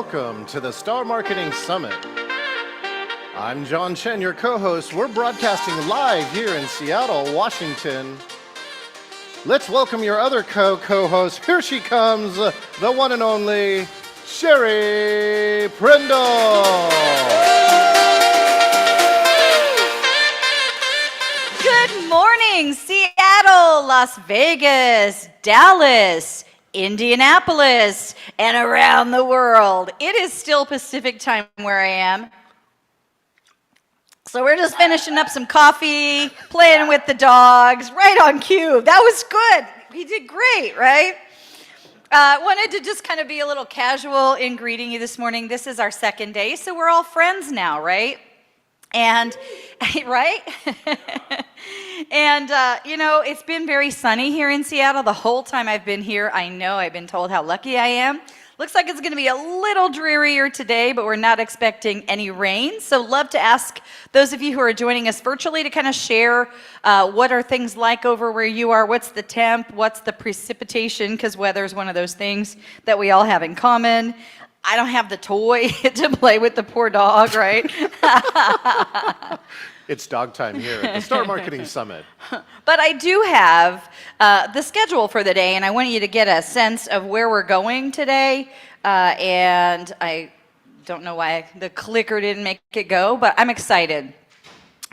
welcome to the Star Marketing Summit. I'm John Chen, your co-host. We're broadcasting live here in Seattle, Washington. Let's welcome your other co-host. Here she comes, the one and only Sherry Prindle. Good morning, Seattle, Las Vegas, Dallas, Indianapolis, and around the world. It is still Pacific time where I am. So we're just finishing up some coffee, playing with the dogs, right on cue. That was good. He did great, right? Wanted to just kind of be a little casual in greeting you this morning. This is our second day, so we're all friends now, right? And, right? And, it's been very sunny here in Seattle. The whole time I've been here, I know I've been told how lucky I am. Looks like it's going to be a little drearier today, but we're not expecting any rain. So love to ask those of you who are joining us virtually to kind of share what are things like over where you are, what's the temp, what's the precipitation, because weather is one of those things that we all have in common. I don't have the toy to play with the poor dog, right? It's dog time here at the Star Marketing Summit. But I do have the schedule for the day, and I want you to get a sense of where we're going today. And I don't know why the clicker didn't make it go, but I'm excited.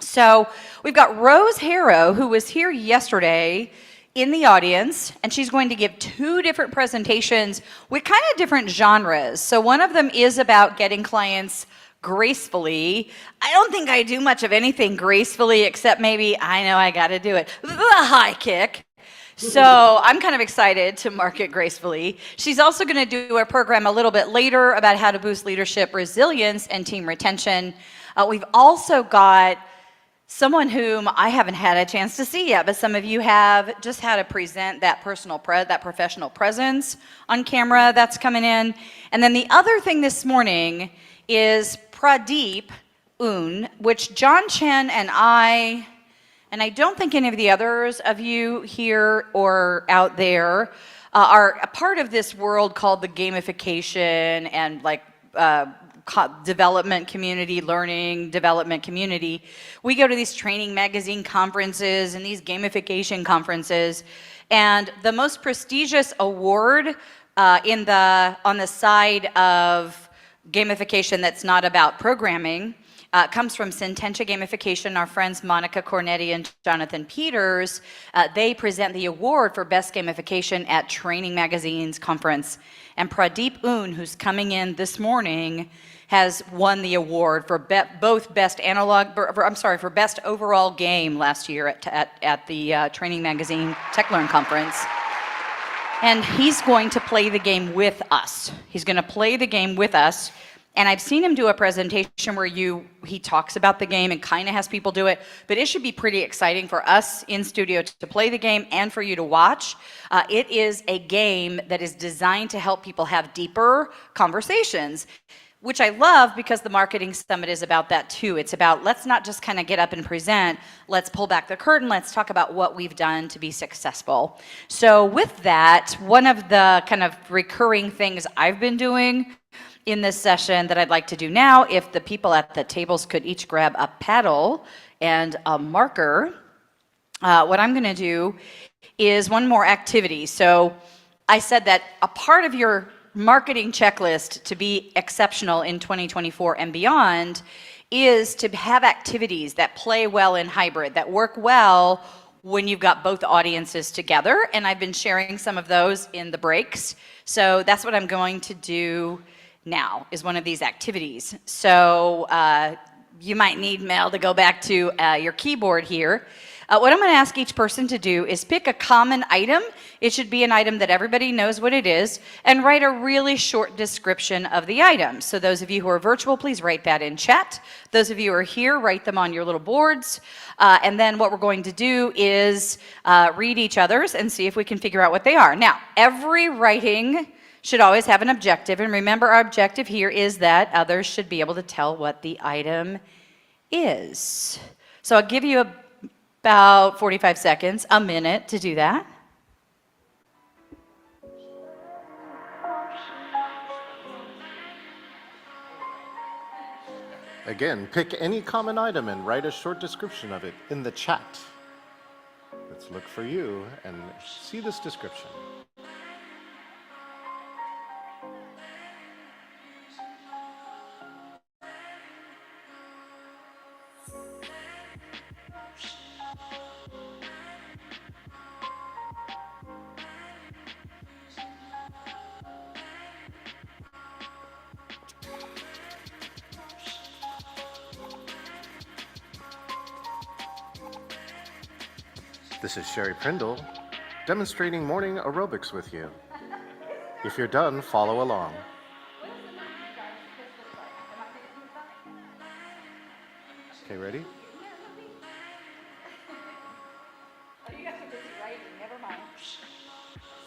So we've got Rose Harrow, who was here yesterday in the audience, and she's going to give two different presentations with kind of different genres. So one of them is about getting clients gracefully. I don't think I do much of anything gracefully except maybe I know I got to do it. The high kick. So I'm kind of excited to market gracefully. She's also going to do a program a little bit later about how to boost leadership resilience and team retention. We've also got someone whom I haven't had a chance to see yet, but some of you have, just how to present that that professional presence on camera that's coming in. And then the other thing this morning is Pradeep Un, which John Chen and I don't think any of the others of you here or out there are a part of this world called the gamification and development community, learning development community. We go to these training magazine conferences and these gamification conferences, and the most prestigious award on the side of gamification that's not about programming comes from Sententia Gamification. Our friends Monica Cornetti and Jonathan Peters, they present the award for best gamification at Training Magazine's conference. And Pradeep Un, who's coming in this morning, has won the award for both best overall game last year at the Training Magazine Tech Learn conference. And he's going to play the game with us. He's going to play the game with us. And I've seen him do a presentation where he talks about the game and kind of has people do it, but it should be pretty exciting for us in studio to play the game and for you to watch. It is a game that is designed to help people have deeper conversations, which I love because the Marketing Summit is about that too. It's about, let's not just kind of get up and present, let's pull back the curtain, let's talk about what we've done to be successful. So with that, one of the kind of recurring things I've been doing in this session that I'd like to do now, if the people at the tables could each grab a paddle and a marker, what I'm going to do is one more activity. So I said that a part of your marketing checklist to be exceptional in 2024 and beyond is to have activities that play well in hybrid, that work well when you've got both audiences together. And I've been sharing some of those in the breaks. So that's what I'm going to do now, is one of these activities. So you might need, Mel, to go back to your keyboard here. What I'm going to ask each person to do is pick a common item. It should be an item that everybody knows what it is, and write a really short description of the item. So those of you who are virtual, please write that in chat. Those of you who are here, write them on your little boards. And then what we're going to do is read each other's and see if we can figure out what they are. Now, every writing should always have an objective, and remember our objective here is that others should be able to tell what the item is. So I'll give you about 45 seconds, a minute to do that. Again, pick any common item and write a short description of it in the chat. Let's look for you and see this description. This is Sherry Prindle demonstrating morning aerobics with you. If you're done, follow along. Okay, ready? Oh, you guys are busy writing. Never mind.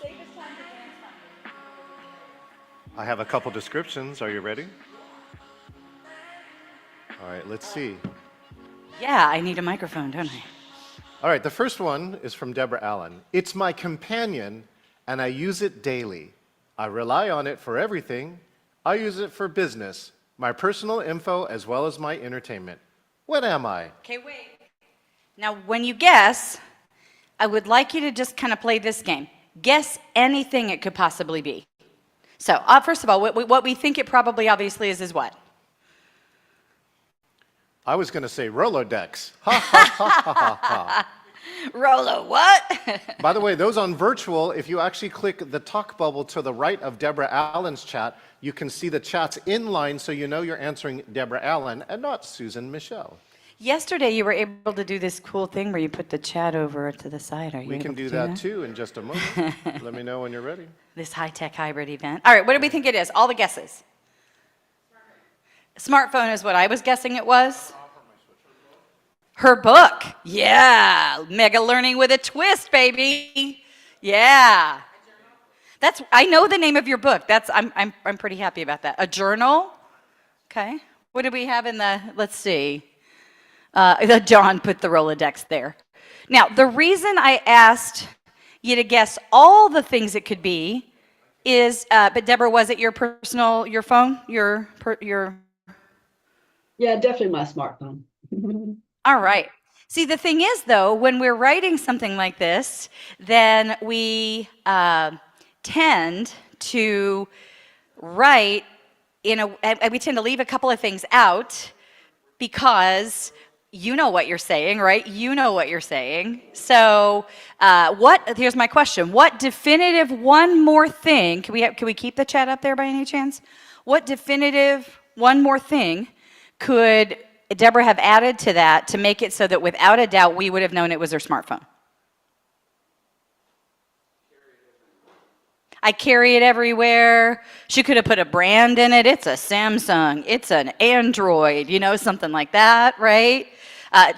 Save us time for dance time. I have a couple descriptions. Are you ready? All right, let's see. Yeah, I need a microphone, don't I? All right, the first one is from Deborah Allen. It's my companion, and I use it daily. I rely on it for everything. I use it for business, my personal info, as well as my entertainment. What am I? Okay, wait. Now, when you guess, I would like you to just kind of play this game. Guess anything it could possibly be. So, first of all, what we think it probably obviously is what? I was going to say Rolodex. Ha, ha, ha, ha, ha, ha. Rolo, what? By the way, those on virtual, if you actually click the talk bubble to the right of Deborah Allen's chat, you can see the chats in line so you know you're answering Deborah Allen and not Susan Michelle. Yesterday, you were able to do this cool thing where you put the chat over to the side. Are you We able can to do that too in just a moment. Let me know when you're ready. This high-tech hybrid event. All right, what do we think it is? All the guesses. Smartphone is what I was guessing it was. Her book. Yeah. Mega learning with a twist, baby. Yeah. I know the name of your book. I'm pretty happy about that. A journal. Okay. What do we have in let's see. John put the Rolodex there. Now, the reason I asked you to guess all the things it could be is, but Deborah, was it your phone, your Yeah, definitely my smartphone. All right. See, the thing is, though, when we're writing something like this, then we tend to write and we tend to leave a couple of things out because you know what you're saying, right? You know what you're saying. So, here's my question. What definitive one more thing, can we keep the chat up there by any chance? What definitive one more thing could Deborah have added to that to make it so that without a doubt we would have known it was her smartphone? I carry it everywhere. She could have put a brand in it. It's a Samsung. It's an Android, something like that, right?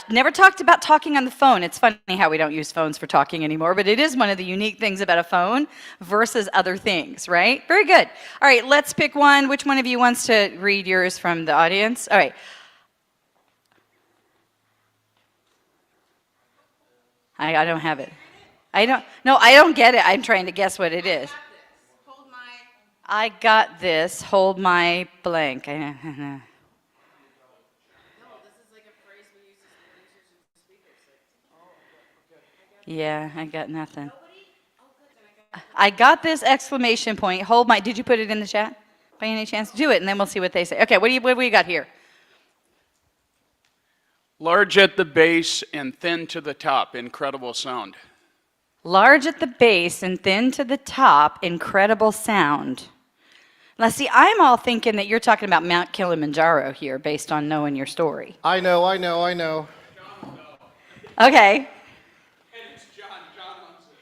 Never talked about talking on the phone. It's funny how we don't use phones for talking anymore, but it is one of the unique things about a phone versus other things, right? Very good. All right, let's pick one. Which one of you wants to read yours from the audience? All right. I don't have it. I don't get it. I'm trying to guess what it is. I got this. Hold my blank. No, this is like a phrase we use as producers and speakers. Yeah, I got nothing. I got this exclamation point. Hold my. Did you put it in the chat by any chance? Do it, and then we'll see what they say. Okay, what do we got here? Large at the base and thin to the top. Incredible sound. Large at the base and thin to the top. Incredible sound. Now, see, I'm all thinking that you're talking about Mount Kilimanjaro here based on knowing your story. I know. Okay.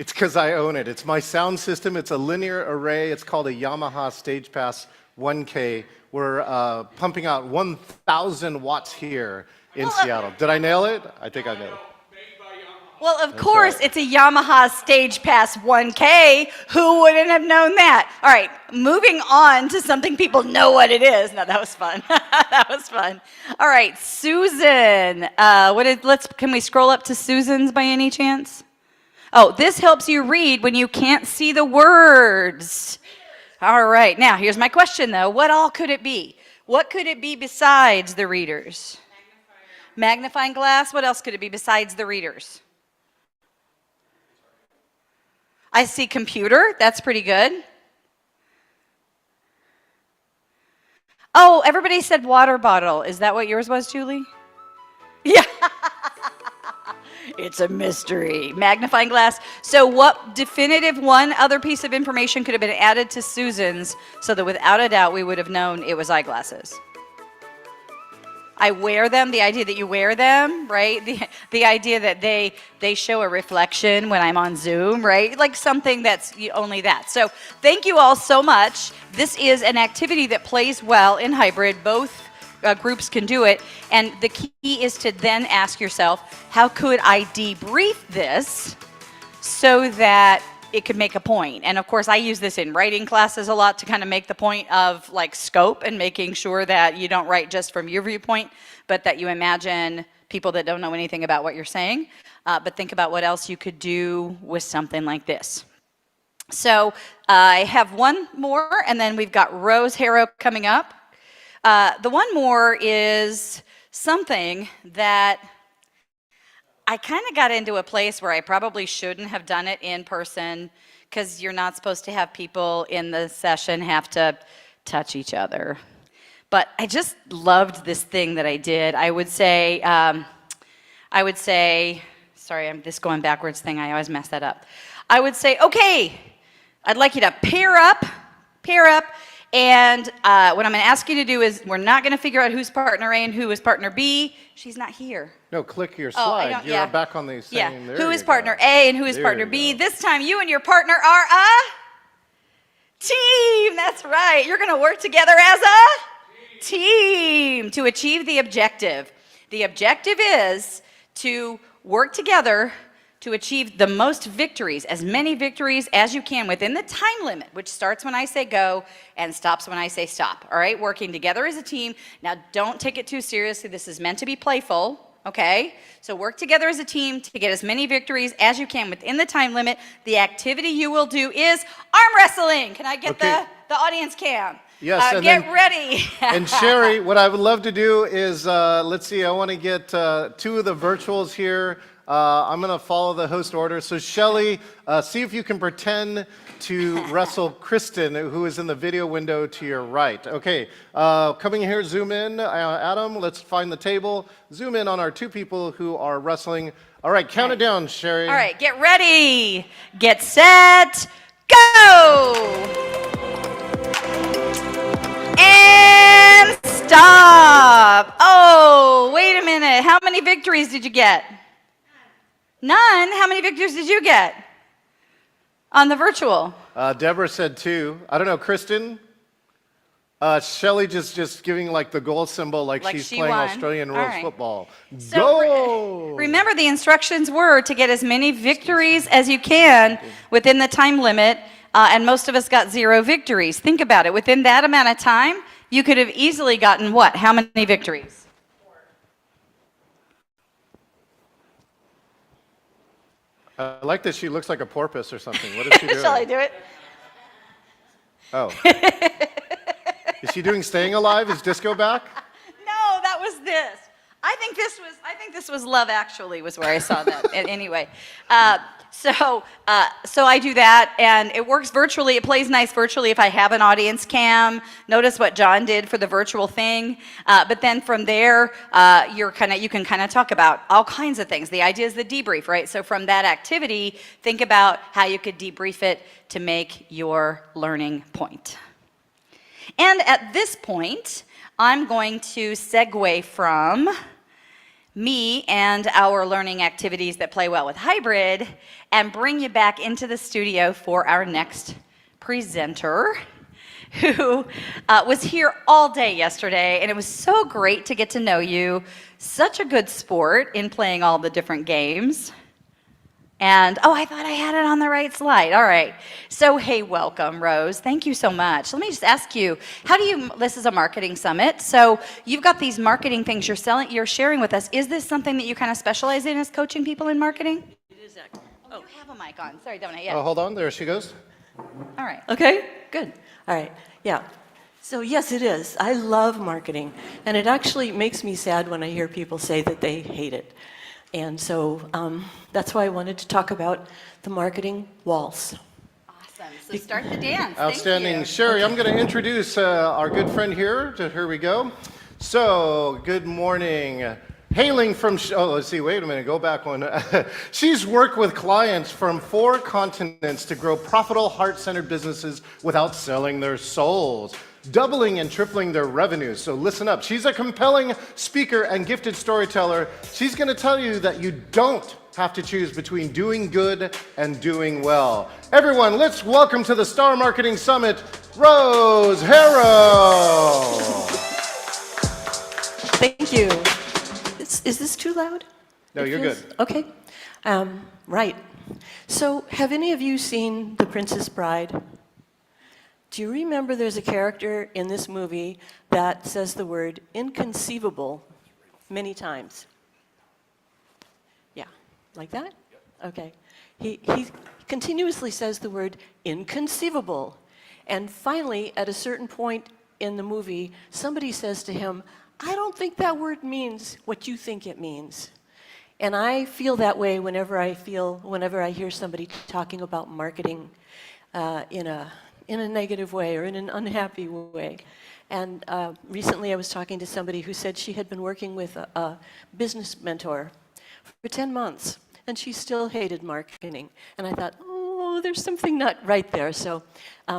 It's because I own it. It's my sound system. It's a linear array. It's called a Yamaha Stage Pass 1K. We're pumping out 1,000 watts here in Seattle. Did I nail it? I think I nailed it. Well, of course, it's a Yamaha Stage Pass 1K. Who wouldn't have known that? All right, moving on to something people know what it is. No, that was fun. That was fun. All right, Susan. Can we scroll up to Susan's by any chance? Oh, this helps you read when you can't see the words. All right, now here's my question though. What all could it be? What could it be besides the readers? Magnifying glass. What else could it be besides the readers? I see computer. That's pretty good. Oh, everybody said water bottle. Is that what yours was, Julie? Yeah. It's a mystery. Magnifying glass. So what definitive one other piece of information could have been added to Susan's so that without a doubt we would have known it was eyeglasses? I wear them, the idea that you wear them, right? The idea that they show a reflection when I'm on Zoom, right? Like something that's only that. So thank you all so much. This is an activity that plays well in hybrid. Both groups can do it. And the key is to then ask yourself, how could I debrief this so that it could make a point? And of course, I use this in writing classes a lot to kind of make the point of like scope and making sure that you don't write just from your viewpoint, but that you imagine people that don't know anything about what you're saying, but think about what else you could do with something like this. So I have one more, and then we've got Rose Harrow coming up. The one more is something that I kind of got into a place where I probably shouldn't have done it in person, because you're not supposed to have people in the session have to touch each other. But I just loved this thing that I did. I would say, sorry, I'm this going backwards thing, I always mess that up. I would say, okay, I'd like you to pair up, and what I'm going to ask you to do is, we're not going to figure out who's partner A and who is partner B. She's not here. No, click your slide. You're back on the thing. Yeah. There Who you is go. partner A and who is There partner you B? go. This time you and your partner are a team. That's right. You're going to work together as a team to achieve the objective. The objective is to work together to achieve the most victories, as many victories as you can within the time limit, which starts when I say go and stops when I say stop. All right, working together as a team. Now, don't take it too seriously. This is meant to be playful, okay? So work together as a team to get as many victories as you can within the time limit. The activity you will do is arm wrestling. Can I get the audience cam? Yes, and get ready. And Sherry, what I would love to do is, let's see, I want to get two of the virtuals here. I'm going to follow the host order. So Shelly, see if you can pretend to wrestle Kristen, who is in the video window to your right. Okay, coming here, zoom in. Adam, let's find the table. Zoom in on our two people who are wrestling. All right, count it down, Sherry. All right, get ready. Get set. Go! And stop. Oh, wait a minute. How many victories did you get? None. How many victories did you get on the virtual? Deborah said 2. I don't know, Kristen? Shelly just giving like the goal symbol like she's she playing won. Australian All rules right. football. So Go! remember, the instructions were to get as many victories as you can within the time limit, and most of us got 0 victories. Think about it. Within that amount of time, you could have easily gotten what? How many victories? I like that she looks like a porpoise or something. What is she doing? Shall I do it? Oh. Is she doing Staying Alive? Is disco back? No, that was this. I think this was Love Actually was where I saw that. Anyway, so I do that, and it works virtually. It plays nice virtually if I have an audience cam. Notice what John did for the virtual thing. But then from there, you can kind of talk about all kinds of things. The idea is the debrief, right? So from that activity, think about how you could debrief it to make your learning point. And at this point, I'm going to segue from me and our learning activities that play well with hybrid and bring you back into the studio for our next presenter, who was here all day yesterday, and it was so great to get to know you. Such a good sport in playing all the different games. And, oh, I thought I had it on the right slide. All right. So, hey, welcome, Rose. Thank you so much. Let me just ask you, this is a marketing summit, so you've got these marketing things you're sharing with us. Is this something that you kind of specialize in, as coaching people in marketing? It is actually. Oh, you have a mic on. Sorry, don't I? Yeah. Oh, hold on. There she goes. All right. Okay, good. All right, yeah. So yes, it is. I love marketing, and it actually makes me sad when I hear people say that they hate it. And so that's why I wanted to talk about the marketing waltz. Awesome. So start the dance. Outstanding. Thank you. Sherry, I'm going to introduce our good friend here. Here we go. So, good morning. Hailing from, let's see, wait a minute, go back one. She's worked with clients from 4 continents to grow profitable, heart-centered businesses without selling their souls, doubling and tripling their revenues. So listen up. She's a compelling speaker and gifted storyteller. She's going to tell you that you don't have to choose between doing good and doing well. Everyone, let's welcome to the Star Marketing Summit, Rose Harrow. Thank you. Is this too loud? No, you're good. Okay. Right. So have any of you seen The Princess Bride? Do you remember there's a character in this movie that says the word inconceivable many times? Yeah, like that? Okay. He continuously says the word inconceivable. And finally, at a certain point in the movie, somebody says to him, I don't think that word means what you think it means. And I feel that way whenever I hear somebody talking about marketing in a negative way or in an unhappy way. And recently I was talking to somebody who said she had been working with a business mentor for 10 months, and she still hated marketing. And I thought, oh, there's something not right there. So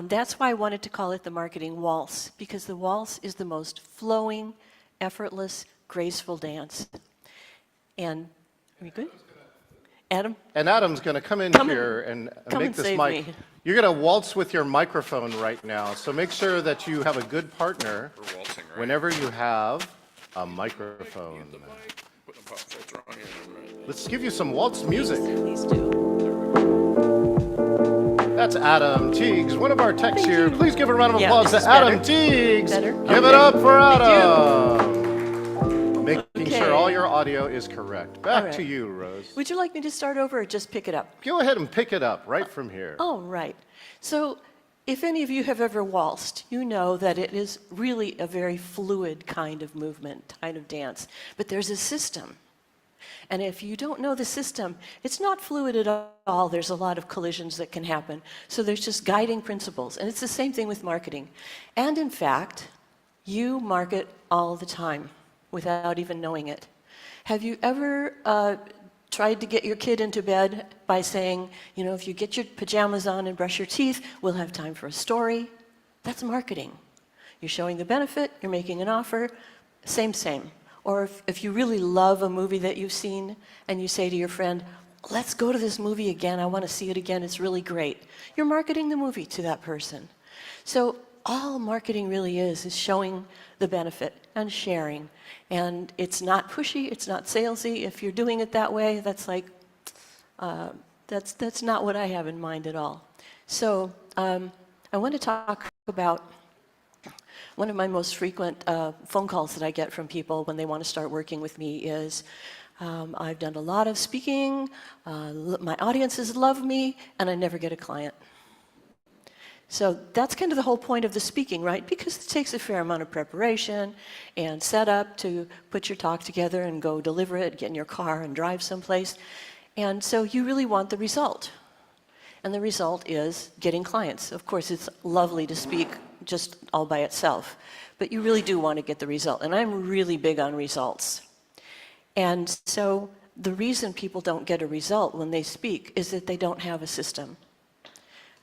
that's why I wanted to call it the marketing waltz, because the waltz is the most flowing, effortless, graceful dance. And are we good? Adam? And Adam's going to come in here and make this save mic. me. You're going to waltz with your microphone right now, so make sure that you have a good partner whenever you have a microphone. Let's give you some waltz music. Please do. That's Adam Teagues, one of our techs Thank here. you. Please give a round of Yeah, applause to this is Adam better. Teagues. Better? Give it Okay. up for Thank Adam. Making sure Okay. all your audio is correct. Back All right. to you, Rose. Would you like me to start over or just pick it up? Go ahead and pick it up right from here. Oh, right. So if any of you have ever waltzed, you know that it is really a very fluid kind of movement, kind of dance. But there's a system. And if you don't know the system, it's not fluid at all. There's a lot of collisions that can happen. So there's just guiding principles. And it's the same thing with marketing. And in fact, you market all the time without even knowing it. Have you ever tried to get your kid into bed by saying, you know, if you get your pajamas on and brush your teeth, we'll have time for a story? That's marketing. You're showing the benefit, you're making an offer, same. Or if you really love a movie that you've seen and you say to your friend, let's go to this movie again, I want to see it again, it's really great. You're marketing the movie to that person. So all marketing really is showing the benefit and sharing. And it's not pushy, it's not salesy. If you're doing it that way, that's like, that's not what I have in mind at all. So I want to talk about one of my most frequent phone calls that I get from people when they want to start working with me is, I've done a lot of speaking, my audiences love me, and I never get a client. So that's kind of the whole point of the speaking, right? Because it takes a fair amount of preparation and setup to put your talk together and go deliver it, get in your car and drive someplace. And so you really want the result. And the result is getting clients. Of course, it's lovely to speak just all by itself, but you really do want to get the result. And I'm really big on results. And so the reason people don't get a result when they speak is that they don't have a system.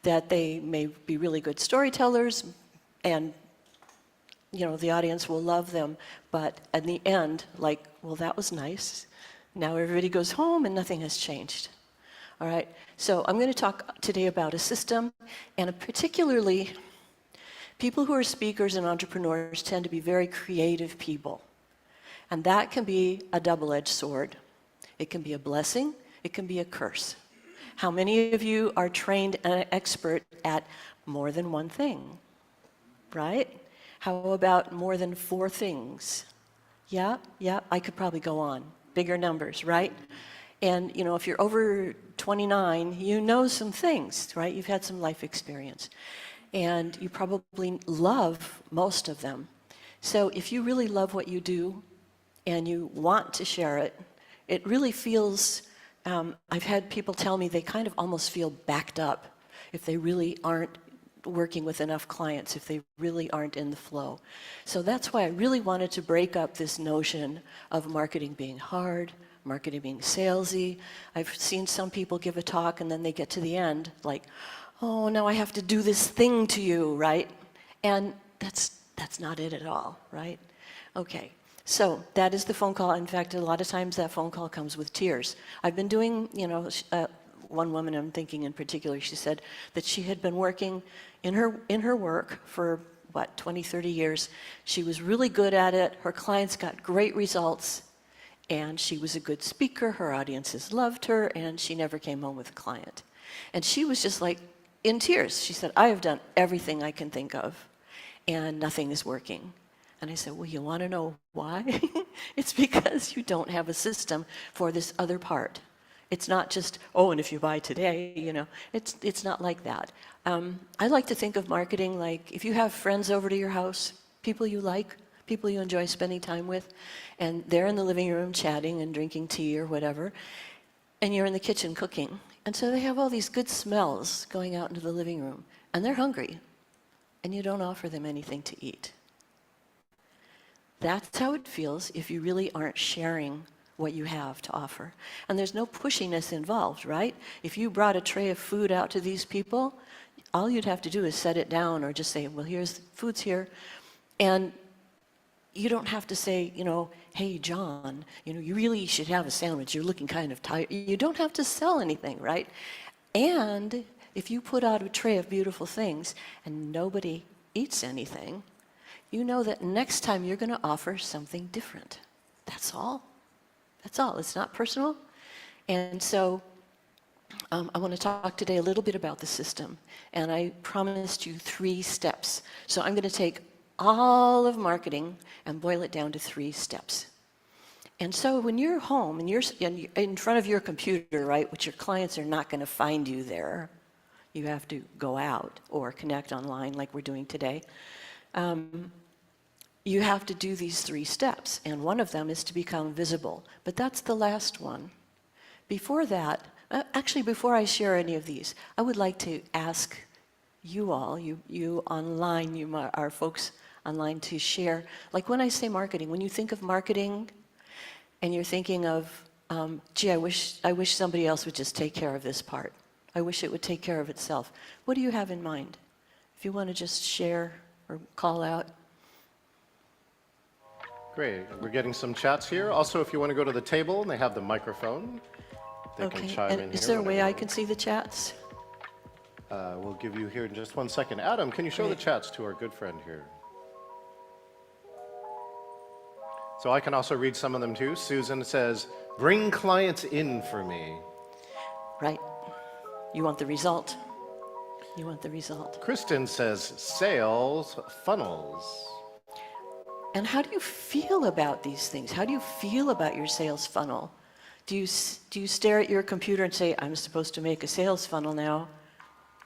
That they may be really good storytellers and, you know, the audience will love them, but in the end, like, well, that was nice. Now everybody goes home and nothing has changed. All right, so I'm going to talk today about a system, and particularly people who are speakers and entrepreneurs tend to be very creative people. And that can be a double-edged sword. It can be a blessing, it can be a curse. How many of you are trained and expert at more than one thing, right? How about more than 4 things? Yeah, I could probably go on. Bigger numbers, right? And, you know, if you're over 29, you know some things, right? You've had some life experience. and you probably love most of them. So if you really love what you do and you want to share it, it really feels, I've had people tell me they kind of almost feel backed up if they really aren't working with enough clients, if they really aren't in the flow. So that's why I really wanted to break up this notion of marketing being hard, marketing being salesy. I've seen some people give a talk and then they get to the end like, oh, now I have to do this thing to you, right? And that's not it at all, right? Okay, so that is the phone call. In fact, a lot of times that phone call comes with tears. I've been doing, one woman I'm thinking in particular, she said that she had been working in her work for, 20, 30 years. She was really good at it. Her clients got great results. And she was a good speaker. Her audiences loved her. And she never came home with a client. And she was just like in tears. She said, I have done everything I can think of. And nothing is working. And I said, well, you want to know why? It's because you don't have a system for this other part. It's not just, oh, and if you buy today, it's not like that. I like to think of marketing like if you have friends over to your house, people you like, people you enjoy spending time with, and they're in the living room chatting and drinking tea or whatever, and you're in the kitchen cooking. And so they have all these good smells going out into the living room, and they're hungry, and you don't offer them anything to eat. That's how it feels if you really aren't sharing what you have to offer. And there's no pushiness involved, right? If you brought a tray of food out to these people, all you'd have to do is set it down or just say, well, here's food's here. And you don't have to say, hey, John, you really should have a sandwich. You're looking kind of tired. You don't have to sell anything, right? And if you put out a tray of beautiful things and nobody eats anything, you know that next time you're going to offer something different. That's all. That's all. It's not personal. And so I want to talk today a little bit about the system. And I promised you 3 steps. So I'm going to take all of marketing and boil it down to 3 steps. And so when you're home and you're in front of your computer, right, which your clients are not going to find you there, you have to go out or connect online like we're doing today. You have to do these 3 steps, and one of them is to become visible. But that's the last one. Before that, actually before I share any of these, I would like to ask you all, you online, our folks online, to share, like when I say marketing, when you think of marketing and you're thinking of, gee, I wish somebody else would just take care of this part. I wish it would take care of itself. What do you have in mind? If you want to just share or call out. Great. We're getting some chats here. Also, if you want to go to the table and they have the microphone, they can chime in here. Is there a way I can see the chats? We'll give you here in just one second. Adam, can you show the chats to our good friend here? So I can also read some of them too. Susan says, bring clients in for me. Right. You want the result. You want the result. Kristen says, sales funnels. And how do you feel about these things? How do you feel about your sales funnel? Do you stare at your computer and say, I'm supposed to make a sales funnel now?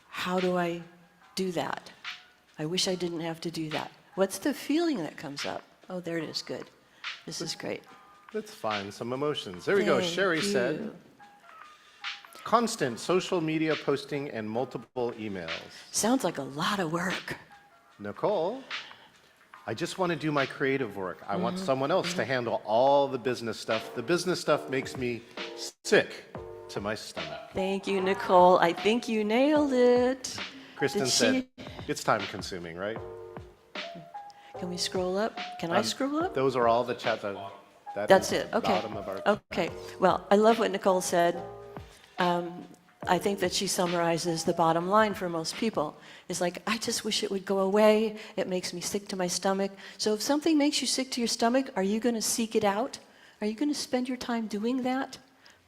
How do I do that? I wish I didn't have to do that. What's the feeling that comes up? Oh, there it is. Good. This is great. Let's find some emotions. There we go. Sherry said, constant social media posting and multiple emails. Sounds like a lot of work. Nicole, I just want to do my creative work. I want someone else to handle all the business stuff. The business stuff makes me sick to my stomach. Thank you, Nicole. I think you nailed it. Kristen said, it's time consuming, right? Can we scroll up? Can I scroll up? Those are all the chats. That's it. Okay. Bottom of our Okay. Well, I love what Nicole said. I think that she summarizes the bottom line for most people. It's like, I just wish it would go away. It makes me sick to my stomach. So if something makes you sick to your stomach, are you going to seek it out? Are you going to spend your time doing that?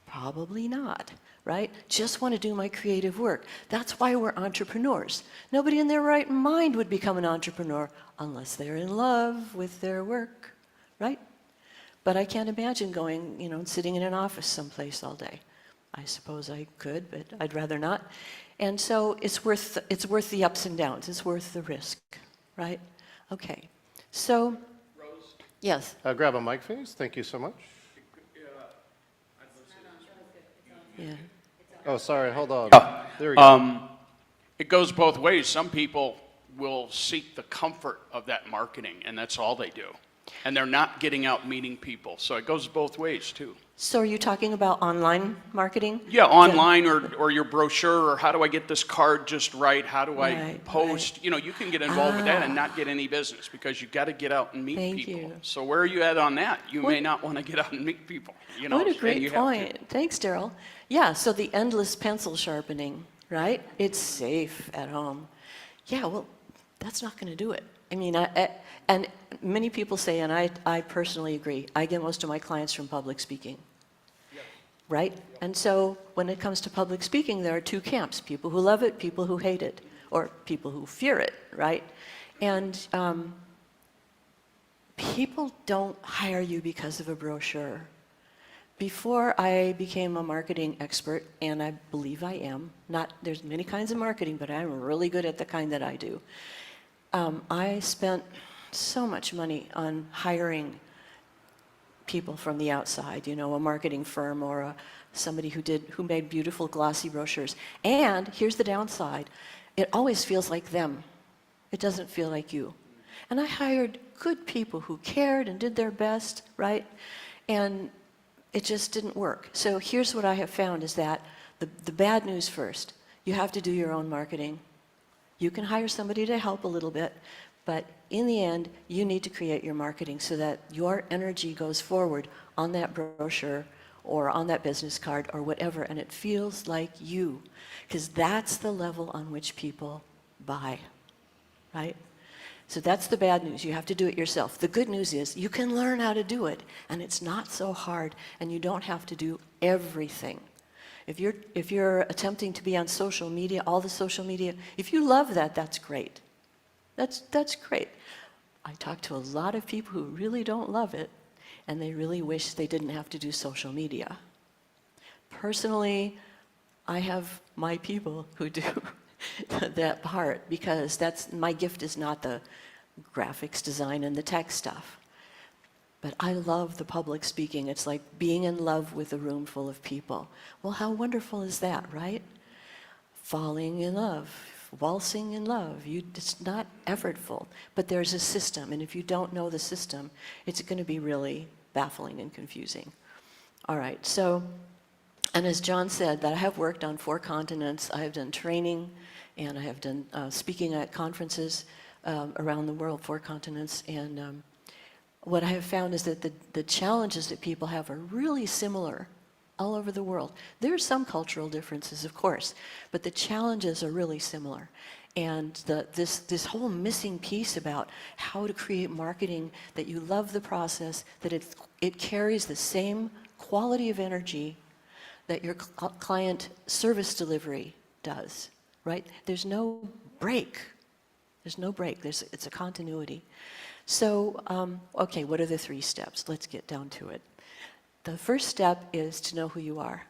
Probably not, right? Just want to do my creative work. That's why we're entrepreneurs. Nobody in their right mind would become an entrepreneur unless they're in love with their work, right? But I can't imagine going, sitting in an office someplace all day. I suppose I could, but I'd rather not. And so it's worth the ups and downs. It's worth the risk, right? Okay. So, yes. Grab a mic, please. Thank you so much. Yeah. Oh, sorry. Hold on. Oh, There we go. It goes both ways. Some people will seek the comfort of that marketing, and that's all they do. And they're not getting out meeting people. So it goes both ways, too. So are you talking about online marketing? Yeah, online or your brochure, or how do I get this card just right? How do I Right, post? right. You know, you can get involved with that and not get any business because you've got to get out and meet Thank people. you. So where are you at on that? You may not want to get out and meet people. You know, What a and great you have to. point. Thanks, Daryl. Yeah, so the endless pencil sharpening, right? It's safe at home. Yeah, well, that's not going to do it. I mean, and many people say, and I personally agree, I get most of my clients from public speaking. Right? And so when it comes to public speaking, there are two camps, people who love it, people who hate it, or people who fear it, right? And people don't hire you because of a brochure. Before I became a marketing expert, and I believe I am, there's many kinds of marketing, but I'm really good at the kind that I do. I spent so much money on hiring people from the outside, you know, a marketing firm or somebody who made beautiful glossy brochures. And here's the downside. It always feels like them. It doesn't feel like you. And I hired good people who cared and did their best, right? And it just didn't work. So here's what I have found is that the bad news first. You have to do your own marketing. You can hire somebody to help a little bit, but in the end, you need to create your marketing so that your energy goes forward on that brochure or on that business card or whatever, and it feels like you, because that's the level on which people buy, right? So that's the bad news. You have to do it yourself. The good news is you can learn how to do it, and it's not so hard, and you don't have to do everything. If you're attempting to be on social media, all the social media, if you love that, that's great. That's great. I talk to a lot of people who really don't love it, and they really wish they didn't have to do social media. Personally, I have my people who do that part because my gift is not the graphics design and the tech stuff. But I love the public speaking. It's like being in love with a room full of people. Well, how wonderful is that, right? Falling in love, waltzing in love. It's not effortful, but there's a system. And if you don't know the system, it's going to be really baffling and confusing. All right, so, and as John said, that I have worked on 4 continents. I have done training, and I have done speaking at conferences around the world, 4 continents. And what I have found is that the challenges that people have are really similar all over the world. There are some cultural differences, of course, but the challenges are really similar. And this whole missing piece about how to create marketing, that you love the process, that it carries the same quality of energy that your client service delivery does, right? There's no break. There's no break. It's a continuity. So, okay, what are the 3 steps? Let's get down to it. The first step is to know who you are.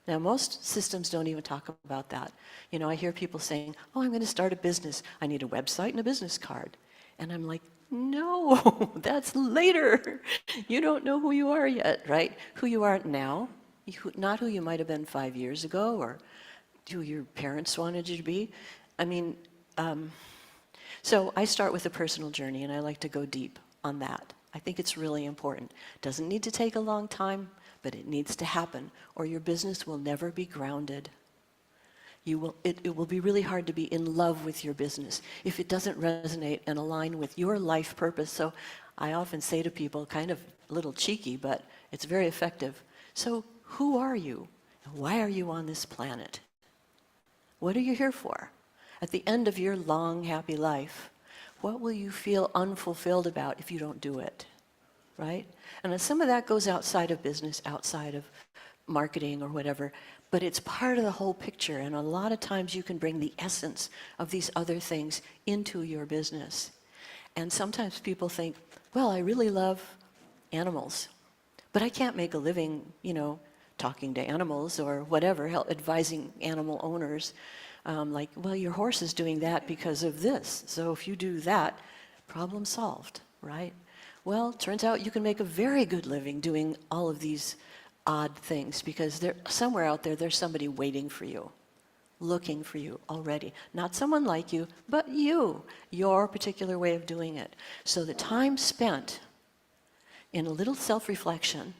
Now, most systems don't even talk about that. You know, I hear people saying, oh, I'm going to start a business. I need a website and a business card. And I'm like, no, that's later. You don't know who you are yet, right? Who you are now, not who you might have been 5 years ago or who your parents wanted you to be. I mean, so I start with a personal journey, and I like to go deep on that. I think it's really important. Doesn't need to take a long time, but it needs to happen, or your business will never be grounded. It will be really hard to be in love with your business if it doesn't resonate and align with your life purpose. So I often say to people, kind of a little cheeky, but it's very effective. So who are you? Why are you on this planet? What are you here for? At the end of your long, happy life, what will you feel unfulfilled about if you don't do it, right? And some of that goes outside of business, outside of marketing or whatever, but it's part of the whole picture. And a lot of times you can bring the essence of these other things into your business. And sometimes people think, well, I really love animals, but I can't make a living, you know, talking to animals or whatever, advising animal owners, like, well, your horse is doing that because of this. So if you do that, problem solved, right? Well, turns out you can make a very good living doing all of these odd things because somewhere out there, there's somebody waiting for you, looking for you already. Not someone like you, but you, your particular way of doing it. So the time spent in a little self-reflection,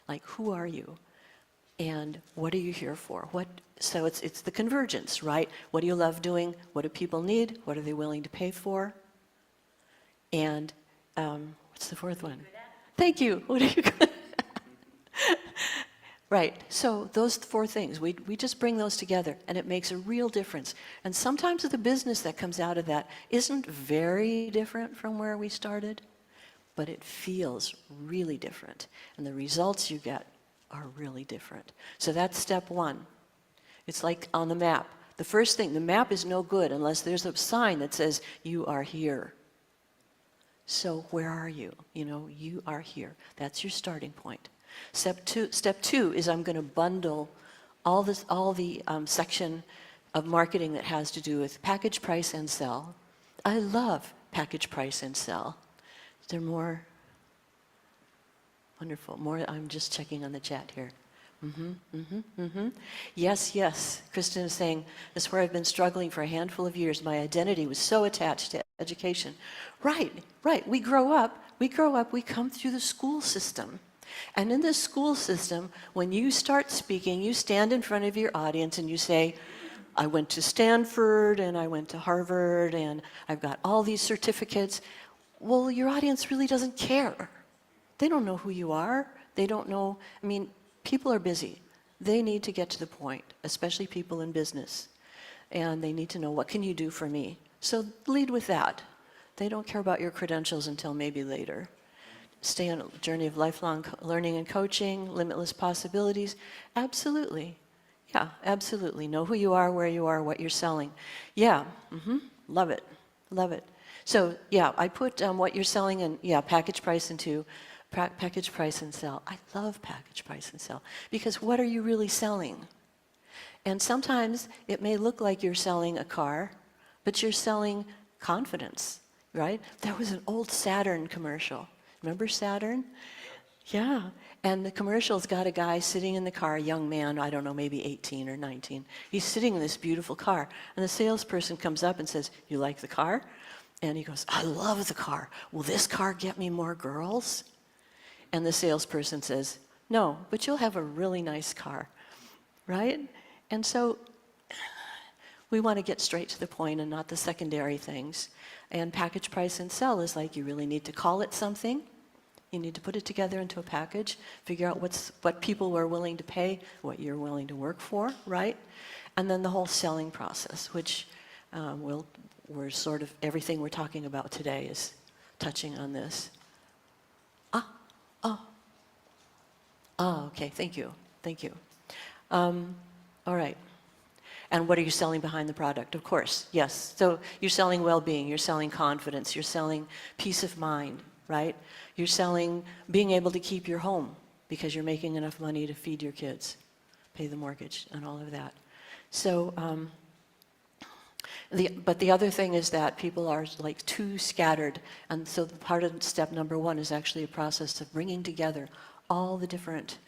like who are you? And what are you here for? So it's the convergence, right? What do you love doing? What do people need? What are they willing to pay for? And what's the fourth one? Thank you. What are you good? Right. So those four things, we just bring those together, and it makes a real difference. And sometimes the business that comes out of that isn't very different from where we started, but it feels really different. And the results you get are really different. So that's step one. It's like on the map. The first thing, the map is no good unless there's a sign that says, you are here. So where are you? You know, you are here. That's your starting point. Step two is I'm going to bundle all the section of marketing that has to do with package, price, and sell. I love package, price, and sell. Is there more? Wonderful. More. I'm just checking on the chat here. Yes. Kristen is saying, this is where I've been struggling for a handful of years. My identity was so attached to education. Right. We grow up, we come through the school system. And in the school system, when you start speaking, you stand in front of your audience and you say, I went to Stanford and I went to Harvard and I've got all these certificates. Well, your audience really doesn't care. They don't know who you are. They don't know, I mean, people are busy. They need to get to the point, especially people in business. And they need to know, what can you do for me? So lead with that. They don't care about your credentials until maybe later. Stay on a journey of lifelong learning and coaching, limitless possibilities. Absolutely. Yeah, absolutely. Know who you are, where you are, what you're selling. Yeah, love it. So yeah, I put what you're selling and package, price, into package, price, and sell. I love package, price, and sell because what are you really selling? And sometimes it may look like you're selling a car, but you're selling confidence, right? There was an old Saturn commercial. Remember Saturn? Yeah. And the commercial's got a guy sitting in the car, a young man, I don't know, maybe 18 or 19. He's sitting in this beautiful car. And the salesperson comes up and says, you like the car? And he goes, I love the car. Will this car get me more girls? And the salesperson says, no, but you'll have a really nice car, right? And so we want to get straight to the point and not the secondary things. And package, price, and sell is like you really need to call it something. You need to put it together into a package, figure out what people are willing to pay, what you're willing to work for, right? And then the whole selling process, which we're sort of, everything we're talking about today is touching on this. Okay, thank you. All right. And what are you selling behind the product? Of course, yes. So you're selling well-being, you're selling confidence, you're selling peace of mind, right? You're selling being able to keep your home because you're making enough money to feed your kids, pay the mortgage, and all of that. So, but the other thing is that people are like too scattered. And so part of step number one is actually a process of bringing together all the different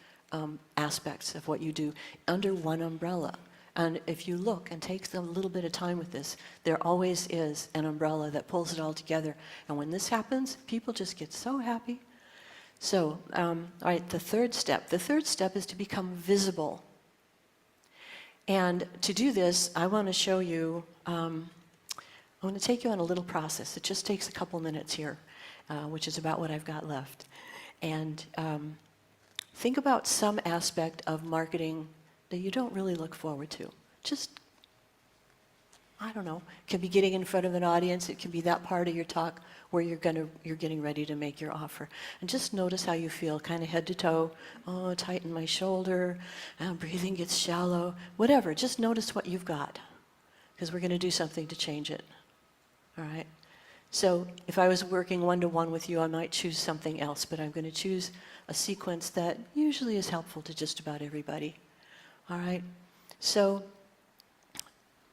aspects of what you do under one umbrella. And if you look and take a little bit of time with this, there always is an umbrella that pulls it all together. And when this happens, people just get so happy. So, all right, the third step is to become visible. And to do this, I want to show you, I want to take you on a little process. It just takes a couple minutes here, which is about what I've got left. And think about some aspect of marketing that you don't really look forward to. Just, I don't know, it can be getting in front of an audience, it can be that part of your talk where you're getting ready to make your offer. And just notice how you feel, kind of head to toe, tighten my shoulder, breathing gets shallow, whatever, just notice what you've got, because we're going to do something to change it, all right? So if I was working one-to-one with you, I might choose something else, but I'm going to choose a sequence that usually is helpful to just about everybody. All right? So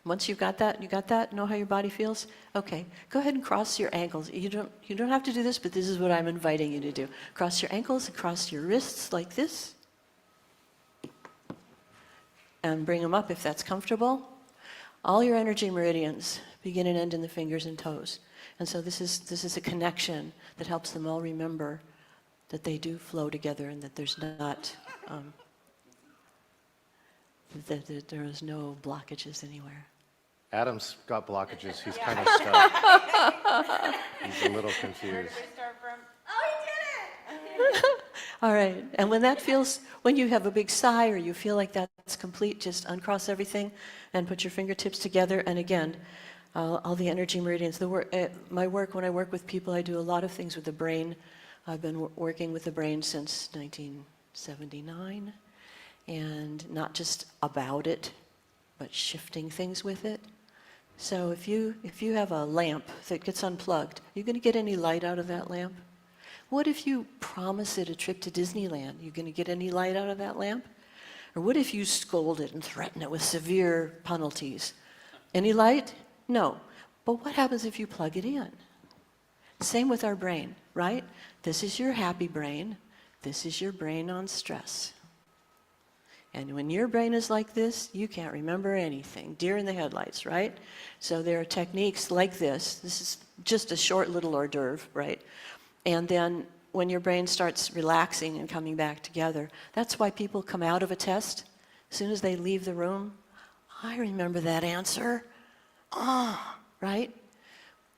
once you've got that, you got that? Know how your body feels? Okay. Go ahead and cross your ankles. You don't have to do this, but this is what I'm inviting you to do. Cross your ankles and cross your wrists like this. And bring them up if that's comfortable. All your energy meridians begin and end in the fingers and toes. And so this is a connection that helps them all remember that they do flow together and that there's not, that there is no blockages anywhere. Adam's got blockages. He's kind of stuck. He's a little confused. All right, and when you have a big sigh or you feel like that's complete, just uncross everything and put your fingertips together. And again, all the energy meridians. My work, when I work with people, I do a lot of things with the brain. I've been working with the brain since 1979, and not just about it, but shifting things with it. So if you have a lamp that gets unplugged, are you going to get any light out of that lamp? What if you promise it a trip to Disneyland? You going to get any light out of that lamp? Or what if you scold it and threaten it with severe penalties? Any light? No. But what happens if you plug it in? Same with our brain, right? This is your happy brain. This is your brain on stress. And when your brain is like this, you can't remember anything. Deer in the headlights, right? So there are techniques like this. This is just a short little hors d'oeuvre, right? And then when your brain starts relaxing and coming back together, that's why people come out of a test. As soon as they leave the room, I remember that answer. Right?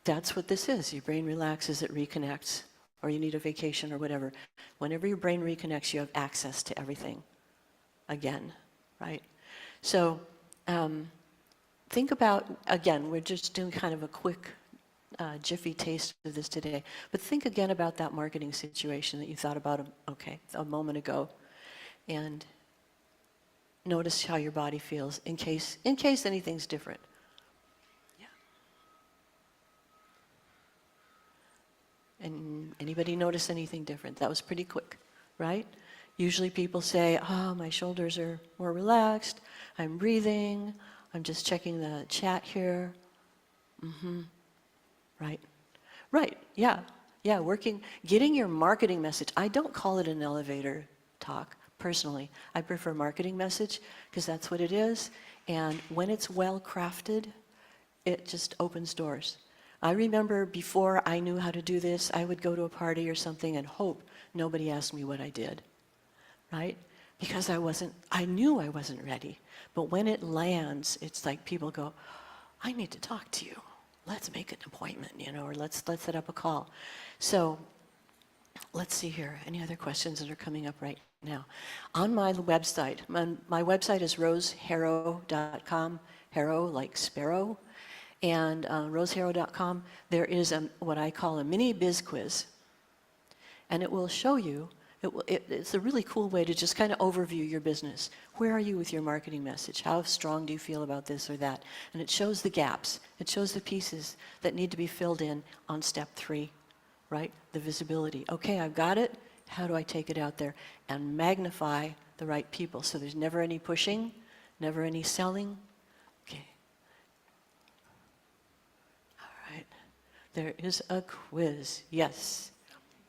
That's what this is. Your brain relaxes, it reconnects, or you need a vacation or whatever. Whenever your brain reconnects, you have access to everything again, right? So think about, again, we're just doing kind of a quick jiffy taste of this today, but think again about that marketing situation that you thought about a moment ago, and notice how your body feels in case anything's different. Yeah. And anybody notice anything different? That was pretty quick, right? Usually people say, my shoulders are more relaxed, I'm breathing, I'm just checking the chat here. Right, yeah, getting your marketing message. I don't call it an elevator talk, personally. I prefer marketing message, because that's what it is, and when it's well crafted, it just opens doors. I remember before I knew how to do this, I would go to a party or something and hope nobody asked me what I did, right? Because I knew I wasn't ready. But when it lands, it's like people go, I need to talk to you. Let's make an appointment, or let's set up a call. So let's see here. Any other questions that are coming up right now? On my website, my website is roseharrow.com, harrow like sparrow. And roseharrow.com, there is what I call a mini biz quiz. And it will show you, it's a really cool way to just kind of overview your business. Where are you with your marketing message? How strong do you feel about this or that? And it shows the gaps. It shows the pieces that need to be filled in on step 3, right? The visibility. Okay, I've got it. How do I take it out there and magnify the right people? So there's never any pushing, never any selling. Okay. All right. There is a quiz. Yes.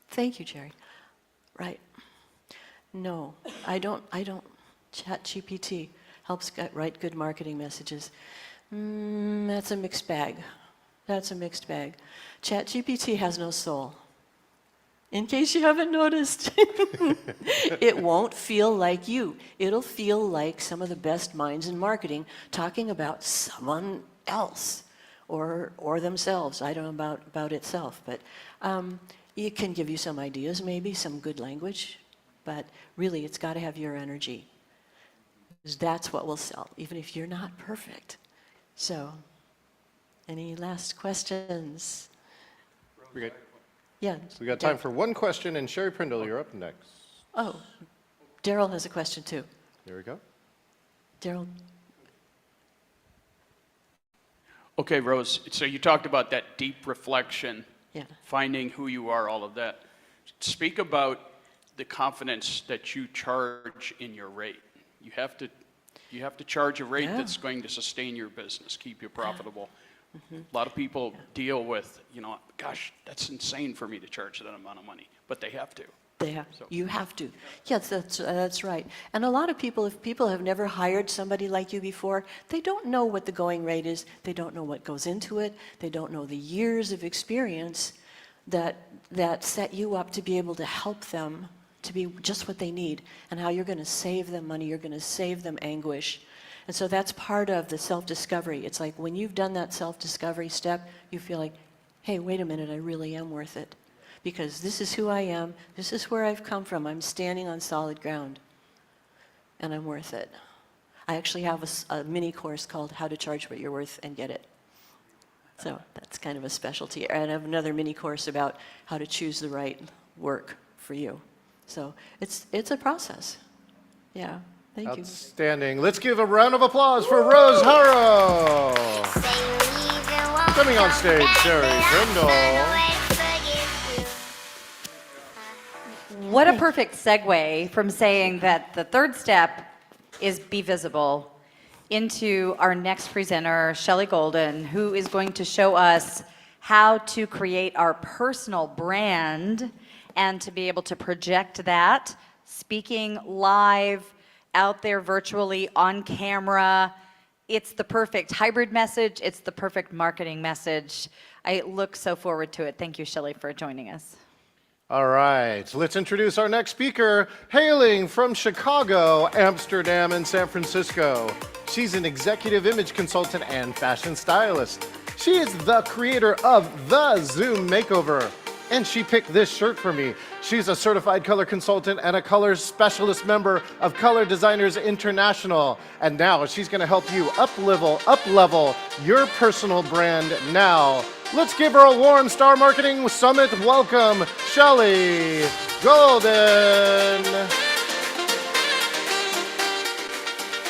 Thank you, Jerry. Right. No, I don't. ChatGPT helps write good marketing messages. That's a mixed bag. ChatGPT has no soul. In case you haven't noticed, it won't feel like you. It'll feel like some of the best minds in marketing talking about someone else or themselves. I don't know about itself, but it can give you some ideas, maybe some good language, but really it's got to have your energy. Because that's what will sell, even if you're not perfect. So, any last questions? Yeah. We got time for one question, and Sherry Prindle, you're up next. Oh, Daryl has a question too. Here we go. Daryl. Okay, Rose, so you talked about that deep reflection, Yeah. finding who you are, all of that. Speak about the confidence that you charge in your rate. You have to charge a rate Yeah. that's going to sustain your business, keep you profitable. A lot of people deal with, gosh, that's insane for me to charge that amount of money, but they have to. You have to. Yes, that's right. And a lot of people, if people have never hired somebody like you before, they don't know what the going rate is. They don't know what goes into it. They don't know the years of experience that set you up to be able to help them to be just what they need, and how you're going to save them money, you're going to save them anguish. And so that's part of the self-discovery. It's like when you've done that self-discovery step, you feel like, hey, wait a minute, I really am worth it. Because this is who I am, this is where I've come from, I'm standing on solid ground, and I'm worth it. I actually have a mini course called How to Charge What You're Worth and Get It. So that's kind of a specialty. And I have another mini course about how to choose the right work for you. So it's a process. Yeah, thank you. Outstanding. Let's give a round of applause for Rose Harrow. Coming on stage, Sherry Brindle. What a perfect segue from saying that the third step is be visible into our next presenter, Shelley Golden, who is going to show us how to create our personal brand and to be able to project that, speaking live, out there virtually, on camera. It's the perfect hybrid message. It's the perfect marketing message. I look so forward to it. Thank you, Shelley, for joining us. All right, let's introduce our next speaker, hailing from Chicago, Amsterdam, and San Francisco. She's an executive image consultant and fashion stylist. She is the creator of the Zoom Makeover, and she picked this shirt for me. She's a certified color consultant and a color specialist member of Color Designers International. And now she's gonna help you up-level your personal brand now. Let's give her a warm Star Marketing Summit welcome, Shelley Golden.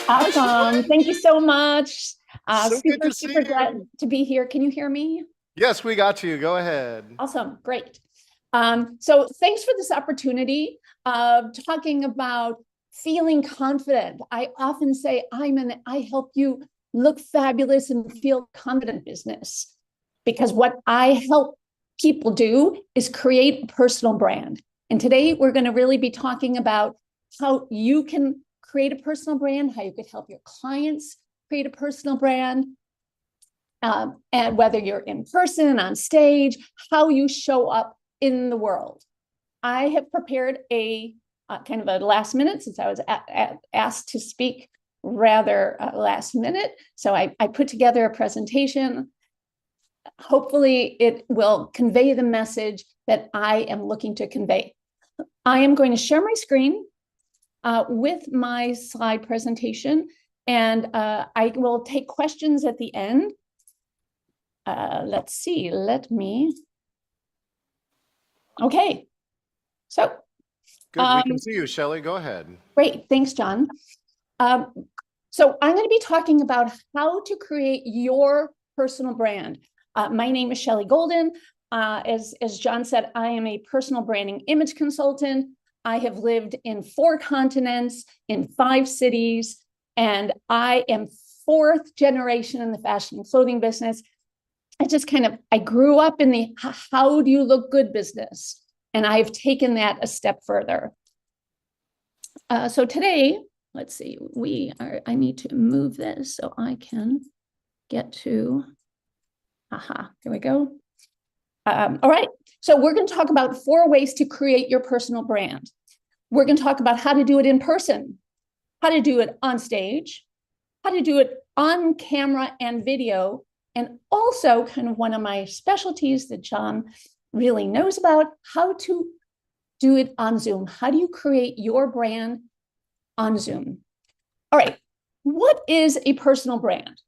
Awesome. Thank you so much. So good to see Super you. glad to be here. Can you hear me? Yes, we got you. Go ahead. Awesome. Great. So thanks for this opportunity of talking about feeling confident. I often say I help you look fabulous and feel confident business, because what I help people do is create a personal brand. And today we're going to really be talking about how you can create a personal brand, how you could help your clients create a personal brand, and whether you're in person, on stage, how you show up in the world. I have prepared a kind of a last minute, since I was asked to speak rather last minute. So I put together a presentation. Hopefully it will convey the message that I am looking to convey. I am going to share my screen with my slide presentation, and I will take questions at the end. Let's see, okay. So. Good, we can see you, Shelley. Go ahead. Great, thanks, John. So I'm going to be talking about how to create your personal brand. My name is Shelley Golden. As John said, I am a personal branding image consultant. I have lived in 4 continents, in 5 cities, and I am 4th generation in the fashion and clothing business. I grew up in the how do you look good business, and I've taken that a step further. So today, let's see, I need to move this so I can get to, there we go. All right, so we're going to talk about 4 ways to create your personal brand. We're going to talk about how to do it in person, how to do it on stage, how to do it on camera and video, and also kind of one of my specialties that John really knows about, how to do it on Zoom. How do you create your brand on Zoom? All right, what is a personal brand?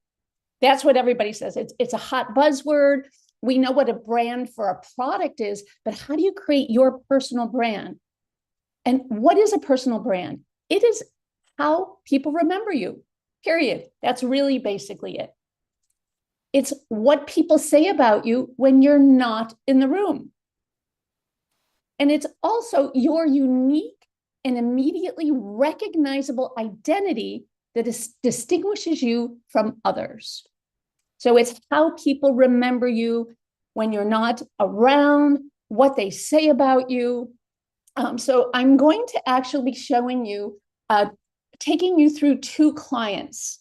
That's what everybody says. It's a hot buzzword. We know what a brand for a product is, but how do you create your personal brand? And what is a personal brand? It is how people remember you, period. That's really basically it. It's what people say about you when you're not in the room. And it's also your unique and immediately recognizable identity that distinguishes you from others. So it's how people remember you when you're not around, what they say about you. So I'm going to actually be showing you, taking you through 2 clients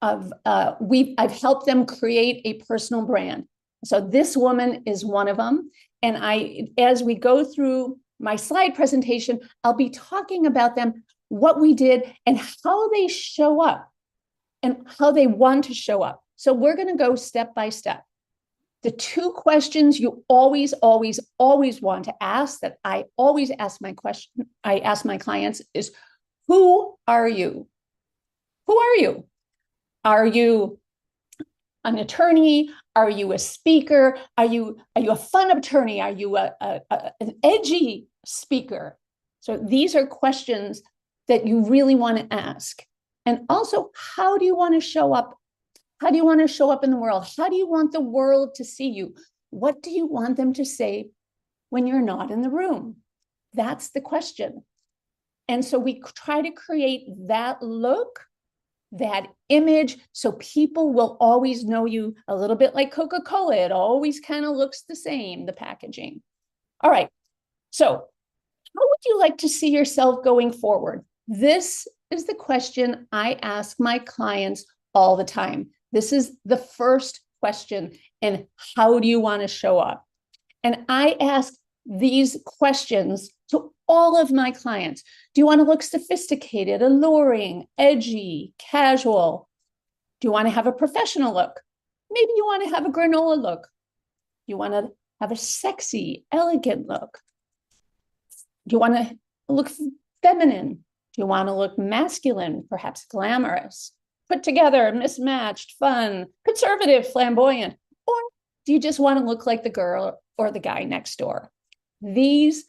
I've helped them create a personal brand. So this woman is one of them. And as we go through my slide presentation, I'll be talking about them, what we did, and how they show up and how they want to show up. So we're going to go step by step. The 2 questions you always, always, always want to ask, that I always ask my clients, is, who are you? Who are you? Are you an attorney? Are you a speaker? Are you a fun attorney? Are you an edgy speaker? So these are questions that you really want to ask. And also, how do you want to show up? How do you want to show up in the world? How do you want the world to see you? What do you want them to say when you're not in the room? That's the question. And so we try to create that look, that image, so people will always know you, a little bit like Coca-Cola. It always kind of looks the same, the packaging. All right. So how would you like to see yourself going forward? This is the question I ask my clients all the time. This is the first question. And how do you want to show up? And I ask these questions to all of my clients. Do you want to look sophisticated, alluring, edgy, casual? Do you want to have a professional look? Maybe you want to have a granola look. You want to have a sexy, elegant look. Do you want to look feminine? Do you want to look masculine, perhaps glamorous, put together, mismatched, fun, conservative, flamboyant? Or do you just want to look like the girl or the guy next door? These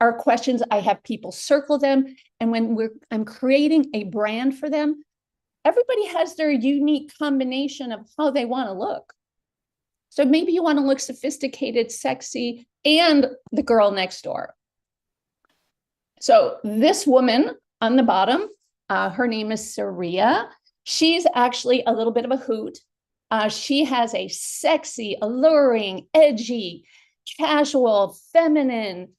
are questions. I have people circle them. And when I'm creating a brand for them, everybody has their unique combination of how they want to look. So maybe you want to look sophisticated, sexy, and the girl next door. So this woman on the bottom, her name is Saria. She's actually a little bit of a hoot. She has a sexy, alluring, edgy, casual, feminine,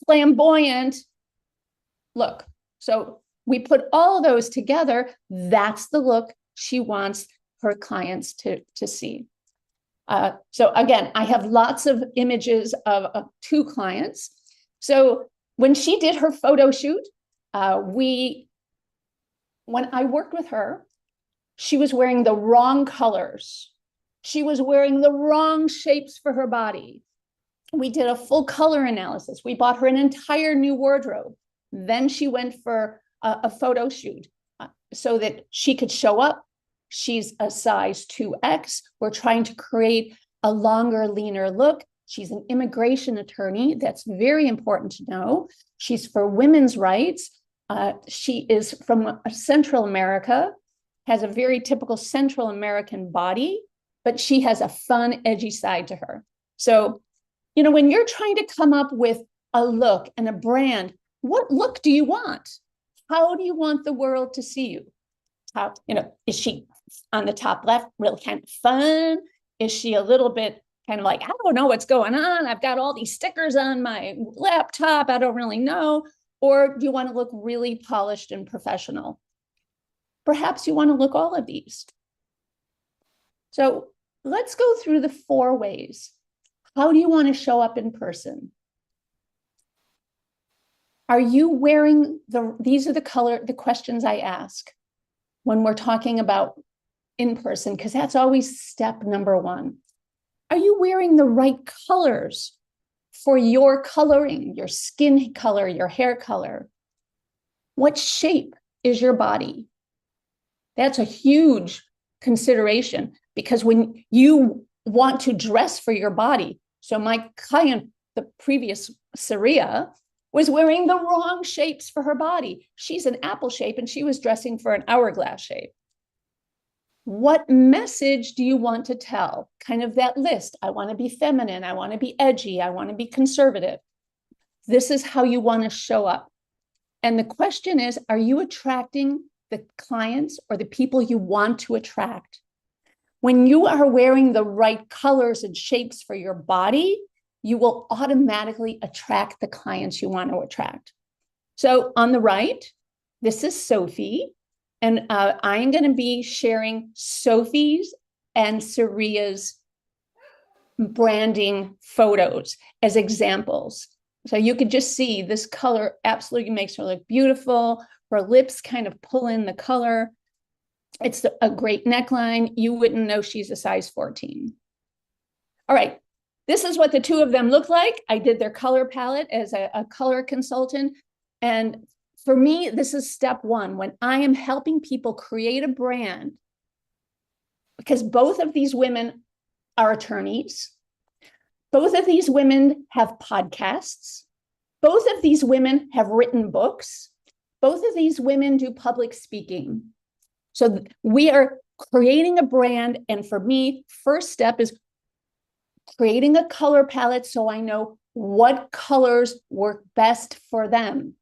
flamboyant look. So we put all of those together. That's the look she wants her clients to see. So again, I have lots of images of 2 clients. So when she did her photo shoot, when I worked with her, she was wearing the wrong colors. She was wearing the wrong shapes for her body. We did a full color analysis. We bought her an entire new wardrobe. Then she went for a photo shoot so that she could show up. She's a size 2X. We're trying to create a longer, leaner look. She's an immigration attorney. That's very important to know. She's for women's rights. She is from Central America, has a very typical Central American body, but she has a fun, edgy side to her. So, you know, when you're trying to come up with a look and a brand, what look do you want? How do you want the world to see you? How, you know, is she on the top left, really kind of fun? Is she a little bit kind of like, I don't know what's going on. I've got all these stickers on my laptop. I don't really know. Or do you want to look really polished and professional? Perhaps you want to look all of these. So let's go through the 4 ways. How do you want to show up in person? Are you wearing these are the questions I ask when we're talking about in person, because that's always step number 1. Are you wearing the right colors for your coloring, your skin color, your hair color? What shape is your body? That's a huge consideration, because when you want to dress for your body, so my client, the previous Saria, was wearing the wrong shapes for her body. She's an apple shape and she was dressing for an hourglass shape. What message do you want to tell? Kind of that list. I want to be feminine. I want to be edgy. I want to be conservative. This is how you want to show up. And the question is, are you attracting the clients or the people you want to attract? When you are wearing the right colors and shapes for your body, you will automatically attract the clients you want to attract. So on the right, this is Sophie. And I am going to be sharing Sophie's and Saria's branding photos as examples. So you could just see this color absolutely makes her look beautiful. Her lips kind of pull in the color. It's a great neckline. You wouldn't know she's a size 14. All right. This is what the two of them look like. I did their color palette as a color consultant. And for me, this is step one when I am helping people create a brand, because both of these women are attorneys. Both of these women have podcasts. Both of these women have written books. Both of these women do public speaking. So we are creating a brand. And for me, first step is creating a color palette so I know what colors work best for them.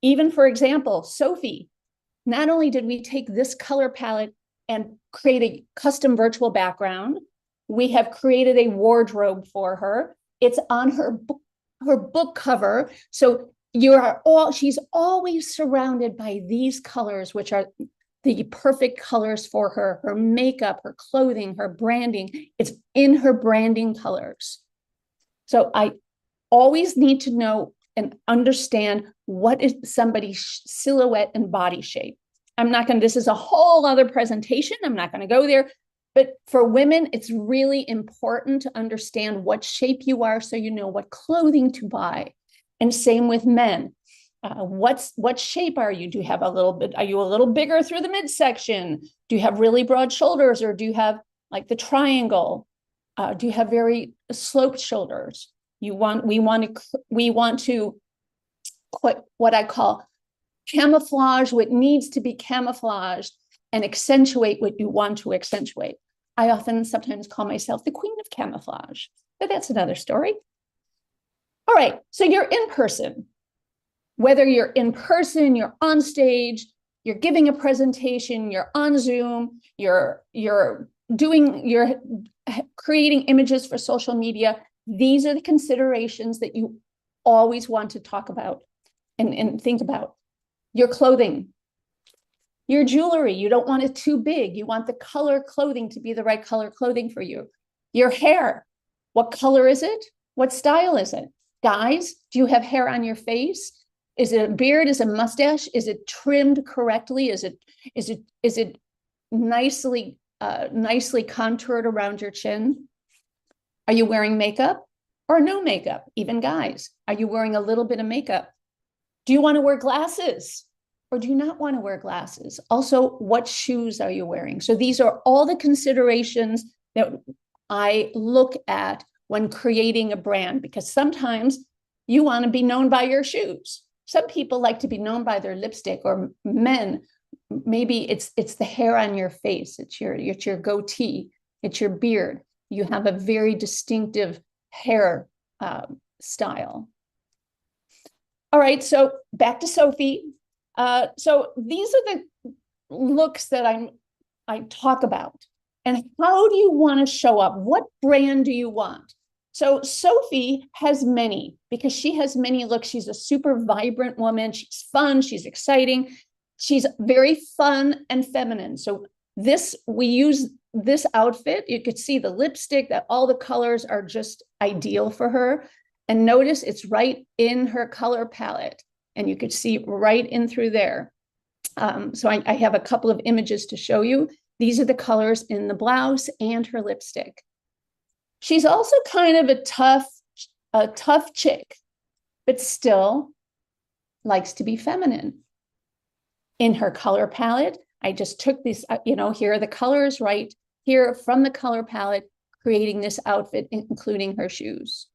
Even, for example, Sophie, not only did we take this color palette and create a custom virtual background, we have created a wardrobe for her. It's on her book cover. So she's always surrounded by these colors, which are the perfect colors for her makeup, her clothing, her branding. It's in her branding colors. So I always need to know and understand what is somebody's silhouette and body shape. This is a whole other presentation. I'm not going to go there. But for women, it's really important to understand what shape you are so you know what clothing to buy. And same with men. What shape are you? Do you have are you a little bigger through the midsection? Do you have really broad shoulders, or do you have like the triangle? Do you have very sloped shoulders? We want to what I call camouflage what needs to be camouflaged and accentuate what you want to accentuate. I sometimes call myself the queen of camouflage, but that's another story. All right, so you're in person. Whether you're in person, you're on stage, you're giving a presentation, you're on Zoom, you're creating images for social media. These are the considerations that you always want to talk about and think about. Your clothing, your jewelry, you don't want it too big. You want the color clothing to be the right color clothing for you. Your hair, what color is it? What style is it? Guys, do you have hair on your face? Is it a beard? Is it a mustache? Is it trimmed correctly? Is it nicely contoured around your chin? Are you wearing makeup or no makeup? Even guys, are you wearing a little bit of makeup? Do you want to wear glasses or do you not want to wear glasses? Also, what shoes are you wearing? So these are all the considerations that I look at when creating a brand, because sometimes you want to be known by your shoes. Some people like to be known by their lipstick, or men, maybe it's the hair on your face. It's your goatee. It's your beard. You have a very distinctive hair style. All right, so back to Sophie. So these are the looks that I talk about. And how do you want to show up? What brand do you want? So Sophie has many, because she has many looks. She's a super vibrant woman. She's fun. She's exciting. She's very fun and feminine. So we use this outfit. You could see the lipstick, that all the colors are just ideal for her. And notice it's right in her color palette. And you could see right in through there. So I have a couple of images to show you. These are the colors in the blouse and her lipstick. She's also kind of a tough chick, but still likes to be feminine. In her color palette, I just took this, here are the colors right here from the color palette, creating this outfit, including her shoes.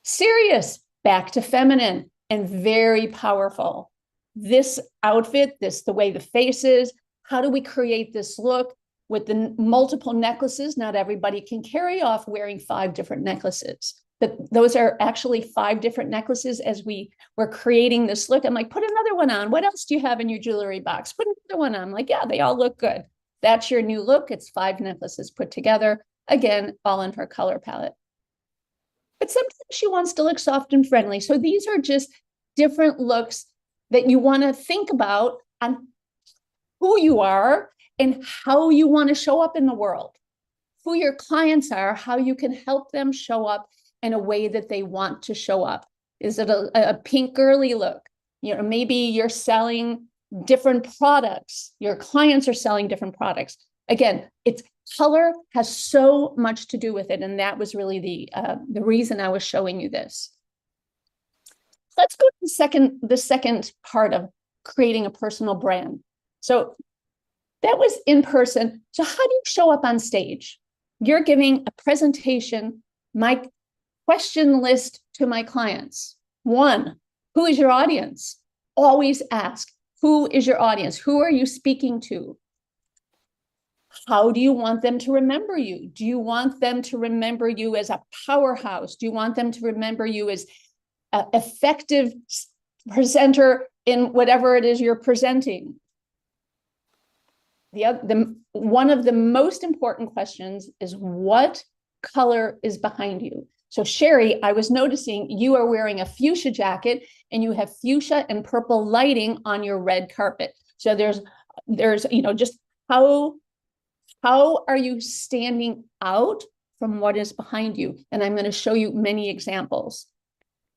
Serious, back to feminine, and very powerful. This outfit, the way the face is, how do we create this look with the multiple necklaces? Not everybody can carry off wearing 5 different necklaces, but those are actually 5 different necklaces. As we were creating this look, I'm like, put another one on. What else do you have in your jewelry box? Put another one on. I'm like, yeah, they all look good. That's your new look. It's 5 necklaces put together. Again, all in her color palette. But sometimes she wants to look soft and friendly. So these are just different looks that you want to think about on who you are and how you want to show up in the world, who your clients are, how you can help them show up in a way that they want to show up. Is it a pink girly look? You know, maybe you're selling different products. Your clients are selling different products. Again, it's color has so much to do with it. And that was really the reason I was showing you this. Let's go to the second part of creating a personal brand. So that was in person. So how do you show up on stage? You're giving a presentation, my question list to my clients. 1, who is your audience? Always ask, who is your audience? Who are you speaking to? How do you want them to remember you? Do you want them to remember you as a powerhouse? Do you want them to remember you as an effective presenter in whatever it is you're presenting? One of the most important questions is, what color is behind you? So Sherry, I was noticing you are wearing a fuchsia jacket and you have fuchsia and purple lighting on your red carpet. So there's, you know, just how are you standing out from what is behind you? And I'm going to show you many examples.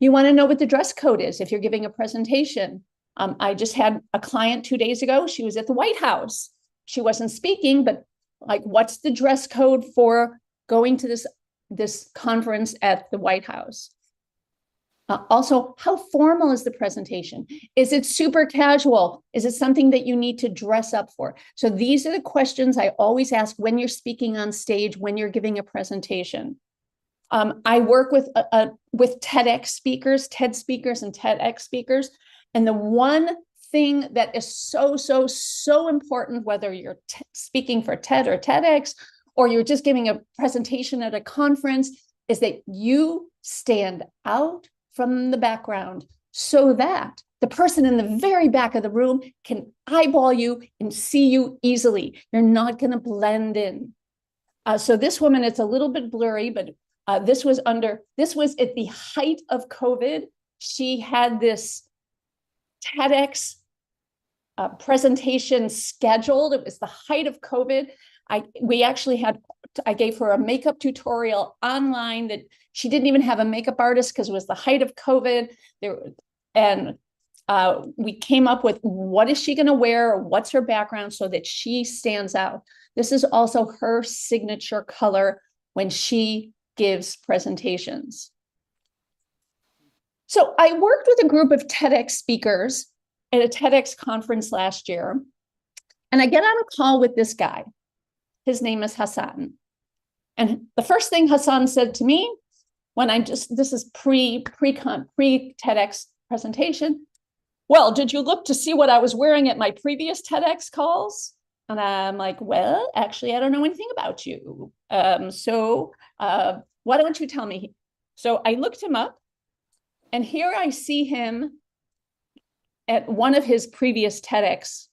You want to know what the dress code is if you're giving a presentation. I just had a client 2 days ago. She was at the White House. She wasn't speaking, but like, what's the dress code for going to this conference at the White House? Also, how formal is the presentation? Is it super casual? Is it something that you need to dress up for? So these are the questions I always ask when you're speaking on stage, when you're giving a presentation. I work with TEDx speakers, TED speakers and TEDx speakers. And the one thing that is so important, whether you're speaking for TED or TEDx, or you're just giving a presentation at a conference, is that you stand out from the background so that the person in the very back of the room can eyeball you and see you easily. You're not going to blend in. So this woman, it's a little bit blurry, but this was at the height of COVID. She had this TEDx presentation scheduled. It was the height of COVID. I gave her a makeup tutorial online that she didn't even have a makeup artist because it was the height of COVID. We came up with, what is she going to wear? What's her background so that she stands out? This is also her signature color when she gives presentations. So I worked with a group of TEDx speakers at a TEDx conference last year, and I get on a call with this guy. His name is Hassan. And the first thing Hassan said to me this is pre-TEDx presentation. Well, did you look to see what I was wearing at my previous TEDx calls? And I'm like, well, actually, I don't know anything about you. Why don't you tell me? So I looked him up, and here I see him at one of his previous TEDx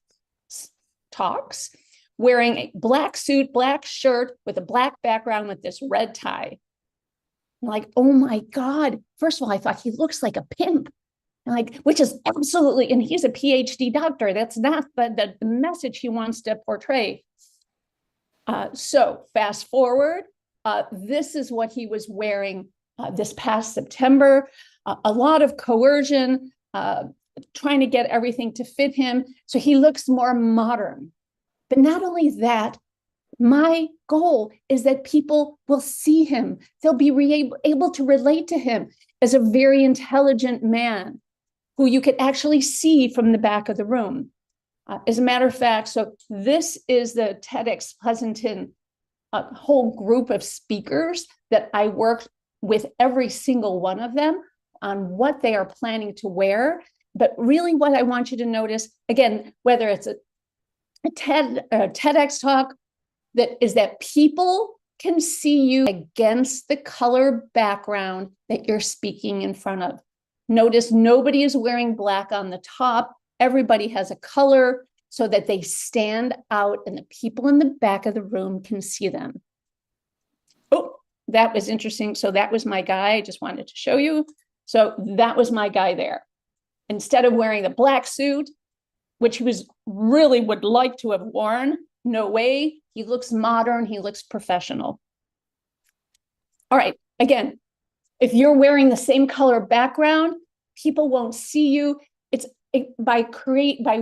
talks, wearing a black suit, black shirt with a black background with this red tie. I'm like, oh my God. First of all, I thought he looks like a pimp, which is absolutely, and he's a PhD doctor. That's not the message he wants to portray. So fast forward, this is what he was wearing this past September. A lot of coercion, trying to get everything to fit him. So he looks more modern. But not only that, my goal is that people will see him. They'll be able to relate to him as a very intelligent man who you could actually see from the back of the room. As a matter of fact, so this is the TEDx Pleasanton whole group of speakers that I worked with, every single one of them, on what they are planning to wear. But really what I want you to notice, again, whether it's a TEDx talk that people can see you against the color background that you're speaking in front of. Notice nobody is wearing black on the top. Everybody has a color so that they stand out and the people in the back of the room can see them. Oh, that was interesting. So that was my guy. I just wanted to show you. So that was my guy there. Instead of wearing the black suit, which he really would like to have worn, no way. He looks modern. He looks professional. All right. Again, if you're wearing the same color background, people won't see you. By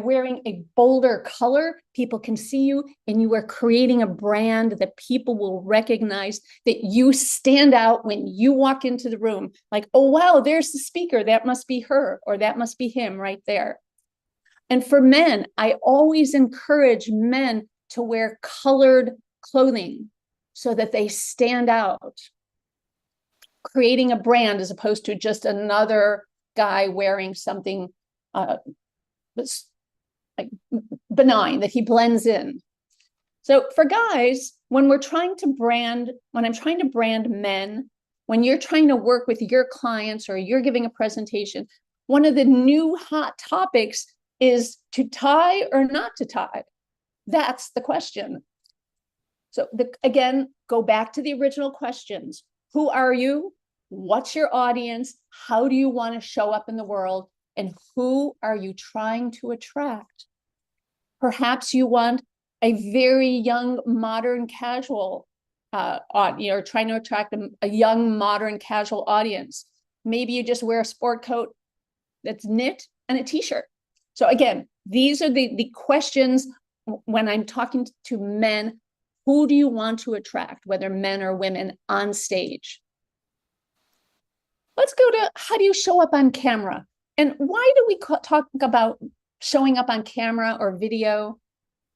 wearing a bolder color, people can see you, and you are creating a brand that people will recognize, that you stand out when you walk into the room. Like, oh, wow, there's the speaker. That must be her, or that must be him right there. And for men, I always encourage men to wear colored clothing so that they stand out, creating a brand as opposed to just another guy wearing something like benign that he blends in. So for guys, when I'm trying to brand men, when you're trying to work with your clients or you're giving a presentation, one of the new hot topics is to tie or not to tie. That's the question. So again, go back to the original questions. Who are you? What's your audience? How do you want to show up in the world? And who are you trying to attract? Perhaps you want a very young, modern, casual you're trying to attract a young, modern, casual audience. Maybe you just wear a sport coat that's knit and a t-shirt. So again, these are the questions when I'm talking to men. Who do you want to attract, whether men or women, on stage? Let's go to how do you show up on camera? And why do we talk about showing up on camera or video?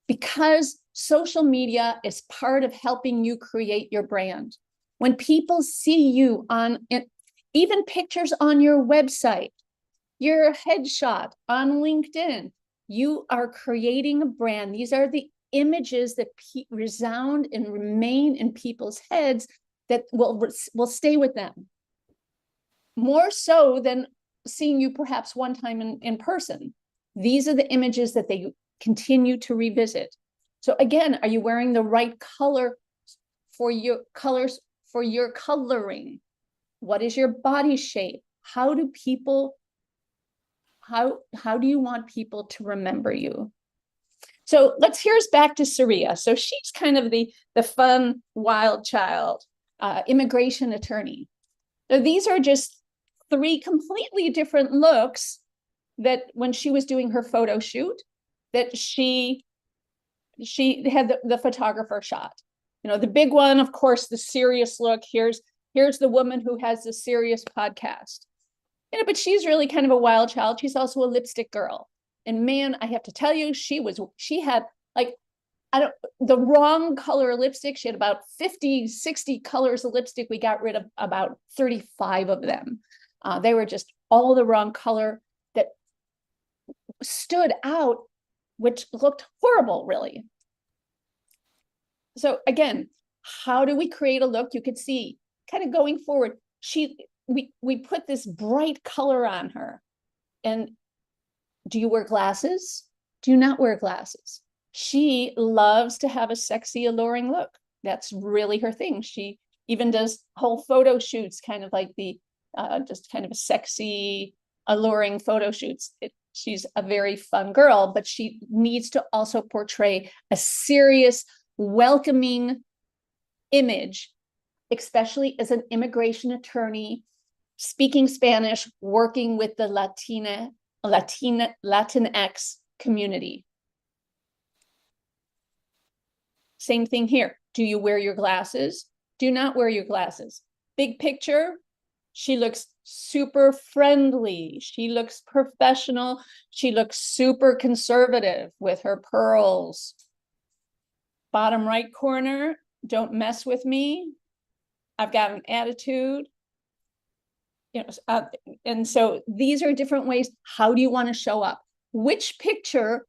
Because social media is part of helping you create your brand. When people see you on even pictures on your website, your headshot on LinkedIn, you are creating a brand. These are the images that resound and remain in people's heads that will stay with them. More so than seeing you perhaps one time in person. These are the images that they continue to revisit. So again, are you wearing the right color for your colors, for your coloring? What is your body shape? How do you want people to remember you? So here's back to Saria. So she's kind of the fun, wild child, immigration attorney. So these are just 3 completely different looks that when she was doing her photo shoot, that she had the photographer shot. The big one, of course, the serious look. Here's the woman who has the serious podcast. But she's really kind of a wild child. She's also a lipstick girl. And man, I have to tell you, she had like, the wrong color lipstick. She had about 50, 60 colors of lipstick. We got rid of about 35 of them. They were just all the wrong color that stood out, which looked horrible, really. So again, how do we create a look? You could see kind of going forward, we put this bright color on her. And do you wear glasses? Do you not wear glasses? She loves to have a sexy, alluring look. That's really her thing. She even does whole photo shoots, kind of like just kind of a sexy, alluring photo shoots. She's a very fun girl, but she needs to also portray a serious, welcoming image, especially as an immigration attorney, speaking Spanish, working with the Latinx community. Same thing here. Do you wear your glasses? Do not wear your glasses. Big picture, she looks super friendly. She looks professional. She looks super conservative with her pearls. Bottom right corner, don't mess with me. I've got an attitude. And so these are different ways. How do you want to show up? Which picture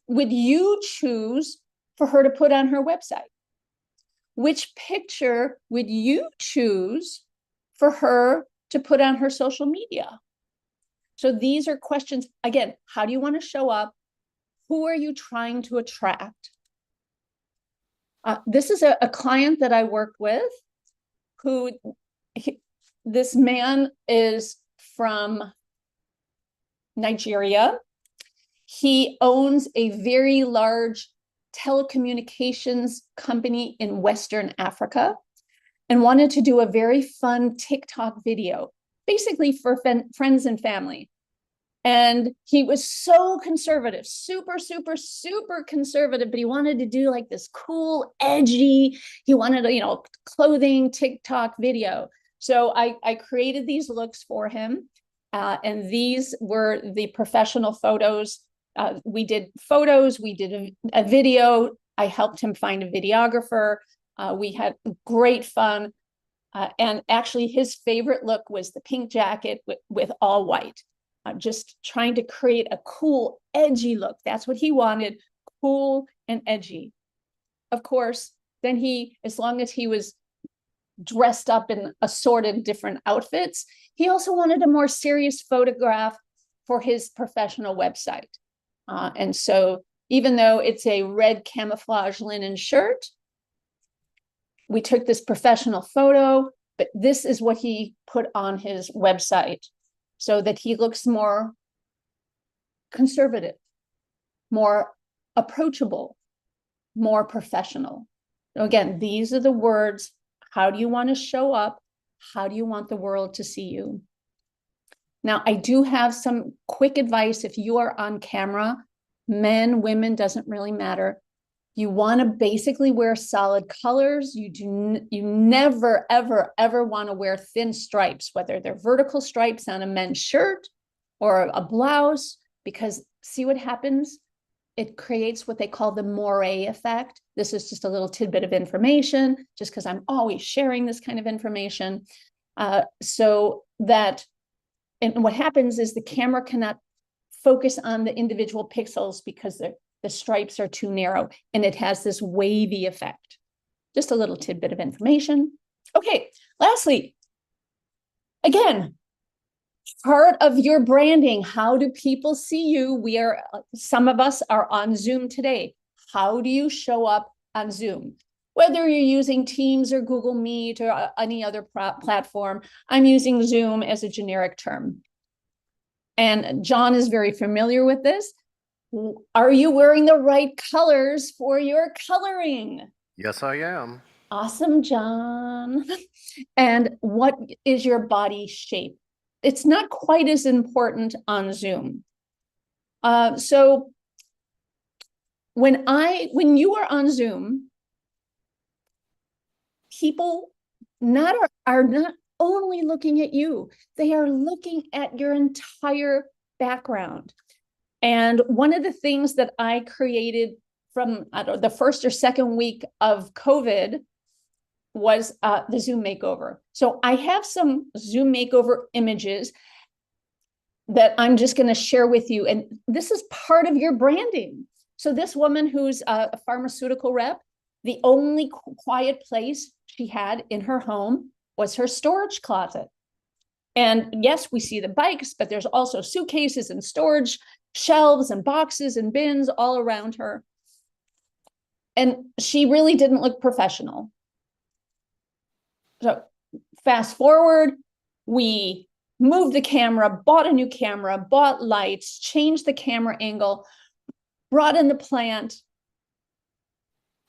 would you choose for her to put on her website? Which picture would you choose for her to put on her social media? So these are questions. Again, how do you want to show up? Who are you trying to attract? This is a client that I worked with who, this man is from Nigeria. He owns a very large telecommunications company in Western Africa and wanted to do a very fun TikTok video, basically for friends and family. And he was so conservative, super, super, super conservative, but he wanted to do like this cool, edgy, he wanted a, clothing TikTok video. So I created these looks for him. And these were the professional photos. We did photos, we did a video. I helped him find a videographer. We had great fun. And actually his favorite look was the pink jacket with all white. Just trying to create a cool, edgy look. That's what he wanted, cool and edgy. Of course, then as long as he was dressed up in assorted different outfits, he also wanted a more serious photograph for his professional website. And so even though it's a red camouflage linen shirt, we took this professional photo, but this is what he put on his website so that he looks more conservative, more approachable, more professional. So again, these are the words. How do you want to show up? How do you want the world to see you? Now, I do have some quick advice. If you are on camera, men, women, doesn't really matter. You want to basically wear solid colors. You never, ever, ever want to wear thin stripes, whether they're vertical stripes on a men's shirt or a blouse, because see what happens? It creates what they call the moire effect. This is just a little tidbit of information, just because I'm always sharing this kind of information. So that, and what happens is the camera cannot focus on the individual pixels because the stripes are too narrow, and it has this wavy effect. Just a little tidbit of information. Okay, lastly, again, part of your branding. How do people see you? Some of us are on Zoom today. How do you show up on Zoom? Whether you're using Teams or Google Meet or any other platform, I'm using Zoom as a generic term. And John is very familiar with this. Are you wearing the right colors for your coloring? Yes, I am. Awesome, John. And what is your body shape? It's not quite as important on Zoom. So when you are on Zoom, people are not only looking at you, they are looking at your entire background. And one of the things that I created from the first or second week of COVID was the Zoom makeover. So I have some Zoom makeover images that I'm just going to share with you. And this is part of your branding. So this woman who's a pharmaceutical rep, the only quiet place she had in her home was her storage closet. And yes, we see the bikes, but there's also suitcases and storage shelves and boxes and bins all around her. And she really didn't look professional. So fast forward, we moved the camera, bought a new camera, bought lights, changed the camera angle, brought in the plant.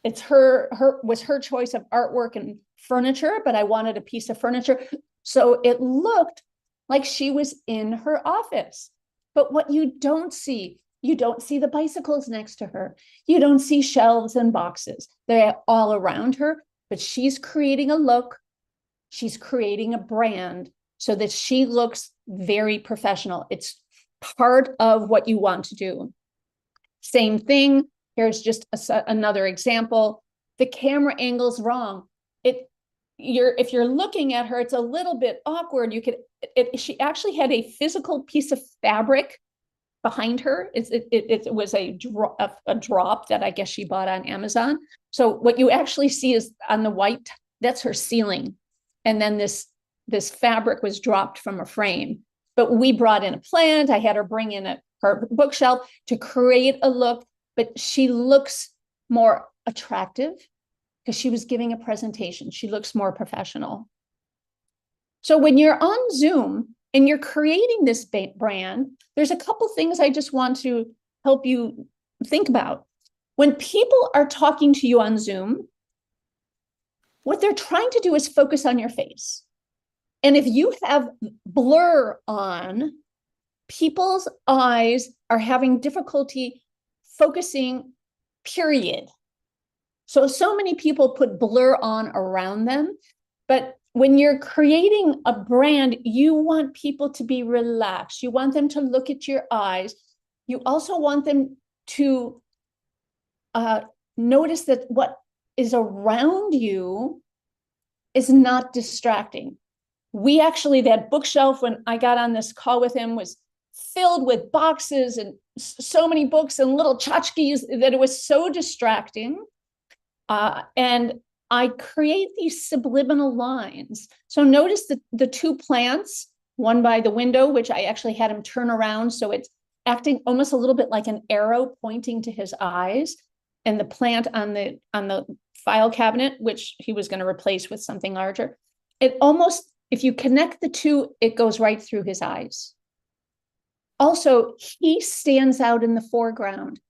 It's was her choice of artwork and furniture, but I wanted a piece of furniture. So it looked like she was in her office. But what you don't see the bicycles next to her. You don't see shelves and boxes. They're all around her, but she's creating a look. She's creating a brand so that she looks very professional. It's part of what you want to do. Same thing. Here's just another example. The camera angle's wrong. If you're looking at her, it's a little bit awkward. She actually had a physical piece of fabric behind her. It was a drop that I guess she bought on Amazon. So what you actually see is on the white, that's her ceiling. And then this fabric was dropped from a frame. But we brought in a plant. I had her bring in her bookshelf to create a look, but she looks more attractive because she was giving a presentation. She looks more professional. So when you're on Zoom and you're creating this brand, there's a couple things I just want to help you think about. When people are talking to you on Zoom, what they're trying to do is focus on your face. And if you have blur on, people's eyes are having difficulty focusing, period. So many people put blur on around them, but when you're creating a brand, you want people to be relaxed. You want them to look at your eyes. You also want them to notice that what is around you is not distracting. We actually, that bookshelf, when I got on this call with him, was filled with boxes and so many books and little tchotchkes that it was so distracting. And I create these subliminal lines. So notice the two plants, one by the window, which I actually had him turn around. So it's acting almost a little bit like an arrow pointing to his eyes, and the plant on the file cabinet, which he was going to replace with something larger. It almost, if you connect the two, it goes right through his eyes. Also, he stands out in the foreground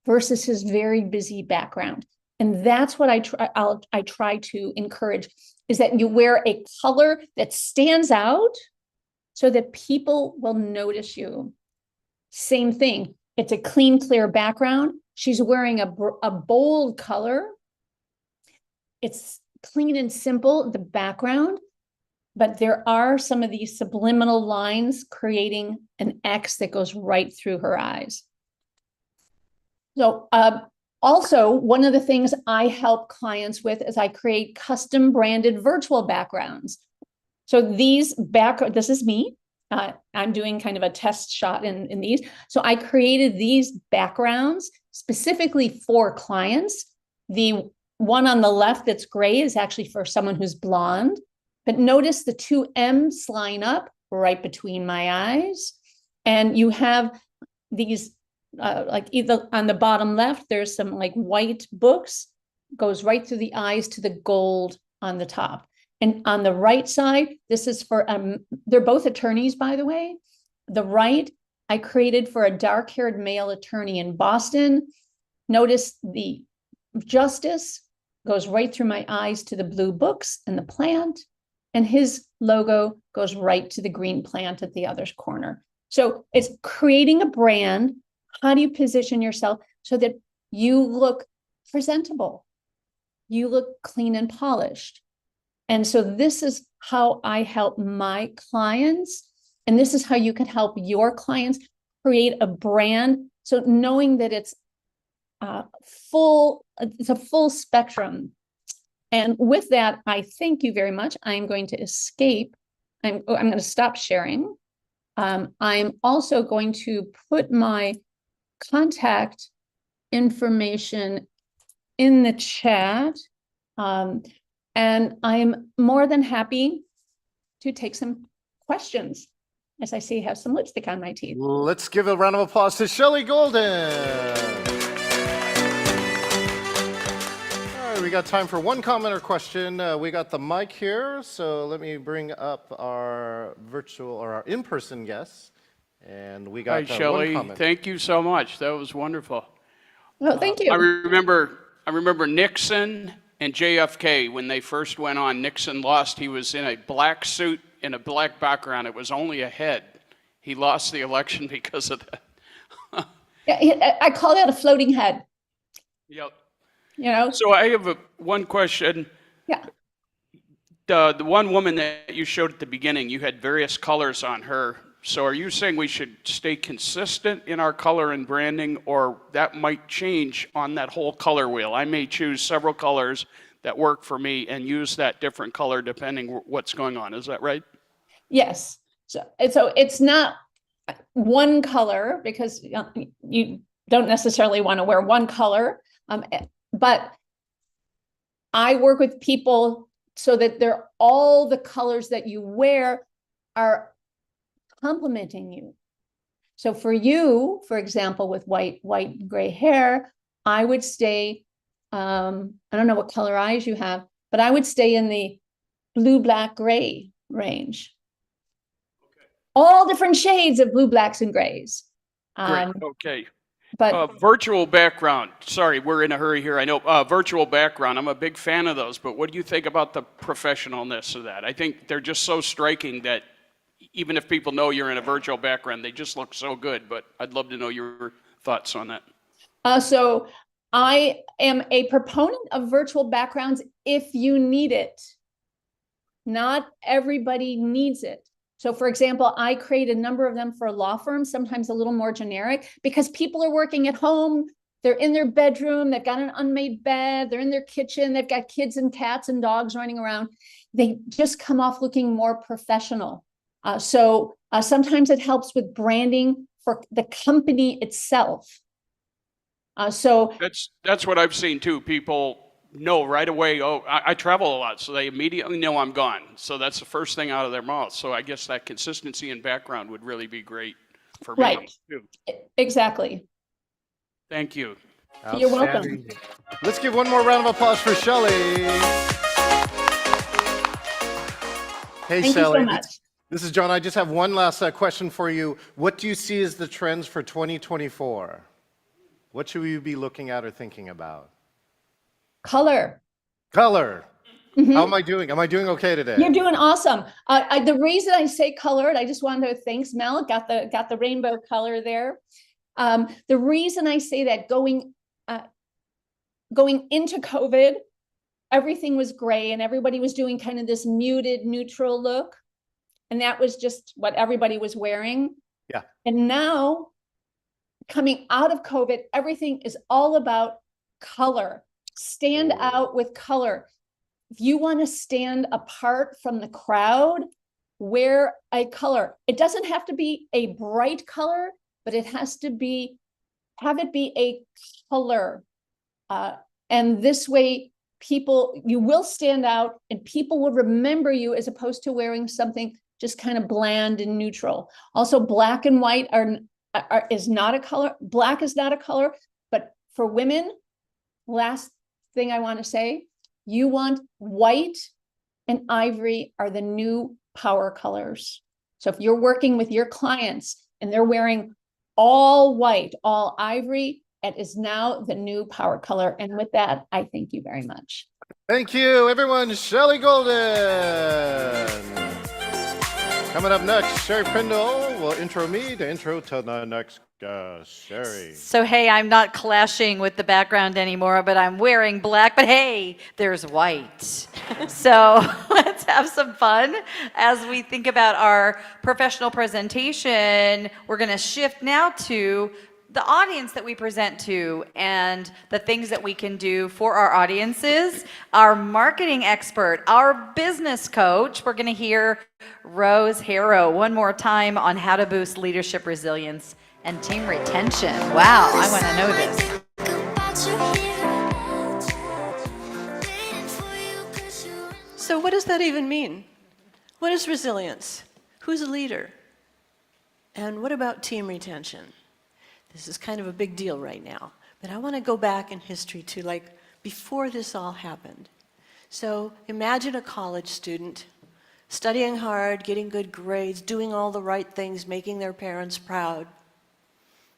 versus his very busy background. And that's what I try to encourage, is that you wear a color that stands out so that people will notice you. Same thing. It's a clean, clear background. She's wearing a bold color. It's clean and simple, the background, but there are some of these subliminal lines creating an X that goes right through her eyes. So also, one of the things I help clients with is I create custom branded virtual backgrounds. So this is me. I'm doing kind of a test shot in these. So I created these backgrounds specifically for clients. The one on the left that's gray is actually for someone who's blonde. But notice the two M's line up right between my eyes. And you have these, like either on the bottom left, there's some like white books, goes right through the eyes to the gold on the top. And on the right side, this is for, they're both attorneys, by the way. The right, I created for a dark-haired male attorney in Boston. Notice the justice goes right through my eyes to the blue books and the plant, and his logo goes right to the green plant at the other corner. So it's creating a brand. How do you position yourself so that you look presentable? You look clean and polished. And so this is how I help my clients. And this is how you can help your clients create a brand. So knowing that it's a full spectrum. And with that, I thank you very much. I'm going to escape. I'm going to stop sharing. I'm also going to put my contact information in the chat. And I'm more than happy to take some questions. As I see, I have some lipstick on my teeth. Let's give a round of applause to Shelley Golden. All right, we got time for one comment or question. We got the mic here, so let me bring up our virtual or our in-person guests. And we got Hi, Shelley. one comment. Thank you so much. That was wonderful. Well, thank you. I remember Nixon and JFK when they first went on. Nixon lost. He was in a black suit in a black background. It was only a head. He lost the election because of that. Yeah, I call that a floating head. Yep. You know. So I have one question. Yeah. The one woman that you showed at the beginning, you had various colors on her. So are you saying we should stay consistent in our color and branding, or that might change on that whole color wheel? I may choose several colors that work for me and use that different color depending what's going on. Is that right? Yes. So it's not one color, because you don't necessarily want to wear one color, but I work with people so that all the colors that you wear are complementing you. So for you, for example, with white and gray hair, I would stay, I don't know what color eyes you have, but I would stay in the blue, black, gray range. Okay. All different shades of blue, blacks, and grays. Great, okay. But virtual background, sorry, we're in a hurry here, I know. Virtual background, I'm a big fan of those, but what do you think about the professionalness of that? I think they're just so striking that even if people know you're in a virtual background, they just look so good, but I'd love to know your thoughts on that. So I am a proponent of virtual backgrounds if you need it. Not everybody needs it. So for example, I create a number of them for law firms, sometimes a little more generic, because people are working at home, they're in their bedroom, they've got an unmade bed, they're in their kitchen, they've got kids and cats and dogs running around. They just come off looking more professional. So sometimes it helps with branding for the company itself. So that's what I've seen too. People know right away, oh, I travel a lot, so they immediately know I'm gone. So that's the first thing out of their mouth. So I guess that consistency in background would really be great for me too. Exactly. Thank you. You're welcome. Let's give one more round of applause for Shelley. Hey, Thank Shelley. you so much. This is John. I just have one last question for you. What do you see as the trends for 2024? What should we be looking at or thinking about? Color. Color. Mm-hmm. How am I doing? Am I doing okay today? You're doing awesome. The reason I say colored, I just wanted to thank Mel, got the rainbow color there. The reason I say that going into COVID, everything was gray and everybody was doing kind of this muted neutral look. And that was just what everybody was wearing. Yeah. And now coming out of COVID, everything is all about color. Stand out with color. If you want to stand apart from the crowd, wear a color. It doesn't have to be a bright color, but it has to have it be a color. And this way, you will stand out and people will remember you as opposed to wearing something just kind of bland and neutral. Also, black and white is not a color. Black is not a color, but for women, last thing I want to say, you want white and ivory are the new power colors. So if you're working with your clients and they're wearing all white, all ivory, it is now the new power color. And with that, I thank you very much. Thank you, everyone. Shelley Golden. Coming up next, Sherry Prindle will intro me to intro to the next guest, Sherry. So, hey, I'm not clashing with the background anymore, but I'm wearing black, but hey, there's white. So let's have some fun as we think about our professional presentation. We're going to shift now to the audience that we present to and the things that we can do for our audiences. Our marketing expert, our business coach, we're going to hear Rose Harrow one more time on how to boost leadership resilience and team retention. Wow, I want to know this. So what does that even mean? What is resilience? Who's a leader? And what about team retention? This is kind of a big deal right now, but I want to go back in history to like before this all happened. So imagine a college student studying hard, getting good grades, doing all the right things, making their parents proud,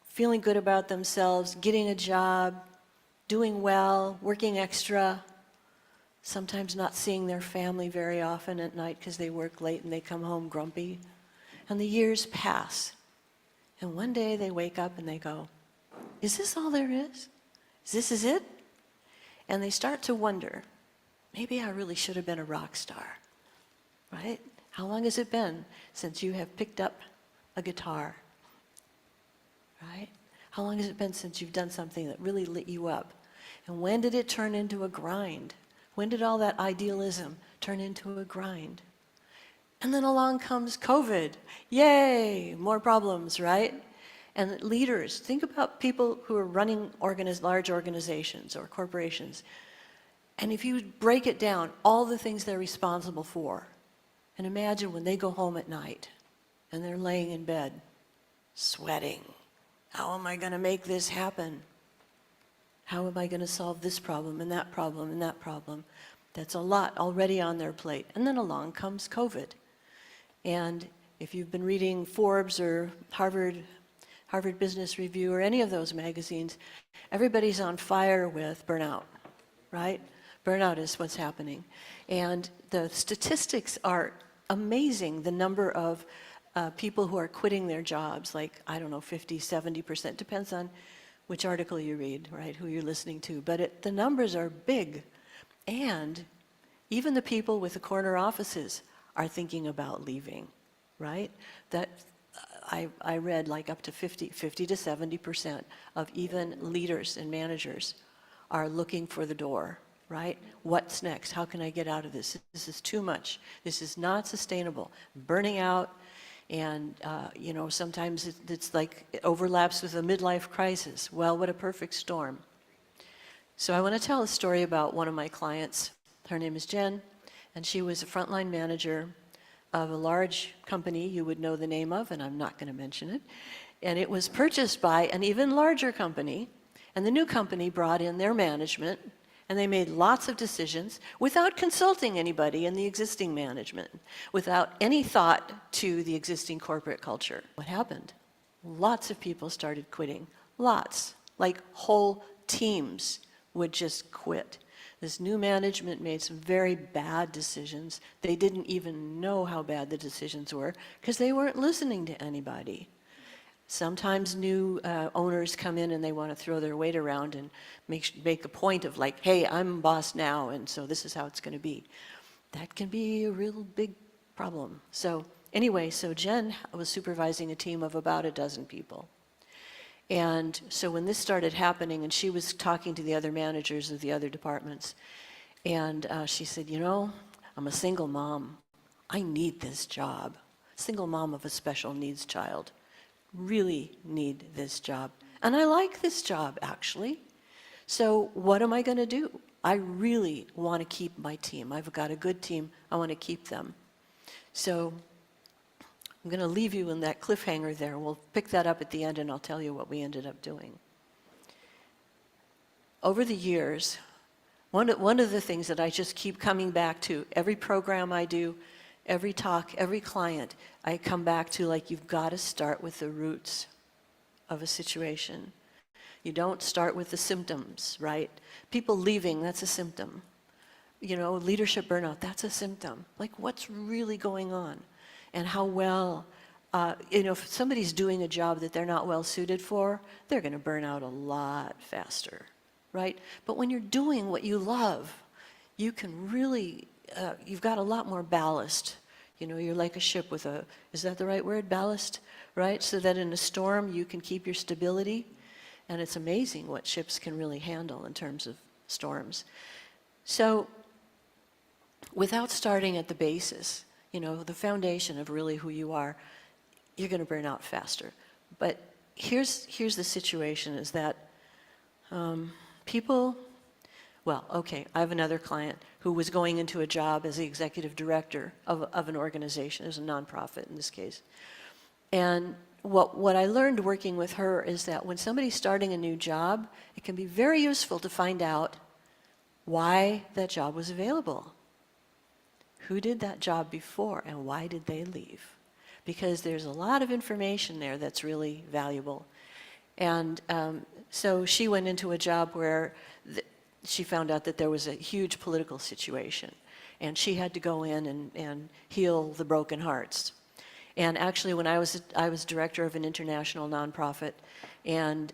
feeling good about themselves, getting a job, doing well, working extra, sometimes not seeing their family very often at night because they work late and they come home grumpy. And the years pass. And one day they wake up and they go, is this all there is? Is it? And they start to wonder, maybe I really should have been a rock star, right? How long has it been since you have picked up a guitar, right? How long has it been since you've done something that really lit you up? And when did it turn into a grind? When did all that idealism turn into a grind? And then along comes COVID. Yay, more problems, right? And leaders, think about people who are running large organizations or corporations. And if you break it down, all the things they're responsible for, and imagine when they go home at night and they're laying in bed, sweating. How am I going to make this happen? How am I going to solve this problem and that problem and that problem? That's a lot already on their plate. And then along comes COVID. And if you've been reading Forbes or Harvard Business Review or any of those magazines, everybody's on fire with burnout, right? Burnout is what's happening. And the statistics are amazing, the number of people who are quitting their jobs, like, I don't know, 50, 70%, depends on which article you read, right, who you're listening to. But the numbers are big. And even the people with the corner offices are thinking about leaving, right? That I read like up to 50 to 70% of even leaders and managers are looking for the door, right? What's next? How can I get out of this? This is too much. This is not sustainable. Burning out, and you know, sometimes it's like it overlaps with a midlife crisis. Well, what a perfect storm. So I want to tell a story about one of my clients. Her name is Jen, and she was a frontline manager of a large company you would know the name of, and I'm not going to mention it. And it was purchased by an even larger company, and the new company brought in their management, and they made lots of decisions without consulting anybody in the existing management, without any thought to the existing corporate culture. What happened? Lots of people started quitting. Lots. Like whole teams would just quit. This new management made some very bad decisions. They didn't even know how bad the decisions were because they weren't listening to anybody. Sometimes new owners come in and they want to throw their weight around and make a point of like, hey, I'm boss now, and so this is how it's going to be. That can be a real big problem. So anyway, so Jen was supervising a team of about a dozen people. And so when this started happening, and she was talking to the other managers of the other departments, and she said, you know, I'm a single mom. I need this job. Single mom of a special needs child. Really need this job. And I like this job, actually. So what am I going to do? I really want to keep my team. I've got a good team. I want to keep them. So I'm going to leave you in that cliffhanger there. We'll pick that up at the end, and I'll tell you what we ended up doing. Over the years, one of the things that I just keep coming back to, every program I do, every talk, every client, I come back to, like, you've got to start with the roots of a situation. You don't start with the symptoms, right? People leaving, that's a symptom. You know, leadership burnout, that's a symptom. Like, what's really going on? And how well, you know, if somebody's doing a job that they're not well suited for, they're going to burn out a lot faster, right? But when you're doing what you love, you can really, you've got a lot more ballast. You know, you're like a ship with a, is that the right word, ballast, right? So that in a storm, you can keep your stability. And it's amazing what ships can really handle in terms of storms. So without starting at the basis, you know, the foundation of really who you are, you're going to burn out faster. But here's the situation is that people, well, okay, I have another client who was going into a job as the executive director of an organization, it was a nonprofit in this case. And what I learned working with her is that when somebody's starting a new job, it can be very useful to find out why that job was available. Who did that job before and why did they leave? Because there's a lot of information there that's really valuable. And so she went into a job where she found out that there was a huge political situation and she had to go in and heal the broken hearts. And actually when I was director of an international nonprofit, and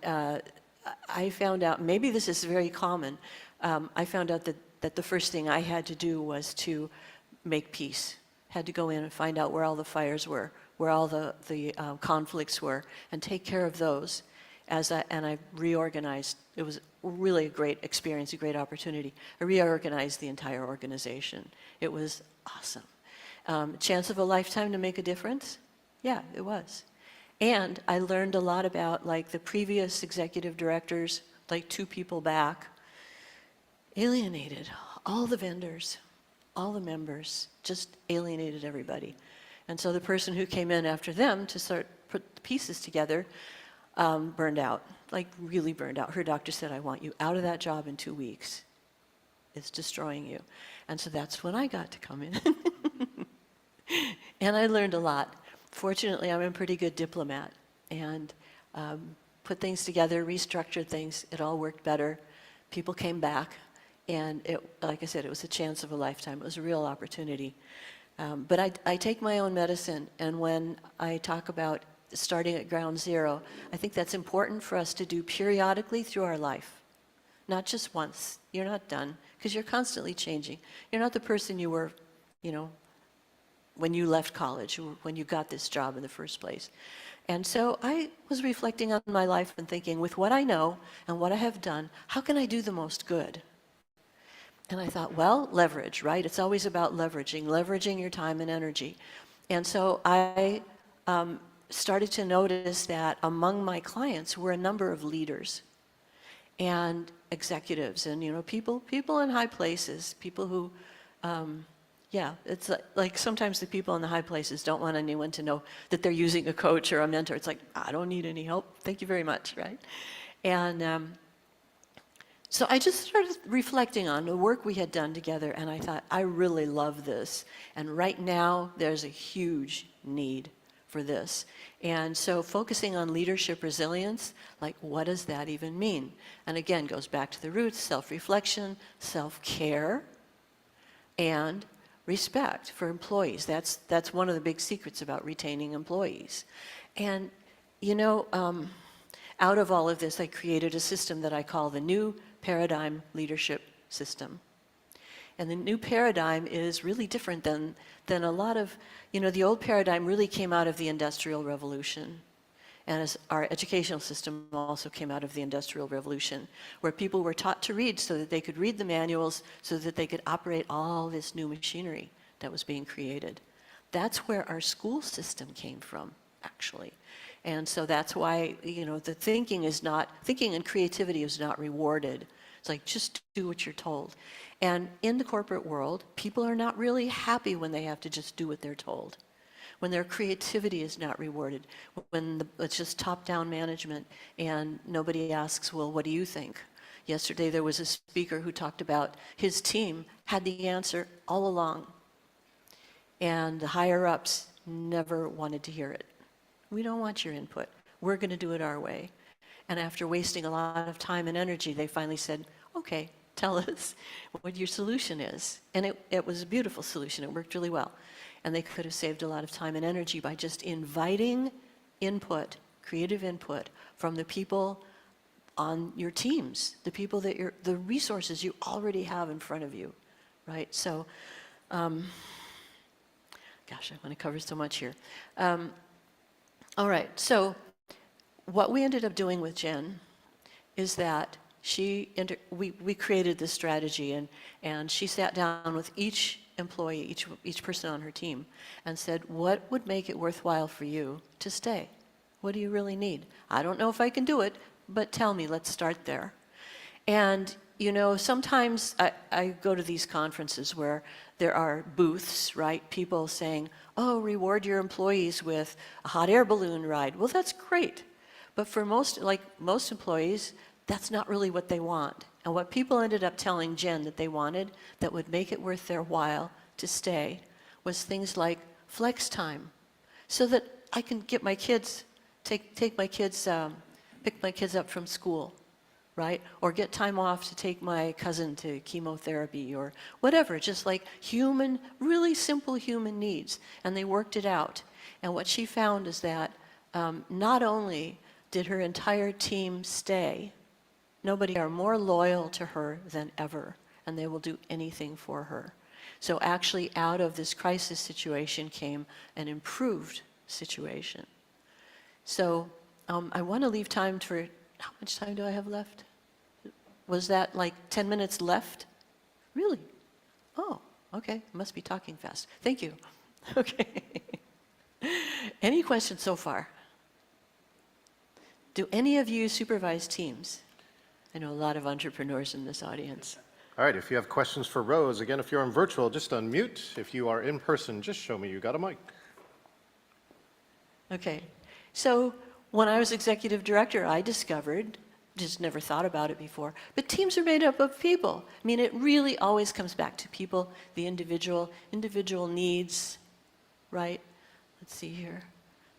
I found out, maybe this is very common, I found out that the first thing I had to do was to make peace. Had to go in and find out where all the fires were, where all the conflicts were, and take care of those. And I reorganized. It was really a great experience, a great opportunity. I reorganized the entire organization. It was awesome. Chance of a lifetime to make a difference? Yeah, it was. And I learned a lot about like the previous executive directors, like 2 people back, alienated all the vendors, all the members, just alienated everybody. And so the person who came in after them to start put the pieces together burned out, like really burned out. Her doctor said, I want you out of that job in 2 weeks. It's destroying you. And so that's when I got to come in. And I learned a lot. Fortunately, I'm a pretty good diplomat and put things together, restructured things. It all worked better. People came back. And it, like I said, it was a chance of a lifetime. It was a real opportunity. But I take my own medicine. And when I talk about starting at ground zero, I think that's important for us to do periodically through our life. Not just once. You're not done, because you're constantly changing. You're not the person you were, when you left college, or when you got this job in the first place. And so I was reflecting on my life and thinking, with what I know and what I have done, how can I do the most good? And I thought, well, leverage, right? It's always about leveraging your time and energy. And so I started to notice that among my clients were a number of leaders and executives and, people in high places, people who, it's like sometimes the people in the high places don't want anyone to know that they're using a coach or a mentor. It's like, I don't need any help. Thank you very much, right? And so I just started reflecting on the work we had done together, and I thought, I really love this. And right now, there's a huge need for this. And so focusing on leadership resilience, like what does that even mean? And again, goes back to the roots, self-reflection, self-care, and respect for employees. That's one of the big secrets about retaining employees. And, out of all of this, I created a system that I call the New Paradigm Leadership System. And the new paradigm is really different than a lot of, the old paradigm really came out of the Industrial Revolution. And as our educational system also came out of the Industrial Revolution, where people were taught to read so that they could read the manuals, so that they could operate all this new machinery that was being created. That's where our school system came from, actually. And so that's why, the thinking and creativity is not rewarded. It's like, just do what you're told. And in the corporate world, people are not really happy when they have to just do what they're told. When their creativity is not rewarded, when it's just top-down management and nobody asks, well, what do you think? Yesterday there was a speaker who talked about his team had the answer all along. And the higher-ups never wanted to hear it. We don't want your input. We're going to do it our way. And after wasting a lot of time and energy, they finally said, okay, tell us what your solution is. And it was a beautiful solution. It worked really well. And they could have saved a lot of time and energy by just inviting input, creative input, from the people on your teams, the people that the resources you already have in front of you, right? So, gosh, I want to cover so much here. All right, so what we ended up doing with Jen is that we created this strategy, and she sat down with each employee, each person on her team, and said, what would make it worthwhile for you to stay? What do you really need? I don't know if I can do it, but tell me, let's start there. And sometimes I go to these conferences where there are booths, right? People saying, oh, reward your employees with a hot air balloon ride. Well, that's great. But for most employees, that's not really what they want. And what people ended up telling Jen that they wanted that would make it worth their while to stay was things like flex time, so that I can get my kids, pick my kids up from school, right? Or get time off to take my cousin to chemotherapy or whatever, just like really simple human needs. And they worked it out. And what she found is that not only did her entire team stay, nobody are more loyal to her than ever, and they will do anything for her. So actually out of this crisis situation came an improved situation. So I want to leave time for, how much time do I have left? Was that like 10 minutes left? Really? Oh, okay, must be talking fast. Thank you. Okay. Any questions so far? Do any of you supervise teams? I know a lot of entrepreneurs in this audience. All right, if you have questions for Rose, again, if you're on virtual, just unmute. If you are in person, just show me you got a mic. Okay. So when I was executive director, I discovered, just never thought about it before, but teams are made up of people. I mean, it really always comes back to people, the individual needs, right? Let's see here.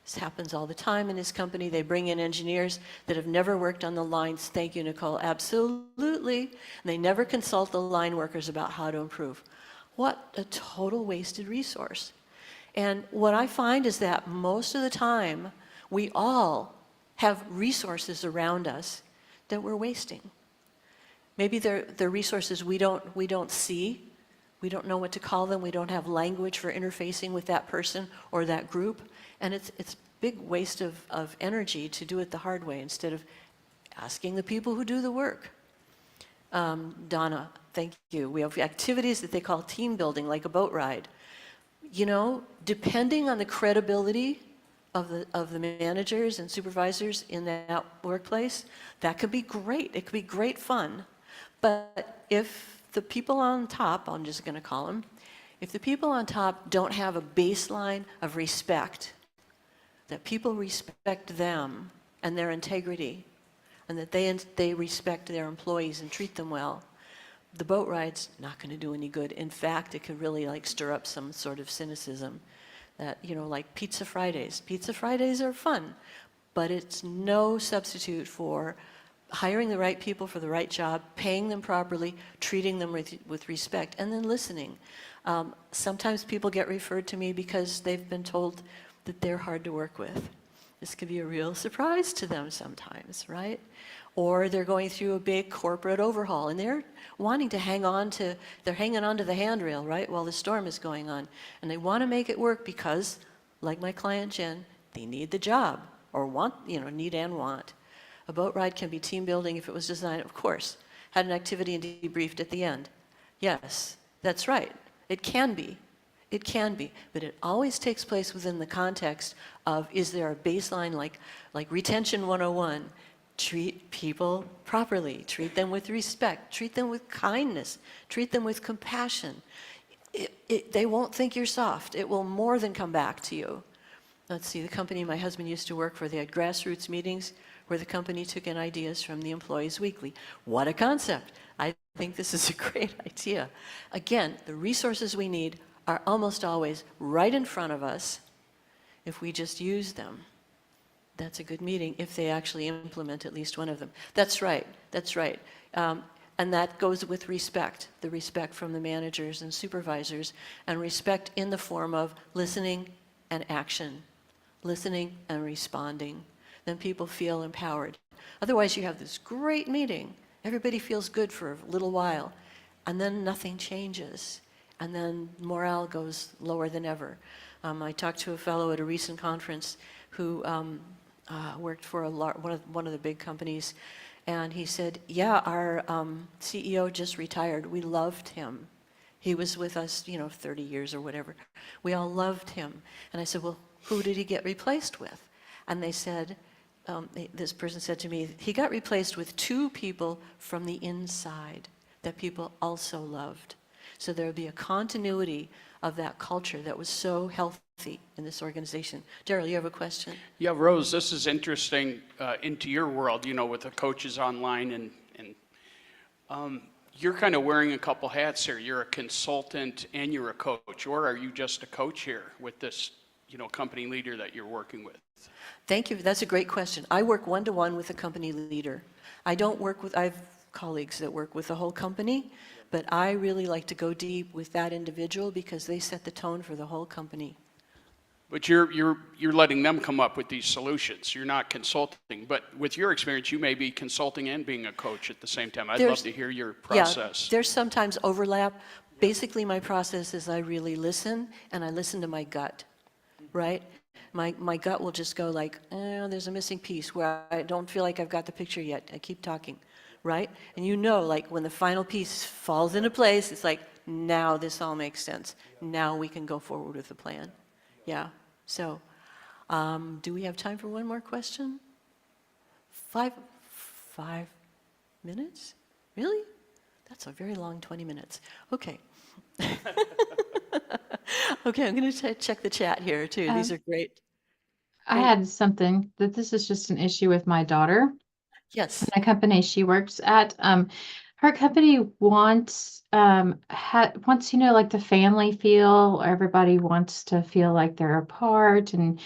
This happens all the time in this company. They bring in engineers that have never worked on the lines. Thank you, Nicole. Absolutely. And they never consult the line workers about how to improve. What a total wasted resource. And what I find is that most of the time, we all have resources around us that we're wasting. Maybe they're resources we don't see. We don't know what to call them. We don't have language for interfacing with that person or that group. And it's a big waste of energy to do it the hard way instead of asking the people who do the work. Donna, thank you. We have activities that they call team building, like a boat ride. You know, depending on the credibility of the managers and supervisors in that workplace, that could be great. It could be great fun. But if the people on top, I'm just going to call them, if the people on top don't have a baseline of respect, that people respect them and their integrity, and that they respect their employees and treat them well, the boat ride's not going to do any good. In fact, it could really like stir up some sort of cynicism that, you know, like Pizza Fridays. Pizza Fridays are fun, but it's no substitute for hiring the right people for the right job, paying them properly, treating them with respect, and then listening. Sometimes people get referred to me because they've been told that they're hard to work with. This could be a real surprise to them sometimes, right? Or they're going through a big corporate overhaul and they're wanting to hanging on to the handrail, right, while the storm is going on. And they want to make it work because, like my client Jen, they need the job or want, you know, need and want. A boat ride can be team building if it was designed, of course, had an activity and debriefed at the end. Yes, that's right. It can be. It can be, but it always takes place within the context of, is there a baseline like retention 101? Treat people properly, treat them with respect, treat them with kindness, treat them with compassion. They won't think you're soft. It will more than come back to you. Let's see, the company my husband used to work for, they had grassroots meetings where the company took in ideas from the employees weekly. What a concept. I think this is a great idea. Again, the resources we need are almost always right in front of us if we just use them. That's a good meeting if they actually implement at least one of them. That's right, that's right. And that goes with respect, the respect from the managers and supervisors, and respect in the form of listening and action, listening and responding. Then people feel empowered. Otherwise, you have this great meeting. Everybody feels good for a little while, and then nothing changes. And then morale goes lower than ever. I talked to a fellow at a recent conference who worked for one of the big companies, and he said, yeah, our CEO just retired. We loved him. He was with us, 30 years or whatever. We all loved him. And I said, well, who did he get replaced with? And they said, this person said to me, he got replaced with 2 people from the inside that people also loved. So there would be a continuity of that culture that was so healthy in this organization. Daryl, you have a question? Yeah, Rose, this is interesting into your world, with the coaches online, and you're kind of wearing a couple hats here. You're a consultant and you're a coach, or are you just a coach here with this, company leader that you're working with? Thank you. That's a great question. I work one-to-one with a company leader. I have colleagues that work with the whole company, but I really like to go deep with that individual because they set the tone for the whole company. But you're letting them come up with these solutions. You're not consulting. But with your experience, you may be consulting and being a coach at the same time. I'd love to hear your process. Yeah, there's sometimes overlap. Basically, my process is I really listen, and I listen to my gut, right? My gut will just go like, there's a missing piece where I don't feel like I've got the picture yet. I keep talking, right? And like when the final piece falls into place, it's like, now this all makes sense. Now we can go forward with the plan. Yeah, so do we have time for one more question? 5 minutes? Really? That's a very long 20 minutes. Okay. Okay, I'm going to check the chat here too. These are great. I had something that this is just an issue with my daughter Yes. in a company she works at. Her company wants, like the family feel. Everybody wants to feel like they're a part, and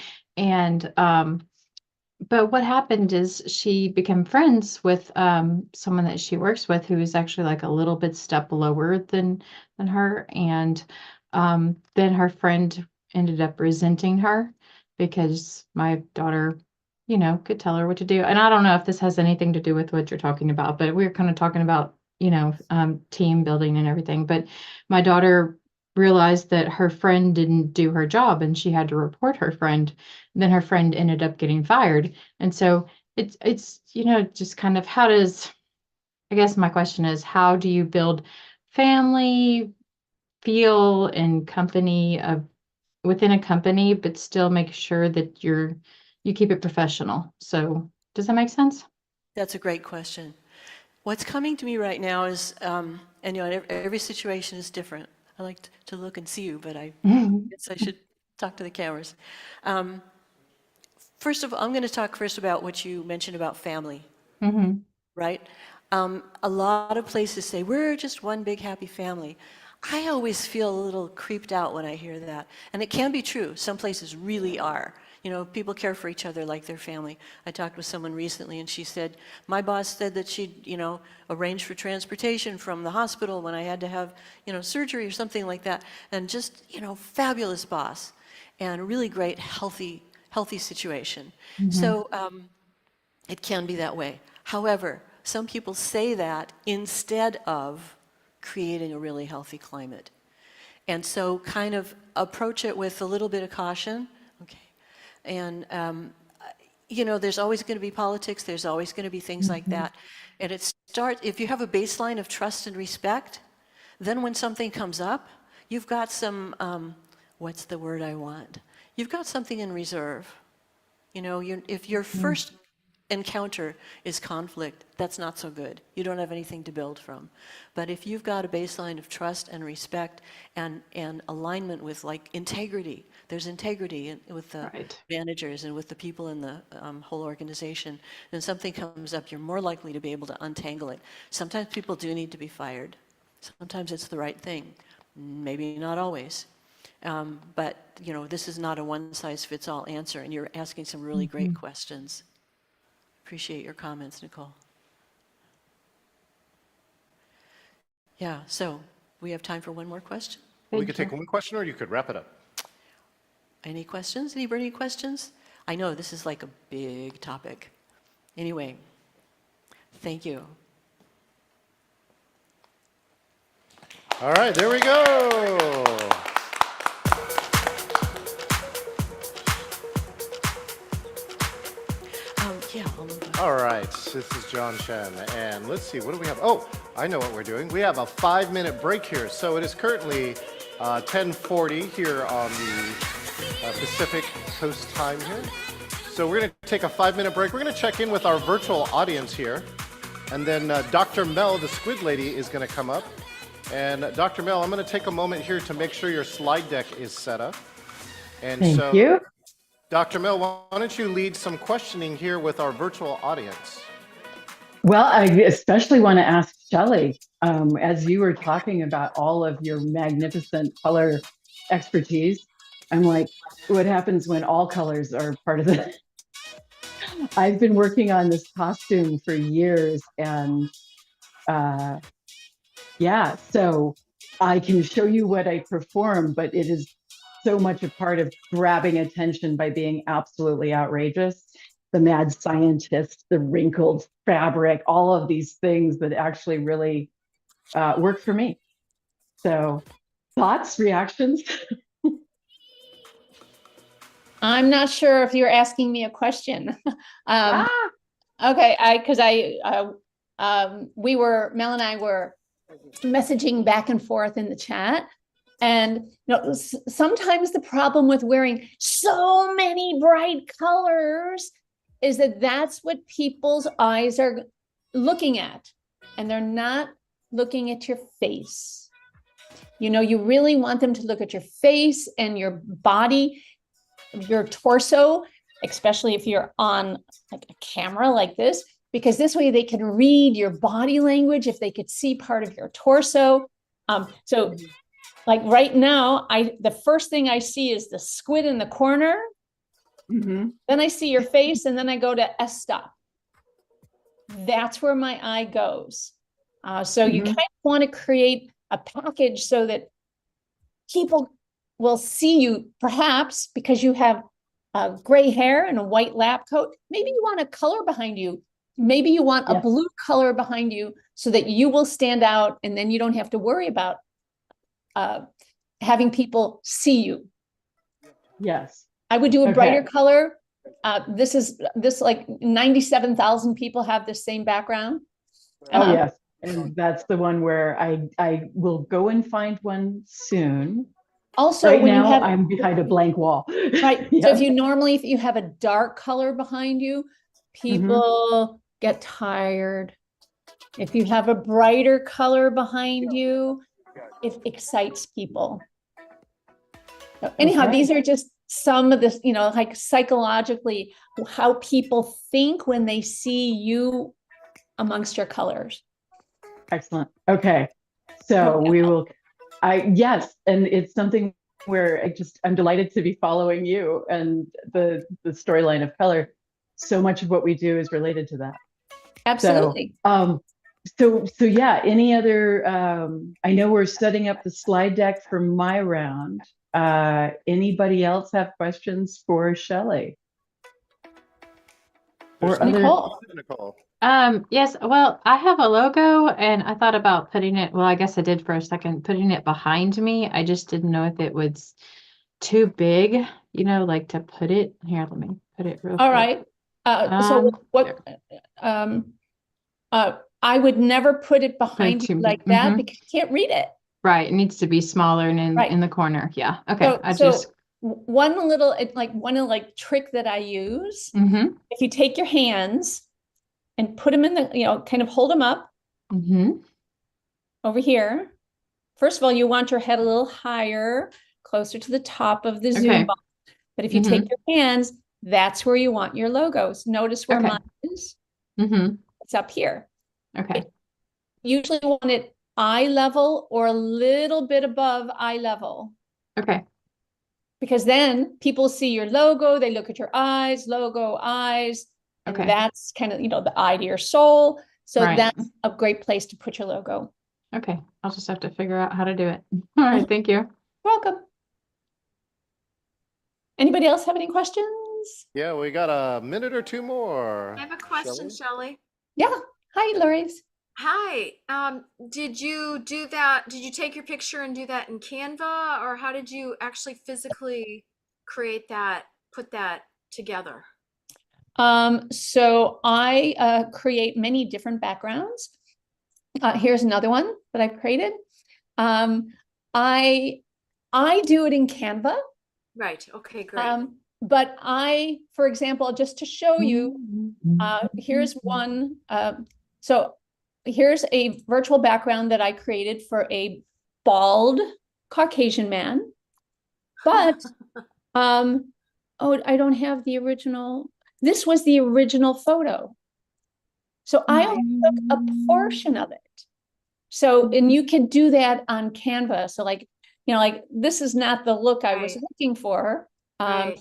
but what happened is she became friends with someone that she works with who is actually like a little bit step lower than her, and then her friend ended up resenting her because my daughter, could tell her what to do. And I don't know if this has anything to do with what you're talking about, but we were kind of talking about, team building and everything. But my daughter realized that her friend didn't do her job and she had to report her friend. Then her friend ended up getting fired. And so it's just kind of I guess my question is, how do you build family feel and company within a company, but still make sure that you keep it professional? So does that make sense? That's a great question. What's coming to me right now is, and every situation is different. I like to look and see you, but I guess I should talk to the cameras. First of all, I'm going to talk first about what you mentioned about family, right? A lot of places say, we're just one big happy family. I always feel a little creeped out when I hear that. And it can be true. Some places really are. People care for each other like their family. I talked with someone recently and she said, my boss said that she'd, arrange for transportation from the hospital when I had to have, surgery or something like that. And just, fabulous boss and a really great, healthy situation. So it can be that way. However, some people say that instead of creating a really healthy climate. And so kind of approach it with a little bit of caution. Okay. And, there's always going to be politics. There's always going to be things like that. And if you have a baseline of trust and respect, then when something comes up, you've got some, what's the word I want? You've got something in reserve. If your first encounter is conflict, that's not so good. You don't have anything to build from. But if you've got a baseline of trust and respect and alignment with like integrity, there's integrity with the managers and with the people in the whole organization, then something comes up, you're more likely to be able to untangle it. Sometimes people do need to be fired. Sometimes it's the right thing. Maybe not always. But this is not a one-size-fits-all answer, and you're asking some really great questions. Appreciate your comments, Nicole. Yeah, so we have time for one more question. We could take one question or you could wrap it up. Any questions? Any questions? I know this is like a big topic. Anyway, thank you. All right, there we go. Yeah, I'll move on. All right, this is John Chen, and let's see, what do we have? Oh, I know what we're doing. We have a 5-minute break here. So it is currently 10:40 here on the Pacific Coast time here. So we're going to take a 5-minute break. We're going to check in with our virtual audience here, and then Dr. Mel, the Squid Lady, is going to come up. And Dr. Mel, I'm going to take a moment here to make sure your slide deck is set up. And Thank you. Dr. Mel, why don't you lead some questioning here with our virtual audience? Well, I especially want to ask Shelley, as you were talking about all of your magnificent color expertise, I'm like, what happens when all colors are part of it? I've been working on this costume for years, and yeah, so I can show you what I perform, but it is so much a part of grabbing attention by being absolutely outrageous. The mad scientist, the wrinkled fabric, all of these things that actually really work for me. So thoughts, reactions? I'm not sure if you're asking me a question. Okay, Mel and I were messaging back and forth in the chat. And sometimes the problem with wearing so many bright colors is that that's what people's eyes are looking at, and they're not looking at your face. You really want them to look at your face and your body, your torso, especially if you're on like a camera like this, because this way they can read your body language if they could see part of your torso. So like right now, the first thing I see is the squid in the corner. Mhm. Then I see your face, and then I go to S-stop. That's where my eye goes. So you kind of want to create a package so that people will see you, perhaps because you have gray hair and a white lab coat. Maybe you want a color behind you. Maybe you want a Yes. blue color behind you so that you will stand out, and then you don't have to worry about having people see you. Yes. I would do a Okay. brighter color. This like 97,000 people have the same background. Oh, yes. And that's the one where I will go and find one soon. Also, Right when you now, have I'm behind a blank wall. right, Yeah. so if you have a dark color behind you, people get tired. If you have a brighter color behind you, it excites people. So anyhow, Okay. these are just some of this, like psychologically, how people think when they see you amongst your colors. Excellent. Okay. So we will, yes, and it's something where I'm delighted to be following you and the storyline of color. So much of what we do is related to that. Absolutely. So yeah, any other, I know we're setting up the slide deck for my round. Anybody else have questions for Shelley? Or other? Nicole. Yes, well, I have a logo and I thought about putting it, well, I guess I did for a second, putting it behind me. I just didn't know if it was too big, like to put it here. Let me put it real All quick. right. So what, I would never put it behind you like that because you can't read it. Right. It needs to be smaller and Right. in the corner. Yeah. Okay. So one little trick that I use, if you take your hands and put them in the, kind of hold them up over here. First of all, you want your head a little higher, closer to the top of the Zoom box. But if you take your hands, that's where you want your logos. Notice where mine is. It's up here. Okay. Usually want it eye level or a little bit above eye level. Okay. Because then people see your logo, they look at your eyes, logo, eyes, and that's kind of, the eye to your soul. So that's a great place to put your logo. Okay. I'll just have to figure out how to do it. All right. Thank you. Welcome. Anybody else have any questions? Yeah, we got a minute or two more. I have a question, Shelley. Yeah. Hi, Loris. Hi. Did you do that? Did you take your picture and do that in Canva, or how did you actually physically create that, put that together? So I create many different backgrounds. Here's another one that I've created. I do it in Canva. Right. Okay, great. But for example, just to show you, here's one. So here's a virtual background that I created for a bald Caucasian man. But, I don't have the original. This was the original photo. So I only took a portion of it. So, and you can do that on Canva. So like this is not the look I was looking for. I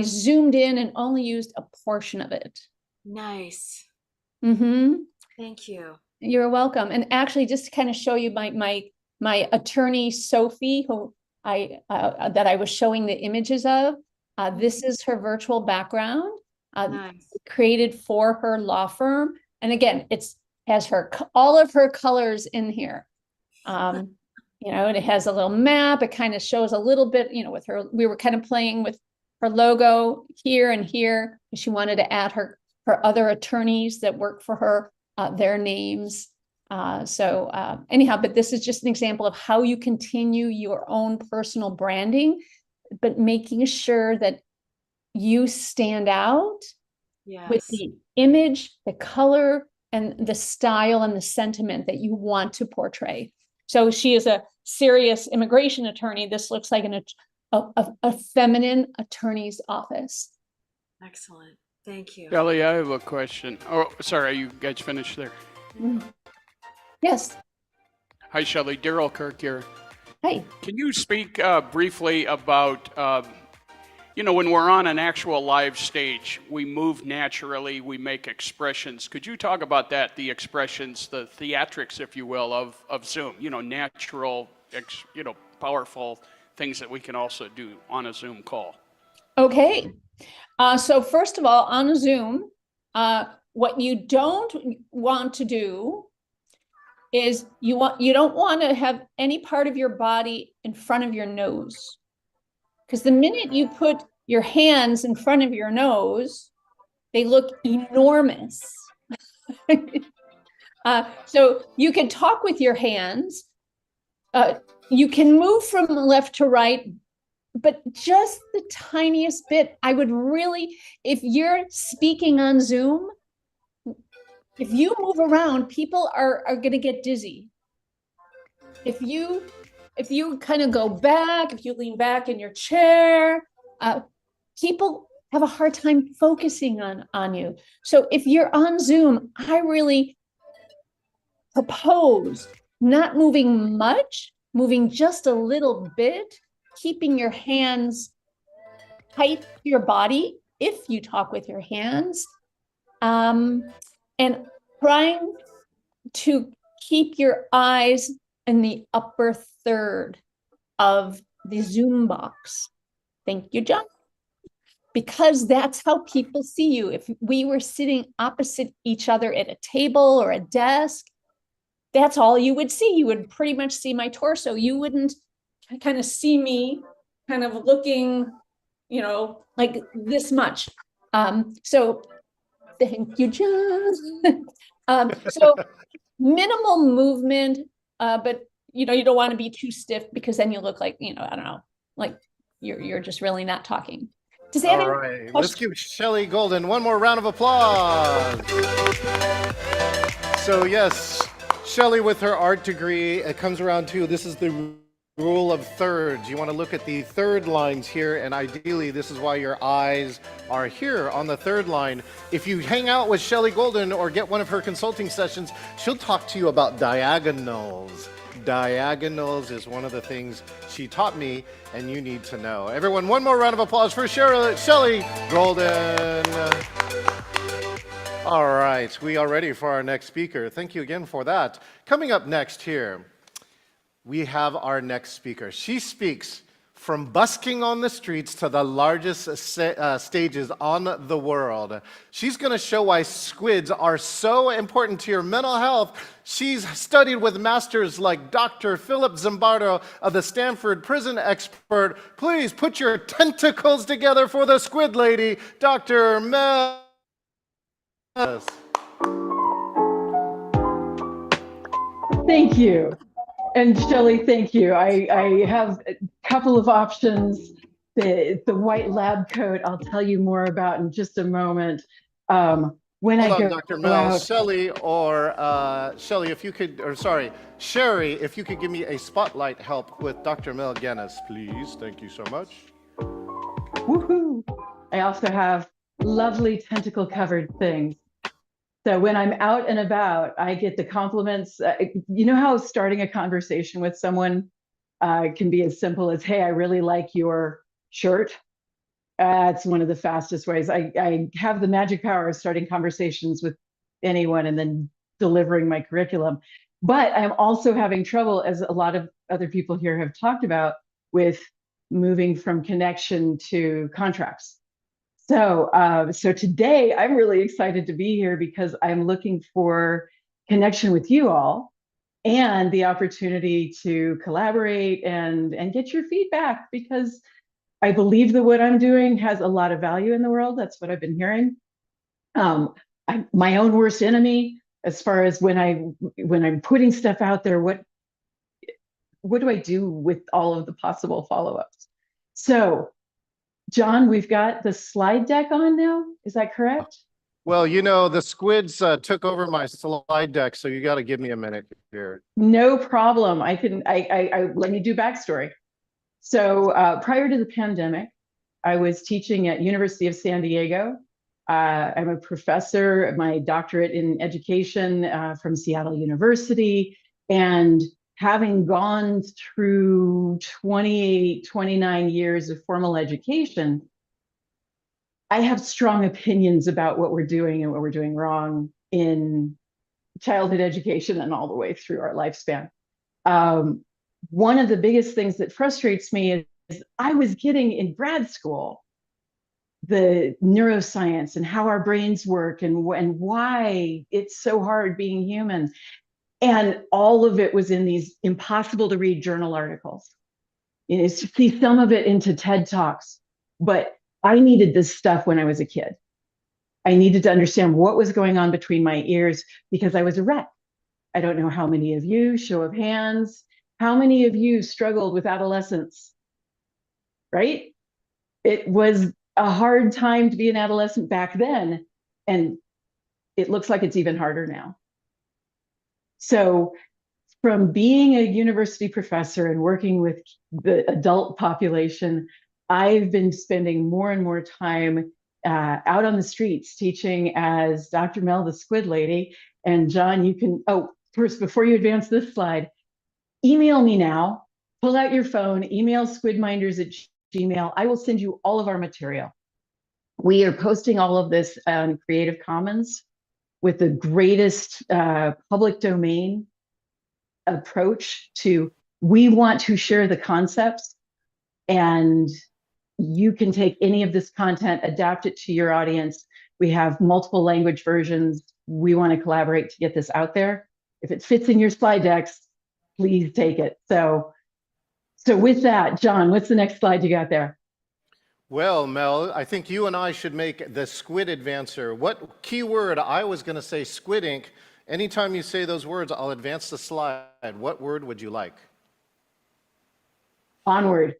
zoomed in and only used a portion of it. Nice. Thank you. You're welcome. And actually, just to kind of show you my attorney, Sophie, who that I was showing the images of, this is her virtual background. Nice. Created for her law firm. And again, has all of her colors in here. And it has a little map. It kind of shows a little bit, with her, we were kind of playing with her logo here and here. She wanted to add her other attorneys that work for her, their names. Anyhow, but this is just an example of how you continue your own personal branding, but making sure that you stand out with Yes. the image, the color, and the style and the sentiment that you want to portray. So she is a serious immigration attorney. This looks like a feminine attorney's office. Excellent. Thank you. Kelly, I have a question. Oh, sorry, you guys finished there. Yes. Hi, Shelley. Daryl Kirk here. Hi. Can you speak briefly about, when we're on an actual live stage, we move naturally, we make expressions. Could you talk about that, the expressions, the theatrics, if you will, of Zoom? Natural, powerful things that we can also do on a Zoom call. Okay. So first of all, on Zoom, what you don't want to do is you don't want to have any part of your body in front of your nose. Because the minute you put your hands in front of your nose, they look enormous. So you can talk with your hands. You can move from left to right, but just the tiniest bit. I would really, if you're speaking on Zoom, if you move around, people are going to get dizzy. If you kind of go back, if you lean back in your chair, people have a hard time focusing on you. So if you're on Zoom, I really propose not moving much, moving just a little bit, keeping your hands tight to your body if you talk with your hands, and trying to keep your eyes in the upper third of the Zoom box. Thank you, John. Because that's how people see you. If we were sitting opposite each other at a table or a desk, that's all you would see. You would pretty much see my torso. You wouldn't kind of see me kind of looking, like this much. So thank you, John. So minimal movement, but you don't want to be too stiff because then you look like, I don't know, like you're just really not talking. Does that All right, let's give Shelley Golden one more round of applause. So yes, Shelley with her art degree, it comes around to, this is the rule of thirds. You want to look at the third lines here, and ideally this is why your eyes are here on the third line. If you hang out with Shelley Golden or get one of her consulting sessions, she'll talk to you about diagonals. Diagonals is one of the things she taught me, and you need to know. Everyone, one more round of applause for Shelley Golden. All right, we are ready for our next speaker. Thank you again for that. Coming up next here, we have our next speaker. She speaks from busking on the streets to the largest stages on the world. She's going to show why squids are so important to your mental health. She's studied with masters like Dr. Philip Zimbardo of the Stanford Prison Expert. Please put your tentacles together for the squid lady, Dr. Mel. Thank you. And Shelley, thank you. I have a couple of options. The white lab coat, I'll tell you more about in just a moment. When Hold I on, go Dr. Mel, out, Shelley, if you could, Sherry, if you could give me a spotlight help with Dr. Mel Guinness, please. Thank you so much. woohoo! I also have lovely tentacle-covered things. So when I'm out and about, I get the compliments. You know how starting a conversation with someone can be as simple as, hey, I really like your shirt. It's one of the fastest ways. I have the magic power of starting conversations with anyone and then delivering my curriculum. But I'm also having trouble, as a lot of other people here have talked about, with moving from connection to contracts. So today I'm really excited to be here because I'm looking for connection with you all and the opportunity to collaborate and get your feedback, because I believe that what I'm doing has a lot of value in the world. That's what I've been hearing. My own worst enemy as far as when I'm putting stuff out there, what do I do with all of the possible follow-ups? So, John, we've got the slide deck on now. Is that correct? Well, the squids took over my slide deck, so you got to give me a minute here. No problem. Let me do backstory. So prior to the pandemic, I was teaching at University of San Diego. I'm a professor, my doctorate in education from Seattle University. And having gone through 28, 29 years of formal education, I have strong opinions about what we're doing and what we're doing wrong in childhood education and all the way through our lifespan. One of the biggest things that frustrates me is I was getting in grad school the neuroscience and how our brains work and why it's so hard being human. And all of it was in these impossible to read journal articles. You see some of it into TED Talks, but I needed this stuff when I was a kid. I needed to understand what was going on between my ears because I was a wreck. I don't know how many of you, show of hands, how many of you struggled with adolescence, right? It was a hard time to be an adolescent back then, and it looks like it's even harder now. So from being a university professor and working with the adult population, I've been spending more and more time out on the streets teaching as Dr. Mel, the squid lady. And John, you can, first, before you advance this slide, email me now, pull out your phone, email squidminders@gmail. I will send you all of our material. We are posting all of this on Creative Commons with the greatest public domain approach to, we want to share the concepts, and you can take any of this content, adapt it to your audience. We have multiple language versions. We want to collaborate to get this out there. If it fits in your slide decks, please take it. So with that, John, what's the next slide you got there? Well, Mel, I think you and I should make the squid advancer. What keyword? I was going to say squid ink. Anytime you say those words, I'll advance the slide. What word would you like? Onward.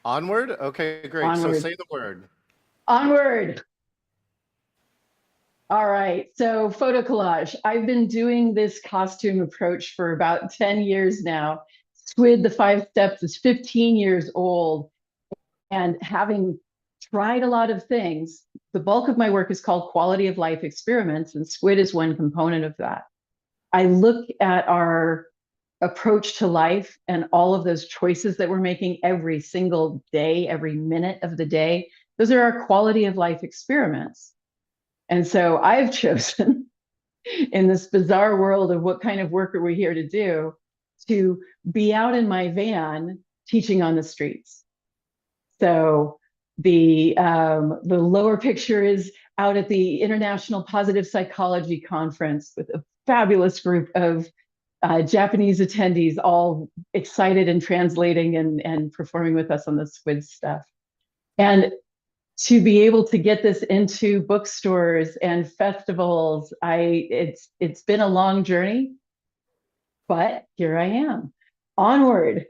Onward? Okay, great. Onward. So say the word. Onward. All right, so photo collage. I've been doing this costume approach for about 10 years now. Squid, the 5 Steps, is 15 years old. And having tried a lot of things, the bulk of my work is called quality of life experiments, and Squid is one component of that. I look at our approach to life and all of those choices that we're making every single day, every minute of the day. Those are our quality of life experiments. And so I've chosen, in this bizarre world of what kind of work are we here to do, to be out in my van teaching on the streets. So the lower picture is out at the International Positive Psychology Conference with a fabulous group of Japanese attendees, all excited and translating and performing with us on the squid stuff. And to be able to get this into bookstores and festivals, it's been a long journey, but here I am. Onward.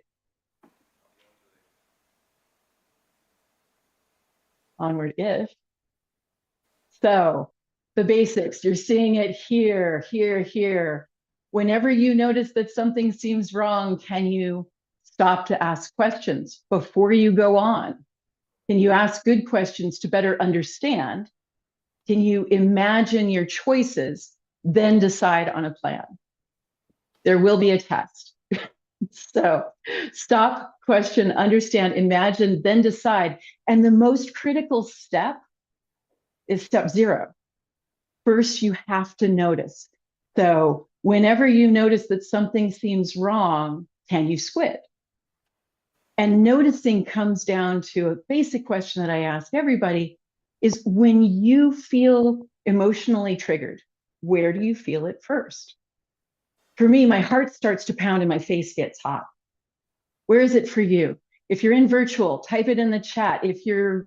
Onward-ish. So the basics, you're seeing it here, here, here. Whenever you notice that something seems wrong, can you stop to ask questions before you go on? Can you ask good questions to better understand? Can you imagine your choices, then decide on a plan? There will be a test. So stop, question, understand, imagine, then decide. And the most critical step is step 0. First, you have to notice. So whenever you notice that something seems wrong, can you squid? And noticing comes down to a basic question that I ask everybody is, when you feel emotionally triggered, where do you feel it first? For me, my heart starts to pound and my face gets hot. Where is it for you? If you're in virtual, type it in the chat. If you're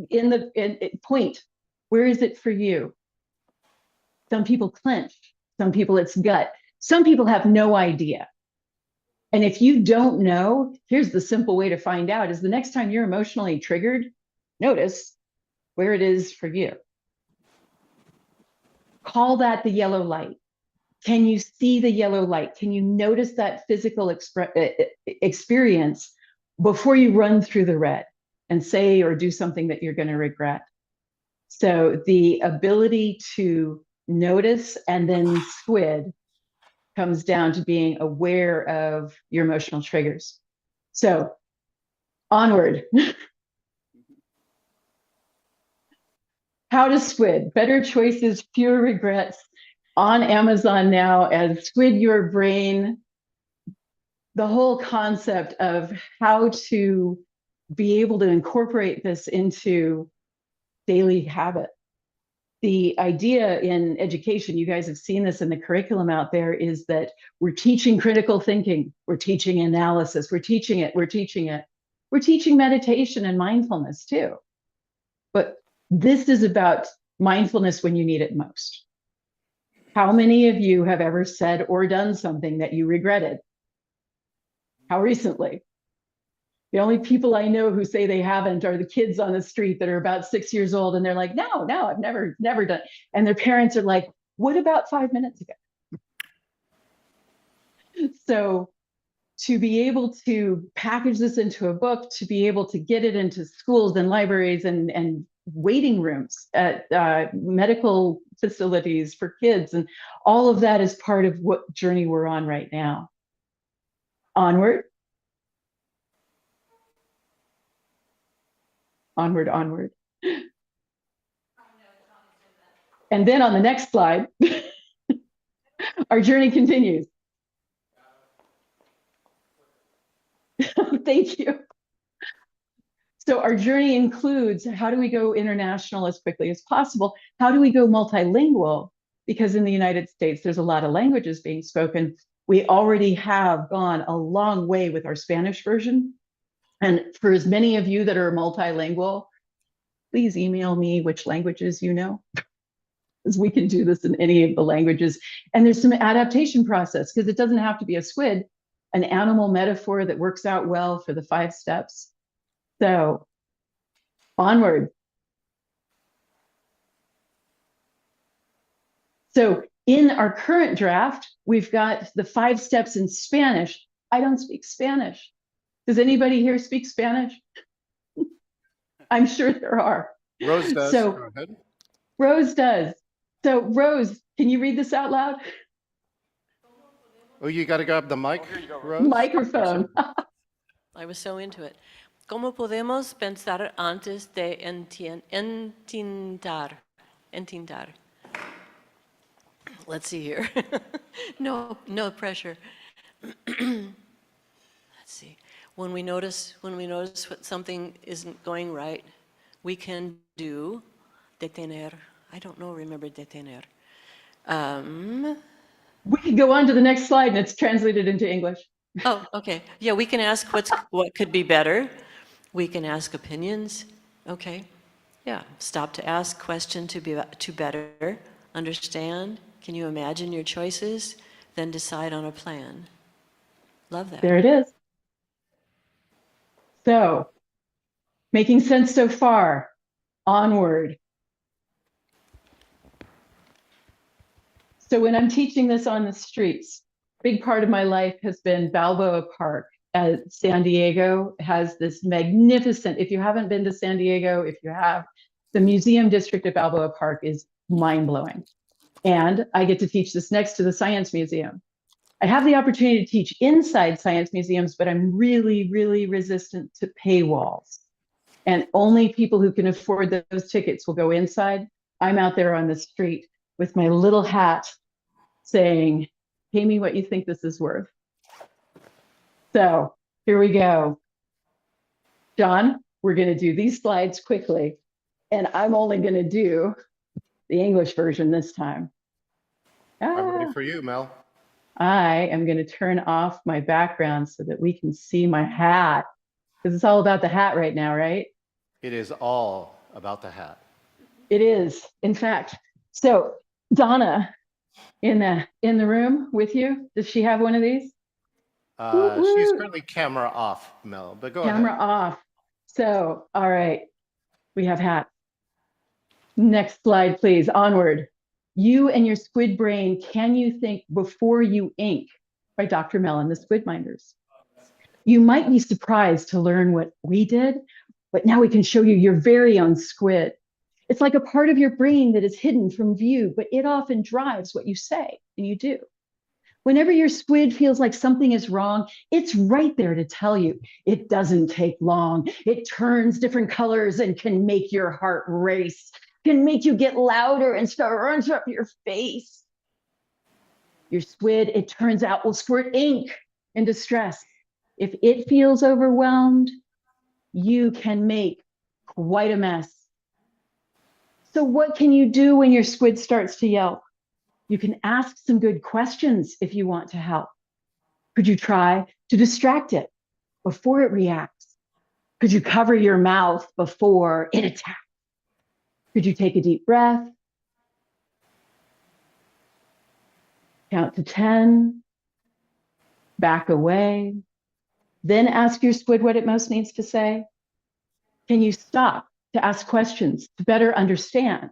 in point, where is it for you? Some people clench. Some people it's gut. Some people have no idea. And if you don't know, here's the simple way to find out is the next time you're emotionally triggered, notice where it is for you. Call that the yellow light. Can you see the yellow light? Can you notice that physical experience before you run through the red and say or do something that you're going to regret? So the ability to notice and then squid comes down to being aware of your emotional triggers. So onward. How to Squid, Better Choices, Fewer Regrets, on Amazon now as Squid Your Brain. The whole concept of how to be able to incorporate this into daily habit. The idea in education, you guys have seen this in the curriculum out there, is that we're teaching critical thinking, we're teaching analysis, we're teaching it. We're teaching meditation and mindfulness too. But this is about mindfulness when you need it most. How many of you have ever said or done something that you regretted? How recently? The only people I know who say they haven't are the kids on the street that are about 6 years old, and they're like, no, I've never done. And their parents are like, what about 5 minutes ago? So to be able to package this into a book, to be able to get it into schools and libraries and waiting rooms at medical facilities for kids, and all of that is part of what journey we're on right now. Onward. Onward, onward. And then on the next slide, our journey continues. Thank you. So our journey includes, how do we go international as quickly as possible? How do we go multilingual? Because in the United States, there's a lot of languages being spoken. We already have gone a long way with our Spanish version. And for as many of you that are multilingual, please email me which languages you know, because we can do this in any of the languages. And there's some adaptation process, because it doesn't have to be a squid, an animal metaphor that works out well for the 5 steps. So onward. So in our current draft, we've got the 5 steps in Spanish. I don't speak Spanish. Does anybody here speak Spanish? I'm sure there are. Rose does. So, go ahead. Rose does. So Rose, can you read this out loud? Oh, you got to grab the mic, Rose? Microphone. I was so into it. ¿Cómo podemos pensar antes de entintar? Let's see here. No pressure. Let's see. When we notice what something isn't going right, we can do detener. I don't know. Remember detener. We can go on to the next slide, and it's translated into English. Oh, okay. Yeah, we can ask what could be better. We can ask opinions. Okay. Yeah. Stop to ask question to better understand. Can you imagine your choices? Then decide on a plan. Love that. There it is. So, making sense so far. Onward. So when I'm teaching this on the streets, big part of my life has been Balboa Park at San Diego. Has this magnificent, if you haven't been to San Diego, if you have, the museum district at Balboa Park is mind-blowing. And I get to teach this next to the Science Museum. I have the opportunity to teach inside science museums, but I'm really, really resistant to paywalls. And only people who can afford those tickets will go inside. I'm out there on the street with my little hat saying, pay me what you think this is worth. So here we go. John, we're going to do these slides quickly, and I'm only going to do the English version this time. I'm ready for you, Mel. I am going to turn off my background so that we can see my hat, because it's all about the hat right now, right? It is all about the hat. It is, in fact. So Donna, in the room with you? Does she have one of these? Woo, She's woo. currently camera off, Mel, but go Camera ahead. off. So, all right, we have hats. Next slide, please. Onward. You and Your Squid Brain, Can You Think Before You Ink by Dr. Mel and the Squid Minders. You might be surprised to learn what we did, but now we can show you your very own squid. It's like a part of your brain that is hidden from view, but it often drives what you say and you do. Whenever your squid feels like something is wrong, it's right there to tell you. It doesn't take long. It turns different colors and can make your heart race, can make you get louder and start runs up your face. Your squid, it turns out, will squirt ink in distress. If it feels overwhelmed, you can make quite a mess. So what can you do when your squid starts to yelp? You can ask some good questions if you want to help. Could you try to distract it before it reacts? Could you cover your mouth before it attacks? Could you take a deep breath? Count to 10, back away, then ask your squid what it most needs to say. Can you stop to ask questions to better understand?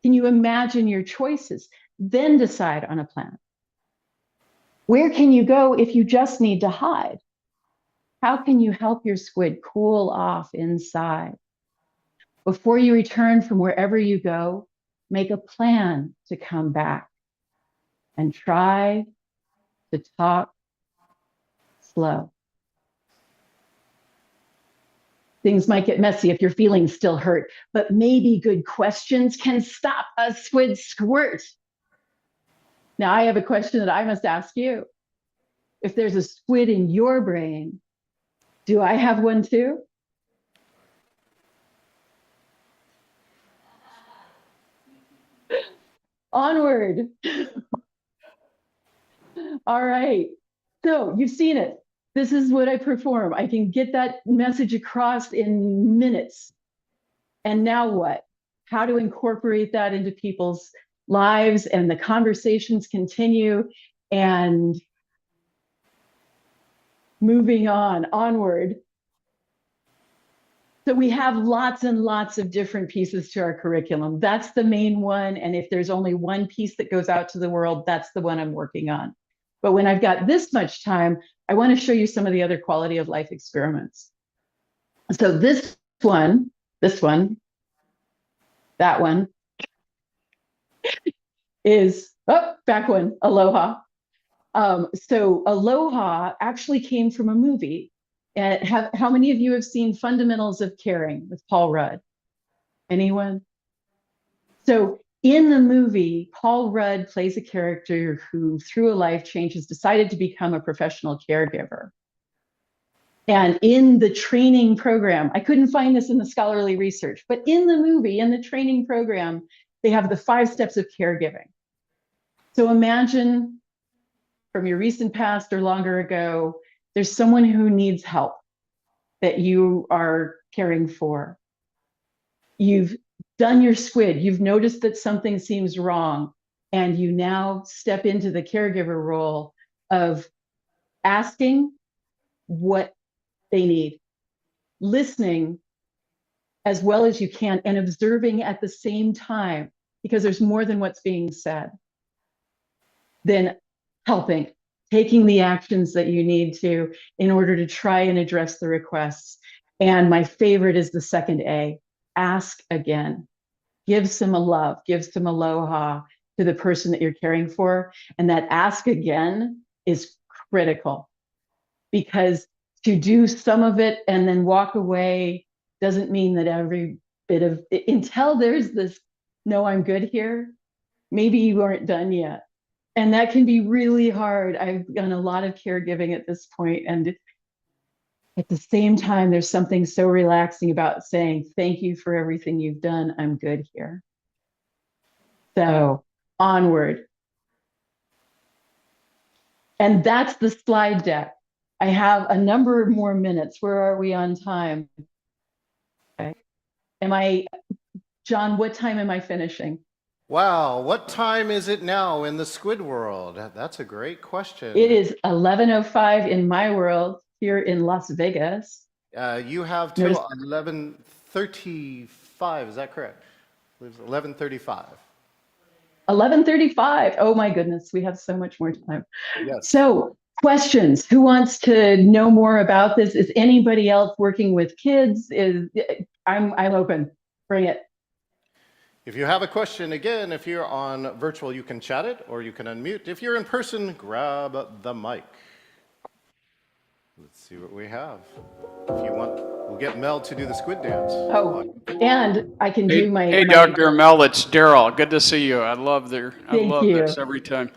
Can you imagine your choices, then decide on a plan? Where can you go if you just need to hide? How can you help your squid cool off inside? Before you return from wherever you go, make a plan to come back and try to talk slow. Things might get messy if your feelings still hurt, but maybe good questions can stop a squid squirt. Now, I have a question that I must ask you. If there's a squid in your brain, do I have one too? Onward. All right. So you've seen it. This is what I perform. I can get that message across in minutes. And now what? How to incorporate that into people's lives and the conversations continue and moving onward. So we have lots and lots of different pieces to our curriculum. That's the main one. And if there's only one piece that goes out to the world, that's the one I'm working on. But when I've got this much time, I want to show you some of the other quality of life experiments. So this one, that one is, oh, back one, aloha. So aloha actually came from a movie. And how many of you have seen Fundamentals of Caring with Paul Rudd? Anyone? So in the movie, Paul Rudd plays a character who, through a life change, has decided to become a professional caregiver. And in the training program, I couldn't find this in the scholarly research, but in the movie, in the training program, they have the 5 steps of caregiving. So imagine from your recent past or longer ago, there's someone who needs help that you are caring for. You've done your squid, you've noticed that something seems wrong, and you now step into the caregiver role of asking what they need, listening as well as you can, and observing at the same time, because there's more than what's being said. Then helping, taking the actions that you need to in order to try and address the requests. And my favorite is the second A, ask again. Give some love, give some aloha to the person that you're caring for. And that ask again is critical, because to do some of it and then walk away doesn't mean that every bit of it, until there's this, no, I'm good here, maybe you aren't done yet. And that can be really hard. I've done a lot of caregiving at this point, and at the same time, there's something so relaxing about saying, thank you for everything you've done. I'm good here. So onward. And that's the slide deck. I have a number of more minutes. Where are we on time? Okay. John, what time am I finishing? Wow, what time is it now in the squid world? That's a great question. It is 11:05 in my world here in Las Vegas. You have Notice till 11:35, is that correct? It's 11:35. 11:35. Oh my goodness, we have so much more time. Yes. So, questions. Who wants to know more about this? Is anybody else working with kids? I'm open. Bring it. If you have a question, again, if you're on virtual, you can chat it or you can unmute. If you're in person, grab the mic. Let's see what we have. If you want, we'll get Mel to do the squid dance. Oh, and I can do my. Hey, Dr. Mel, it's Daryl. Good to see you. I love Thank you. this every time.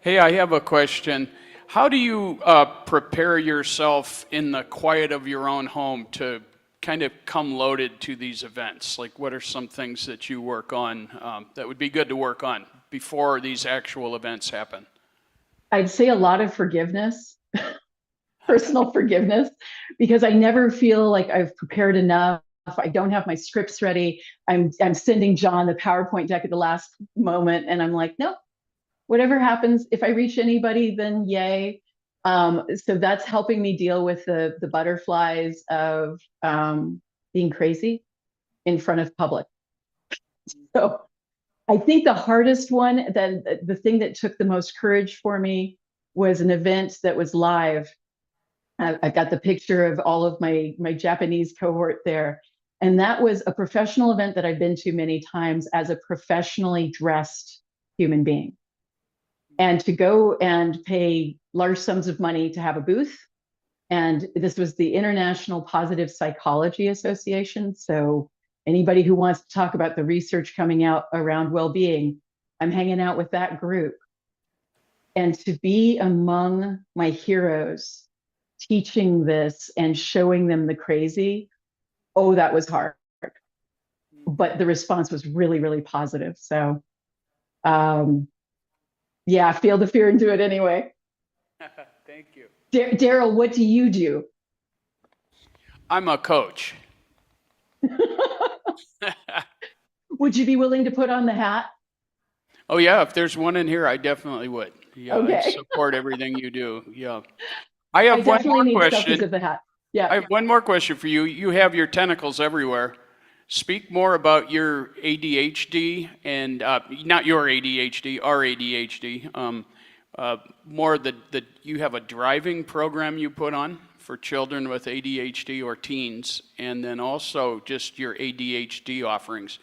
Hey, I have a question. How do you prepare yourself in the quiet of your own home to kind of come loaded to these events? Like, what are some things that you work on that would be good to work on before these actual events happen? I'd say a lot of forgiveness, personal forgiveness, because I never feel like I've prepared enough. I don't have my scripts ready. I'm sending John the PowerPoint deck at the last moment, and I'm like, nope. Whatever happens, if I reach anybody, then yay. So that's helping me deal with the butterflies of being crazy in front of public. So I think the hardest one, the thing that took the most courage for me was an event that was live. I've got the picture of all of my Japanese cohort there. And that was a professional event that I've been to many times as a professionally dressed human being. And to go and pay large sums of money to have a booth. And this was the International Positive Psychology Association. So anybody who wants to talk about the research coming out around well-being, I'm hanging out with that group. And to be among my heroes, teaching this and showing them the crazy, oh, that was hard. But the response was really, really positive. So yeah, feel the fear and do it anyway. Thank you. Daryl, what do you do? I'm a coach. Would you be willing to put on the hat? Oh, yeah, if there's one in here, I definitely would. Yeah, Okay. I support everything you do. Yeah. I have I one definitely more need question. selfies of the hat. Yeah. I have one more question for you. You have your tentacles everywhere. Speak more about your ADHD and not your ADHD, our ADHD. More that you have a driving program you put on for children with ADHD or teens, and then also just your ADHD offerings,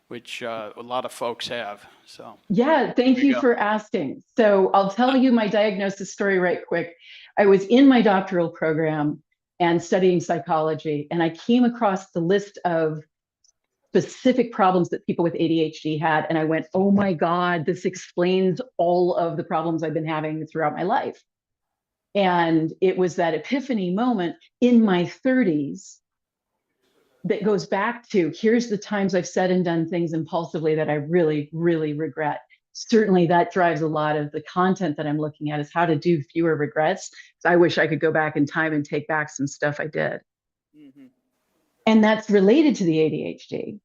which a lot of folks have. So Yeah, thank you for asking. So I'll tell you my diagnosis story right quick. I was in my doctoral program and studying psychology, and I came across the list of specific problems that people with ADHD had. And I went, oh my God, this explains all of the problems I've been having throughout my life. And it was that epiphany moment in my 30s that goes back to here's the times I've said and done things impulsively that I really, really regret. Certainly that drives a lot of the content that I'm looking at is how to do fewer regrets. So I wish I could go back in time and take back some stuff I did. Mm-hmm. And that's related to the ADHD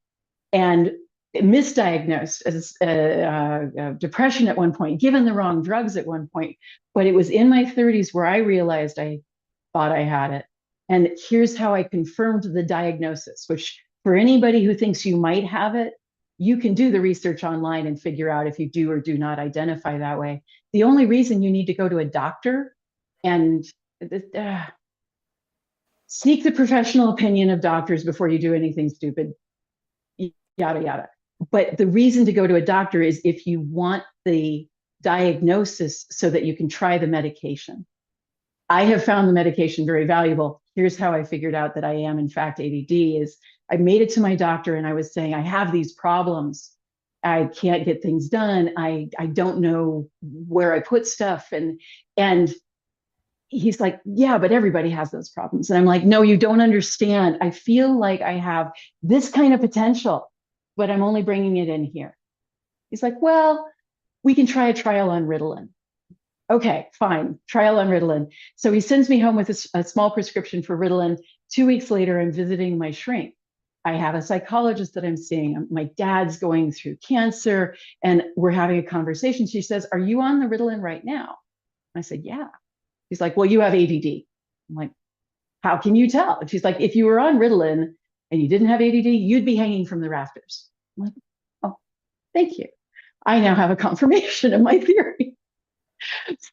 and misdiagnosed as depression at one point, given the wrong drugs at one point. But it was in my 30s where I realized I thought I had it. And here's how I confirmed the diagnosis, which for anybody who thinks you might have it, you can do the research online and figure out if you do or do not identify that way. The only reason you need to go to a doctor and seek the professional opinion of doctors before you do anything stupid, yada, yada. But the reason to go to a doctor is if you want the diagnosis so that you can try the medication. I have found the medication very valuable. Here's how I figured out that I am, in fact, ADD is I made it to my doctor and I was saying, I have these problems. I can't get things done. I don't know where I put stuff. And he's like, yeah, but everybody has those problems. And I'm like, no, you don't understand. I feel like I have this kind of potential, but I'm only bringing it in here. He's like, well, we can try a trial on Ritalin. Okay, fine, trial on Ritalin. So he sends me home with a small prescription for Ritalin. 2 weeks later, I'm visiting my shrink. I have a psychologist that I'm seeing. My dad's going through cancer and we're having a conversation. She says, "Are you on the Ritalin right now?" I said, "Yeah." She's like, "Well, you have ADD." I'm like, "How can you tell?" And she's like, "If you were on Ritalin and you didn't have ADD, you'd be hanging from the rafters." I'm like, "Oh, thank you. I now have a confirmation of my theory."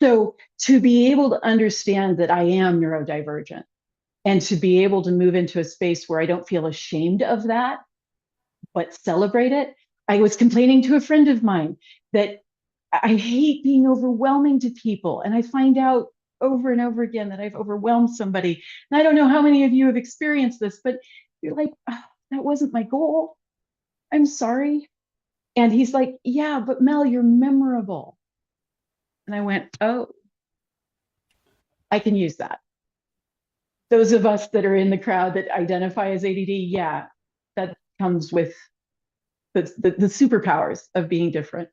So to be able to understand that I am neurodivergent and to be able to move into a space where I don't feel ashamed of that, but celebrate it. I was complaining to a friend of mine that I hate being overwhelming to people. And I find out over and over again that I've overwhelmed somebody. And I don't know how many of you have experienced this, but you're like, "Oh, that wasn't my goal. I'm sorry." And he's like, "Yeah, but Mel, you're memorable." And I went, "Oh, I can use that." Those of us that are in the crowd that identify as ADD, yeah, that comes with the superpowers of being different.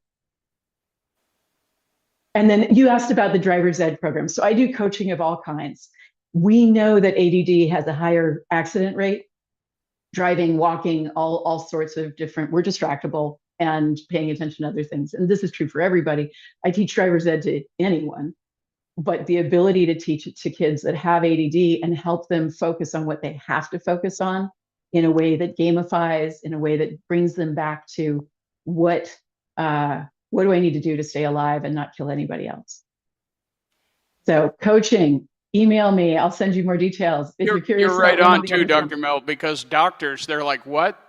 And then you asked about the driver's ed program. So I do coaching of all kinds. We know that ADD has a higher accident rate, driving, walking, all sorts of different, we're distractible and paying attention to other things. And this is true for everybody. I teach driver's ed to anyone, but the ability to teach it to kids that have ADD and help them focus on what they have to focus on in a way that gamifies, in a way that brings them back to what do I need to do to stay alive and not kill anybody else? So coaching, email me. I'll send you more details if you're curious. You're right about one on of the too, other Dr. things. Mel, because doctors, they're like, "What?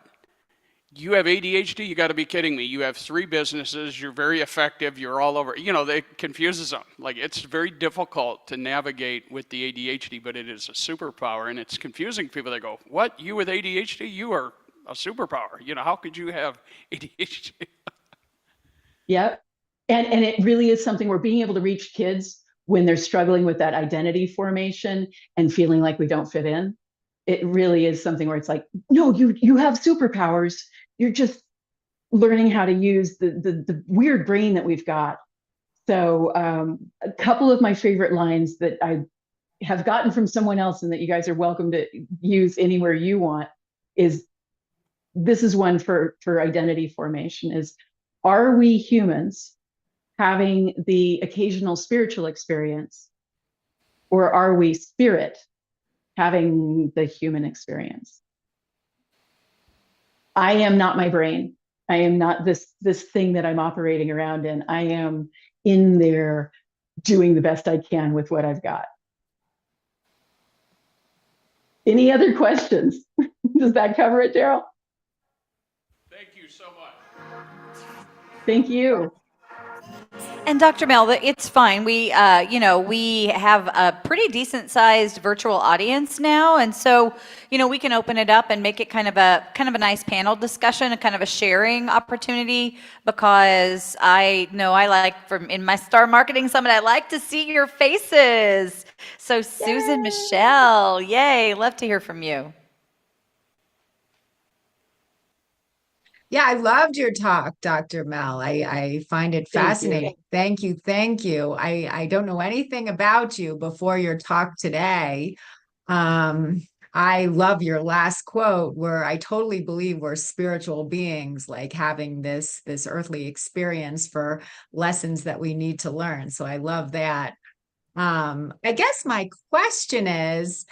You have ADHD? You got to be kidding me. You have 3 businesses. You're very effective. You're all over." It confuses them. Like, it's very difficult to navigate with the ADHD, but it is a superpower, and it's confusing people. They go, "What? You with ADHD? You are a superpower. How could you have ADHD?" Yep. And it really is something we're being able to reach kids when they're struggling with that identity formation and feeling like we don't fit in. It really is something where it's like, no, you have superpowers. You're just learning how to use the weird brain that we've got. So a couple of my favorite lines that I have gotten from someone else and that you guys are welcome to use anywhere you want is, this is one for identity formation, is, "Are we humans having the occasional spiritual experience, or are we spirit having the human experience?" I am not my brain. I am not this thing that I'm operating around in. I am in there doing the best I can with what I've got. Any other questions? Does that cover it, Daryl? Thank you so much. Thank you. And Dr. Mel, it's fine. We have a pretty decent sized virtual audience now, and so we can open it up and make it kind of a nice panel discussion, a kind of a sharing opportunity. Because I know I like, in my Star Marketing Summit, I like to see your faces. So Susan, Michelle, yay! Love to hear from you. Yeah, I loved your talk, Dr. Mel. I find it fascinating. Thank you. Thank you. I don't know anything about you before your talk today. I love your last quote, where I totally believe we're spiritual beings, like having this earthly experience for lessons that we need to learn. So I love that. I guess my question is,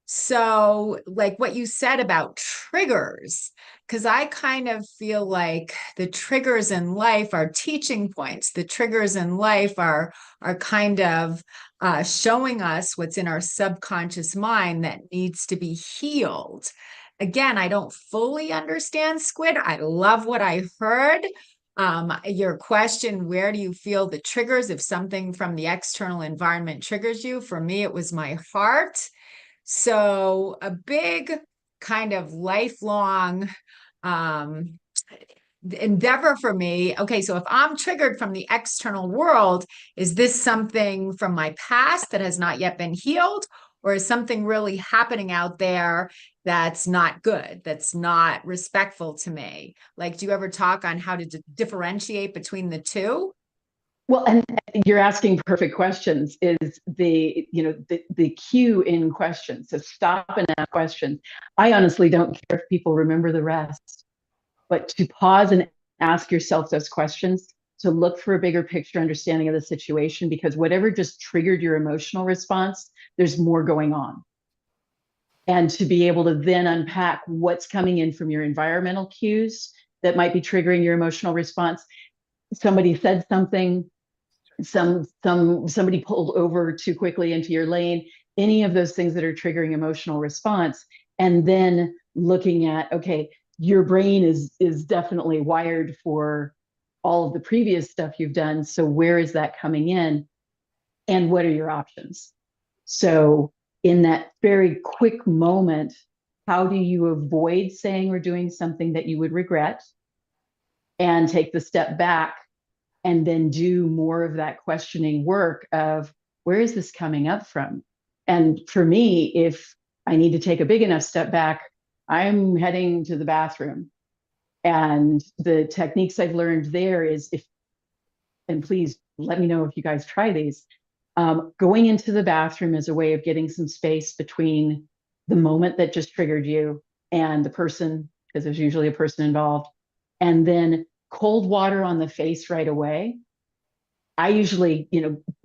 so like what you said about triggers, because I kind of feel like the triggers in life are teaching points. The triggers in life are kind of showing us what's in our subconscious mind that needs to be healed. Again, I don't fully understand Squid. I love what I heard. Your question, where do you feel the triggers if something from the external environment triggers you? For me, it was my heart. So a big kind of lifelong endeavor for me. Okay, so if I'm triggered from the external world, is this something from my past that has not yet been healed? Or is something really happening out there that's not good, that's not respectful to me? Like, do you ever talk on how to differentiate between the two? Well, and you're asking perfect questions is the cue in questions. So stop and ask questions. I honestly don't care if people remember the rest, but to pause and ask yourself those questions, to look for a bigger picture understanding of the situation, because whatever just triggered your emotional response, there's more going on. And to be able to then unpack what's coming in from your environmental cues that might be triggering your emotional response. Somebody said something, somebody pulled over too quickly into your lane, any of those things that are triggering emotional response. And then looking at, okay, your brain is definitely wired for all of the previous stuff you've done. So where is that coming in? And what are your options? So in that very quick moment, how do you avoid saying or doing something that you would regret and take the step back and then do more of that questioning work of where is this coming up from? And for me, if I need to take a big enough step back, I'm heading to the bathroom. And the techniques I've learned there is and please let me know if you guys try these, going into the bathroom as a way of getting some space between the moment that just triggered you and the person, because there's usually a person involved, and then cold water on the face right away. I usually,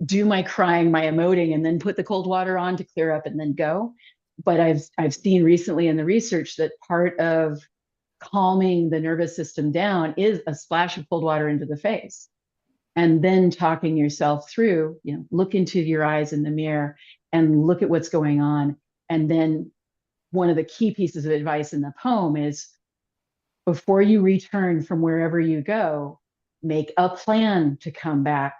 do my crying, my emoting, and then put the cold water on to clear up and then go. But I've seen recently in the research that part of calming the nervous system down is a splash of cold water into the face. And then talking yourself through, look into your eyes in the mirror and look at what's going on. And then one of the key pieces of advice in the poem is before you return from wherever you go, make a plan to come back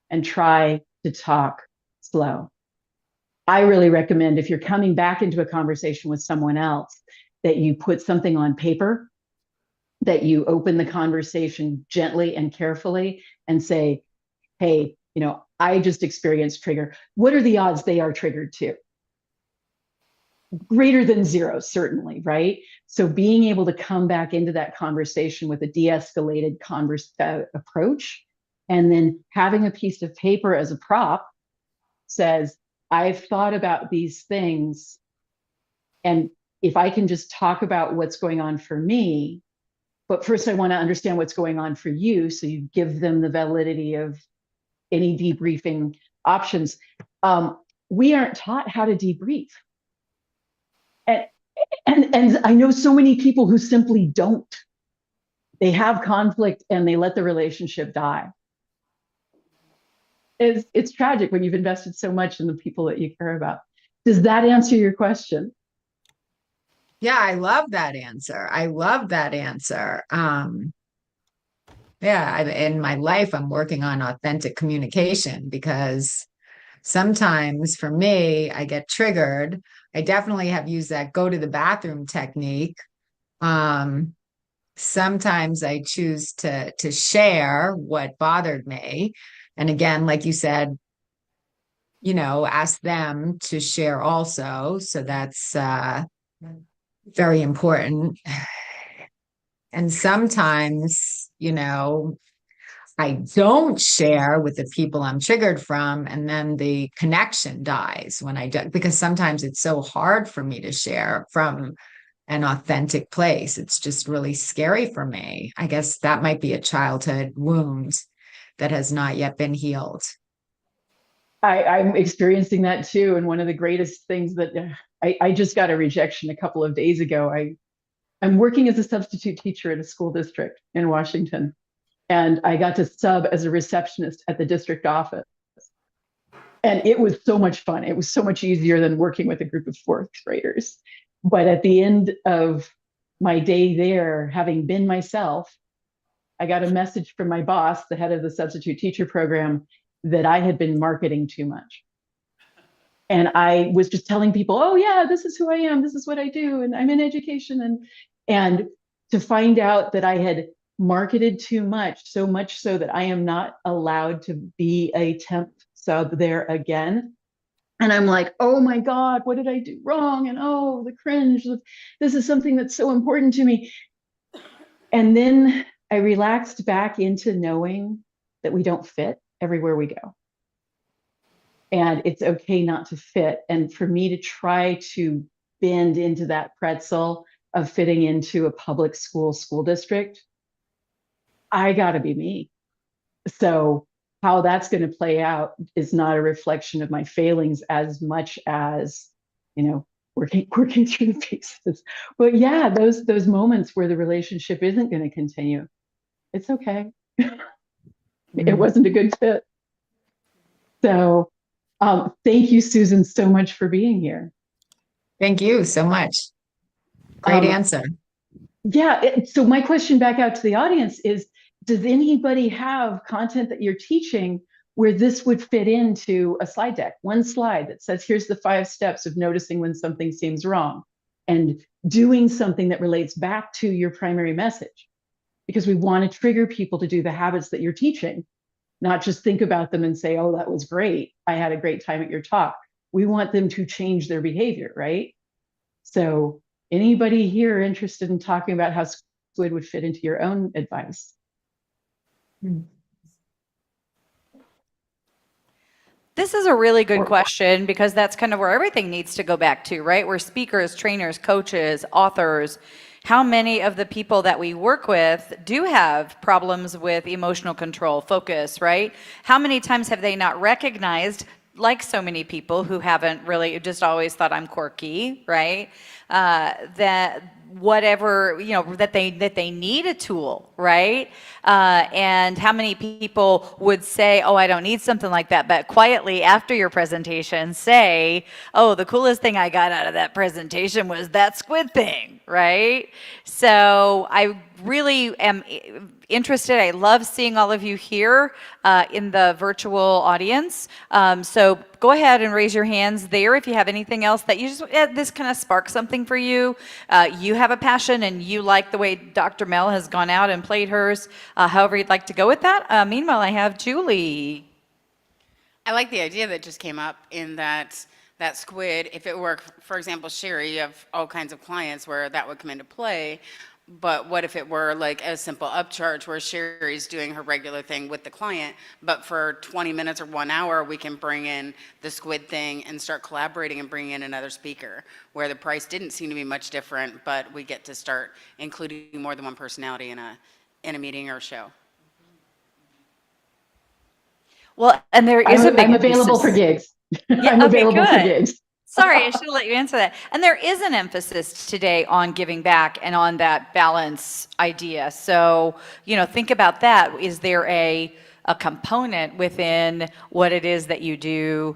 and try to talk slow. I really recommend if you're coming back into a conversation with someone else that you put something on paper, that you open the conversation gently and carefully and say, hey, I just experienced trigger. What are the odds they are triggered too? Greater than zero, certainly, right? So being able to come back into that conversation with a de-escalated approach, and then having a piece of paper as a prop says, I've thought about these things, and if I can just talk about what's going on for me, but first I want to understand what's going on for you, so you give them the validity of any debriefing options. We aren't taught how to debrief. And I know so many people who simply don't. They have conflict and they let the relationship die. It's tragic when you've invested so much in the people that you care about. Does that answer your question? Yeah, I love that answer. I love that answer. In my life, I'm working on authentic communication because sometimes for me, I get triggered. I definitely have used that go to the bathroom technique. Sometimes I choose to share what bothered me. And again, like you said, ask them to share also. So that's very important. And sometimes, I don't share with the people I'm triggered from, and then the connection dies when I do, because sometimes it's so hard for me to share from an authentic place. It's just really scary for me. I guess that might be a childhood wound that has not yet been healed. I'm experiencing that too. And one of the greatest things that I just got a rejection a couple of days ago. I'm working as a substitute teacher at a school district in Washington. And I got to sub as a receptionist at the district office. And it was so much fun. It was so much easier than working with a group of fourth graders. But at the end of my day there, having been myself, I got a message from my boss, the head of the substitute teacher program, that I had been marketing too much. And I was just telling people, oh yeah, this is who I am, this is what I do, and I'm in education. And to find out that I had marketed too much, so much so that I am not allowed to be a temp sub there again. And I'm like, oh my God, what did I do wrong? And oh, the cringe, this is something that's so important to me. And then I relaxed back into knowing that we don't fit everywhere we go. And it's okay not to fit. And for me to try to bend into that pretzel of fitting into a public school district, I got to be me. So how that's going to play out is not a reflection of my failings as much as, working through the pieces. But yeah, those moments where the relationship isn't going to continue, it's okay. It wasn't a good fit. So thank you, Susan, so much for being here. Thank you so much. Great answer. Yeah. So my question back out to the audience is, does anybody have content that you're teaching where this would fit into a slide deck? One slide that says, here's the 5 steps of noticing when something seems wrong and doing something that relates back to your primary message. Because we want to trigger people to do the habits that you're teaching, not just think about them and say, oh, that was great. I had a great time at your talk. We want them to change their behavior, right? So anybody here interested in talking about how squid would fit into your own advice? This is a really good question because that's kind of where everything needs to go back to, right? We're speakers, trainers, coaches, authors. How many of the people that we work with do have problems with emotional control, focus, right? How many times have they not recognized, like so many people who haven't really just always thought I'm quirky, right? That whatever, that they need a tool, right? And how many people would say, oh, I don't need something like that, but quietly after your presentation say, oh, the coolest thing I got out of that presentation was that squid thing, right? So I really am interested. I love seeing all of you here in the virtual audience. So go ahead and raise your hands there if you have anything else that you just, this kind of sparks something for you. You have a passion and you like the way Dr. Mel has gone out and played hers. However you'd like to go with that. Meanwhile, I have Julie. I like the idea that just came up in that squid, if it were, for example, Sherry, you have all kinds of clients where that would come into play. But what if it were like a simple upcharge where Sherry's doing her regular thing with the client, but for 20 minutes or 1 hour, we can bring in the squid thing and start collaborating and bring in another speaker where the price didn't seem to be much different, but we get to start including more than one personality in a meeting or a show. Well, and there is I'm available for gigs. Yeah, I'm okay, available for good. gigs. Sorry, I should have let you answer that. And there is an emphasis today on giving back and on that balance idea. So, think about that. Is there a component within what it is that you do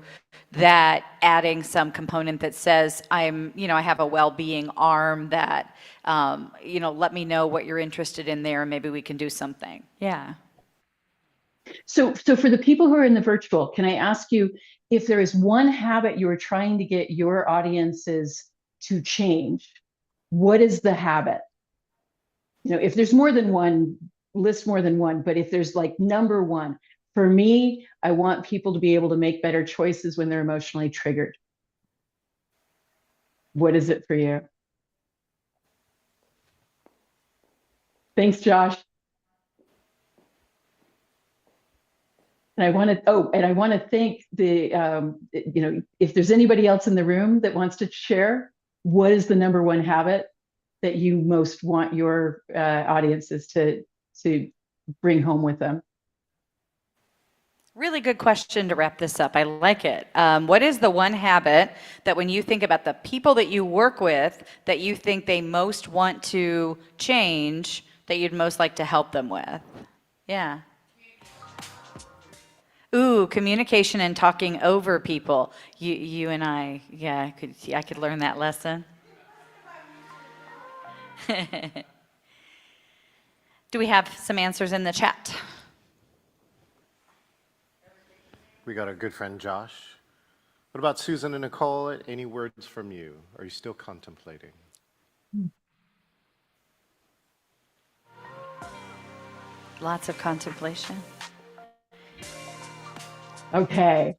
that adding some component that says, I have a well-being arm that, let me know what you're interested in there and maybe we can do something. Yeah. So for the people who are in the virtual, can I ask you, if there is one habit you are trying to get your audiences to change, what is the habit? If there's more than one, list more than one, but if there's like number one, for me, I want people to be able to make better choices when they're emotionally triggered. What is it for you? Thanks, Josh. And I want to thank the, if there's anybody else in the room that wants to share, what is the number one habit that you most want your audiences to bring home with them? Really good question to wrap this up. I like it. What is the one habit that when you think about the people that you work with that you think they most want to change that you'd most like to help them with? Yeah. Ooh, communication and talking over people. You and I, yeah, I could learn that lesson. Do we have some answers in the chat? We got our good friend Josh. What about Susan and Nicole? Any words from you? Are you still contemplating? Lots of contemplation. Okay.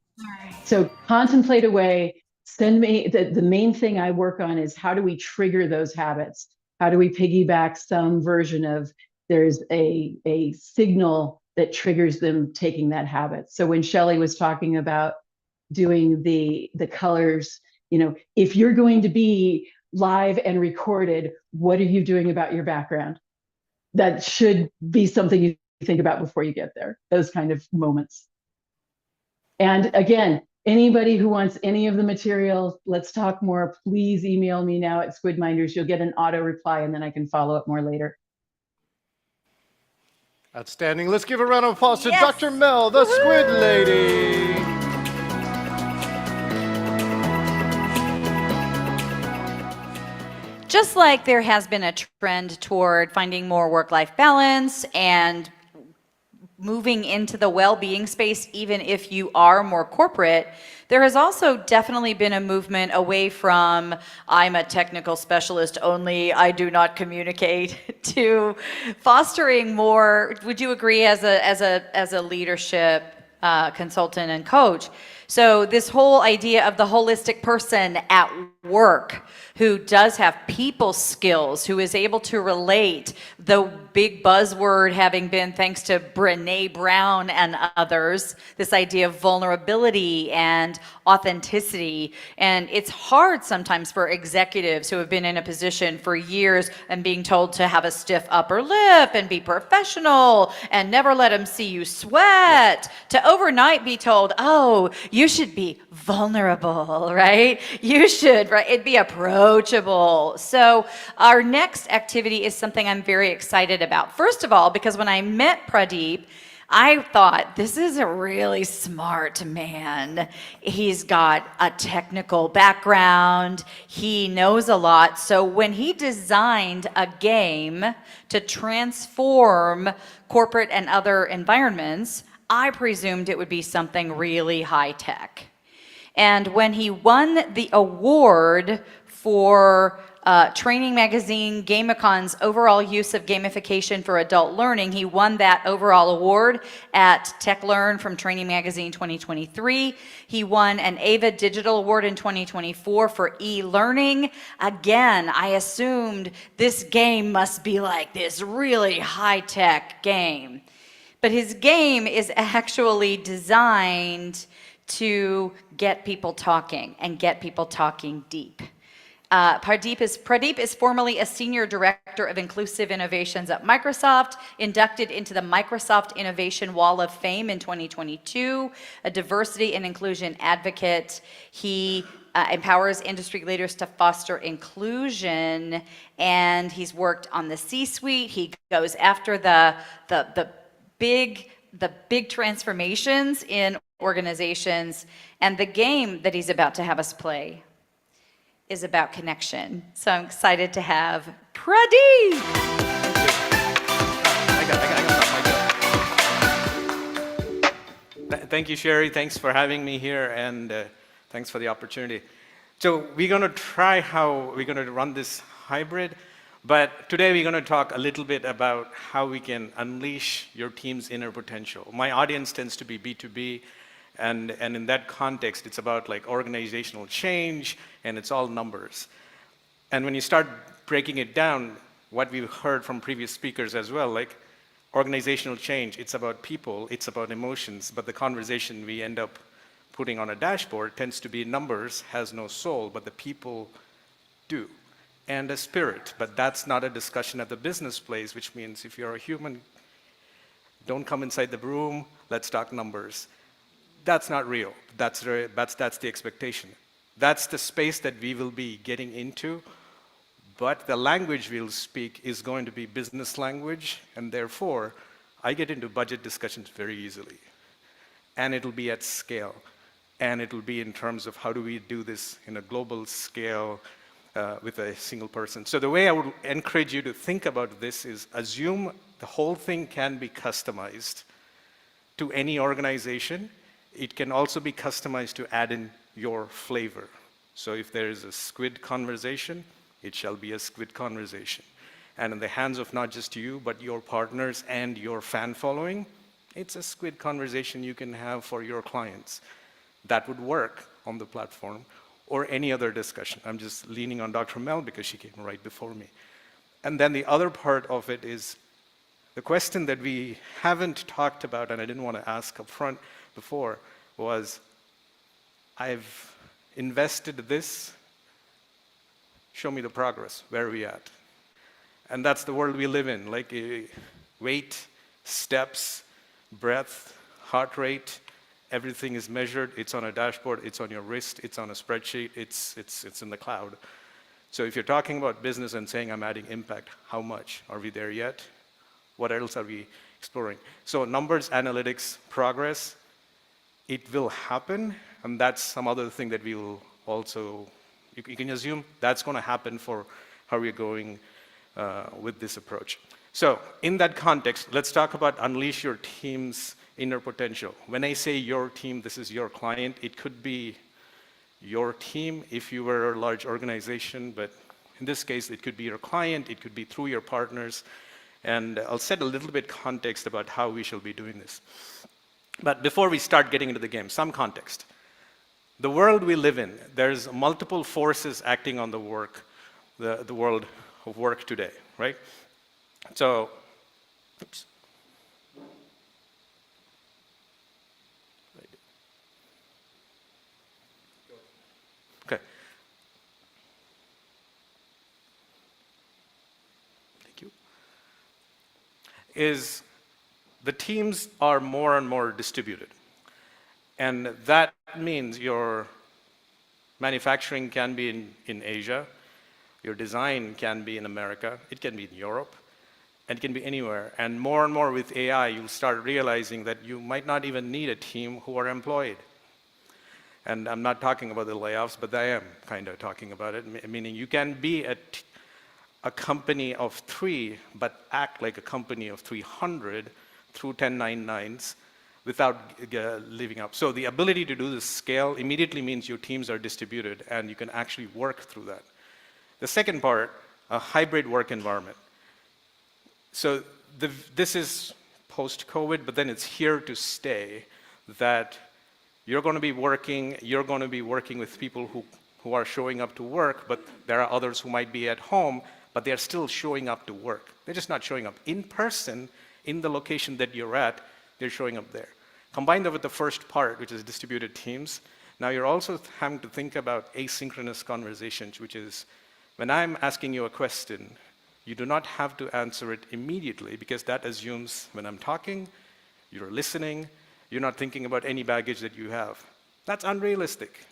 So contemplate away. Send me, the main thing I work on is how do we trigger those habits? How do we piggyback some version of there's a signal that triggers them taking that habit. So when Shelley was talking about doing the colors, if you're going to be live and recorded, what are you doing about your background? That should be something you think about before you get there, those kind of moments. And again, anybody who wants any of the materials, let's talk more, please email me now at Squidminders. You'll get an auto reply and then I can follow up more later. Outstanding. Let's give a round of applause to Yes. Dr. Mel, the Squid Lady. Just like there has been a trend toward finding more work-life balance and moving into the well-being space, even if you are more corporate, there has also definitely been a movement away from I'm a technical specialist only, I do not communicate, to fostering more. Would you agree, as a leadership consultant and coach? So this whole idea of the holistic person at work who does have people skills, who is able to relate, the big buzzword having been, thanks to Brené Brown and others, this idea of vulnerability and authenticity. And it's hard sometimes for executives who have been in a position for years and being told to have a stiff upper lip and be professional and never let them see you sweat, to overnight be told, oh, you should be vulnerable, right? You should, right? It'd be approachable. So our next activity is something I'm very excited about. First of all, because when I met Pradeep, I thought, this is a really smart man. He's got a technical background. He knows a lot. So when he designed a game to transform corporate and other environments, I presumed it would be something really high tech. And when he won the award for Training Magazine Gamecon's overall use of gamification for adult learning, he won that overall award at TechLearn from Training Magazine 2023. He won an AVA Digital Award in 2024 for e-learning. Again, I assumed this game must be like this really high-tech game. But his game is actually designed to get people talking and get people talking deep. Pradeep is formerly a senior director of inclusive innovations at Microsoft, inducted into the Microsoft Innovation Wall of Fame in 2022, a diversity and inclusion advocate. He empowers industry leaders to foster inclusion, and he's worked on the C-suite. He goes after the big transformations in organizations, and the game that he's about to have us play is about connection. So I'm excited to have Pradeep. Thank you, Sherry. Thanks for having me here, and thanks for the opportunity. So we're going to try how we're going to run this hybrid, but today we're going to talk a little bit about how we can unleash your team's inner potential. My audience tends to be B2B, and in that context, it's about like organizational change, and it's all numbers. And when you start breaking it down, what we've heard from previous speakers as well, like organizational change, it's about people, it's about emotions, but the conversation we end up putting on a dashboard tends to be numbers, has no soul, but the people do, and a spirit. But that's not a discussion at the business place, which means if you're a human, don't come inside the room, let's talk numbers. That's not real. That's the expectation. That's the space that we will be getting into, but the language we'll speak is going to be business language, and therefore, I get into budget discussions very easily. And it'll be at scale. And it'll be in terms of how do we do this in a global scale with a single person. So the way I would encourage you to think about this is assume the whole thing can be customized to any organization. It can also be customized to add in your flavor. So if there is a squid conversation, it shall be a squid conversation. And in the hands of not just you, but your partners and your fan following, it's a squid conversation you can have for your clients. That would work on the platform, or any other discussion. I'm just leaning on Dr. Mel because she came right before me. And then the other part of it is The question that we haven't talked about, and I didn't want to ask up front before, was I've invested this, show me the progress, where are we at? And that's the world we live in, like weight, steps, breath, heart rate, everything is measured, it's on a dashboard, it's on your wrist, it's on a spreadsheet, it's in the cloud. So if you're talking about business and saying I'm adding impact, how much? Are we there yet? What else are we exploring? So numbers, analytics, progress, it will happen, and that's some other thing that we will also, you can assume that's going to happen for how we're going with this approach. So in that context, let's talk about unleash your team's inner potential. When I say your team, this is your client. It could be your team if you were a large organization, but in this case, it could be your client, it could be through your partners, and I'll set a little bit context about how we shall be doing this. But before we start getting into the game, some context. The world we live in, there's multiple forces acting on the world of work today, right? So, oops. Okay. Thank you. Is the teams are more and more distributed. And that means your manufacturing can be in Asia, your design can be in America, it can be in Europe, and it can be anywhere. And more with AI, you'll start realizing that you might not even need a team who are employed. And I'm not talking about the layoffs, but I am kind of talking about it, meaning you can be a company of 3, but act like a company of 300 through 1099s without living up. So the ability to do this scale immediately means your teams are distributed and you can actually work through that. The second part, a hybrid work environment. So this is post-COVID, but then it's here to stay, that you're going to be working with people who are showing up to work, but there are others who might be at home, but they're still showing up to work. They're just not showing up in person in the location that you're at, they're showing up there. Combine that with the first part, which is distributed teams. Now you're also having to think about asynchronous conversations, which is when I'm asking you a question, you do not have to answer it immediately because that assumes when I'm talking, you're listening, you're not thinking about any baggage that you have. That's unrealistic.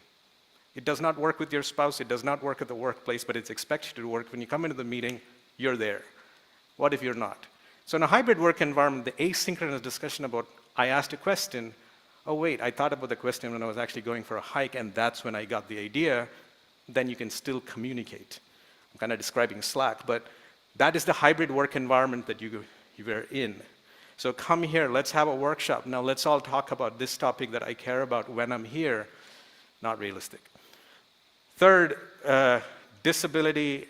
It does not work with your spouse, it does not work at the workplace, but it's expected to work. When you come into the meeting, you're there. What if you're not? So in a hybrid work environment, the asynchronous discussion about, I asked a question, oh wait, I thought about the question when I was actually going for a hike, and that's when I got the idea, then you can still communicate. I'm kind of describing Slack, but that is the hybrid work environment that you were in. So come here, let's have a workshop. Now let's all talk about this topic that I care about when I'm here. Not realistic. Third, disability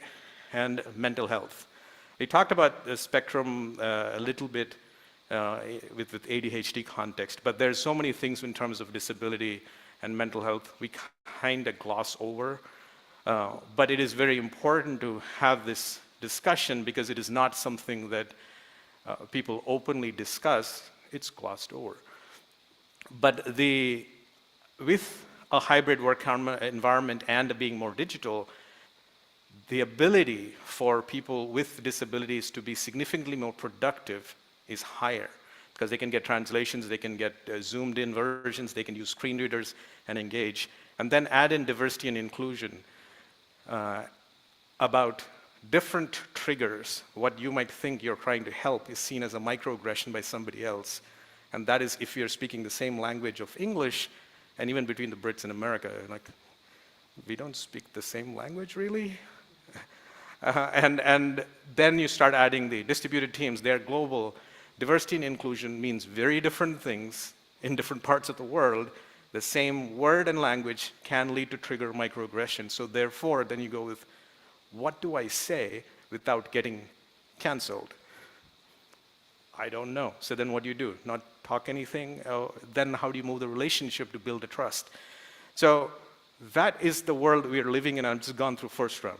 and mental health. We talked about the spectrum a little bit with ADHD context, but there's so many things in terms of disability and mental health we kind of gloss over. But it is very important to have this discussion because it is not something that people openly discuss, it's glossed over. But with a hybrid work environment and being more digital, the ability for people with disabilities to be significantly more productive is higher because they can get translations, they can get zoomed in versions, they can use screen readers and engage. And then add in diversity and inclusion about different triggers. What you might think you're trying to help is seen as a microaggression by somebody else. And that is if you're speaking the same language of English, and even between the Brits and America, like, we don't speak the same language really? And then you start adding the distributed teams, they're global. Diversity and inclusion means very different things in different parts of the world. The same word and language can lead to trigger microaggression. So therefore, then you go with, what do I say without getting canceled? I don't know. So then what do you do? Not talk anything? Then how do you move the relationship to build a trust? So that is the world we are living in. I've just gone through first round.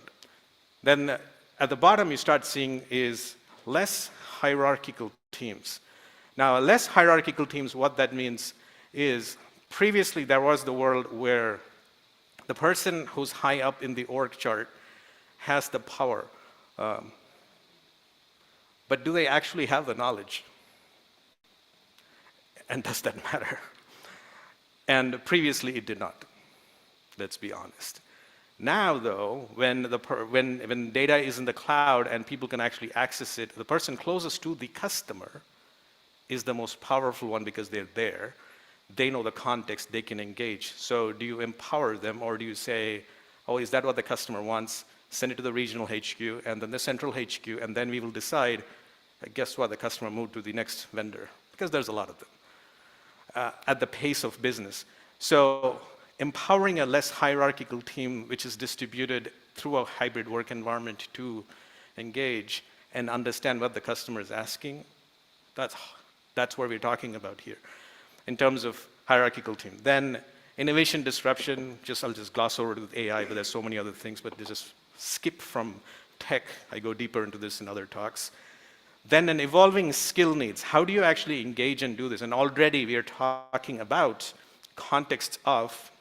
Then at the bottom you start seeing is less hierarchical teams. Now, less hierarchical teams, what that means is previously there was the world where the person who's high up in the org chart has the power. But do they actually have the knowledge? And does that matter? And previously it did not. Let's be honest. Now, though, when data is in the cloud and people can actually access it, the person closest to the customer is the most powerful one because they're there. They know the context, they can engage. So do you empower them, or do you say, oh, is that what the customer wants? Send it to the regional HQ and then the central HQ, and then we will decide, guess what, the customer moved to the next vendor, because there's a lot of them at the pace of business. So empowering a less hierarchical team, which is distributed through a hybrid work environment to engage and understand what the customer is asking, that's what we're talking about here in terms of hierarchical team. Then innovation disruption, I'll just gloss over with AI, but there's so many other things, but just skip from tech. I go deeper into this in other talks. Then an evolving skill needs. How do you actually engage and do this? And already we are talking about contexts of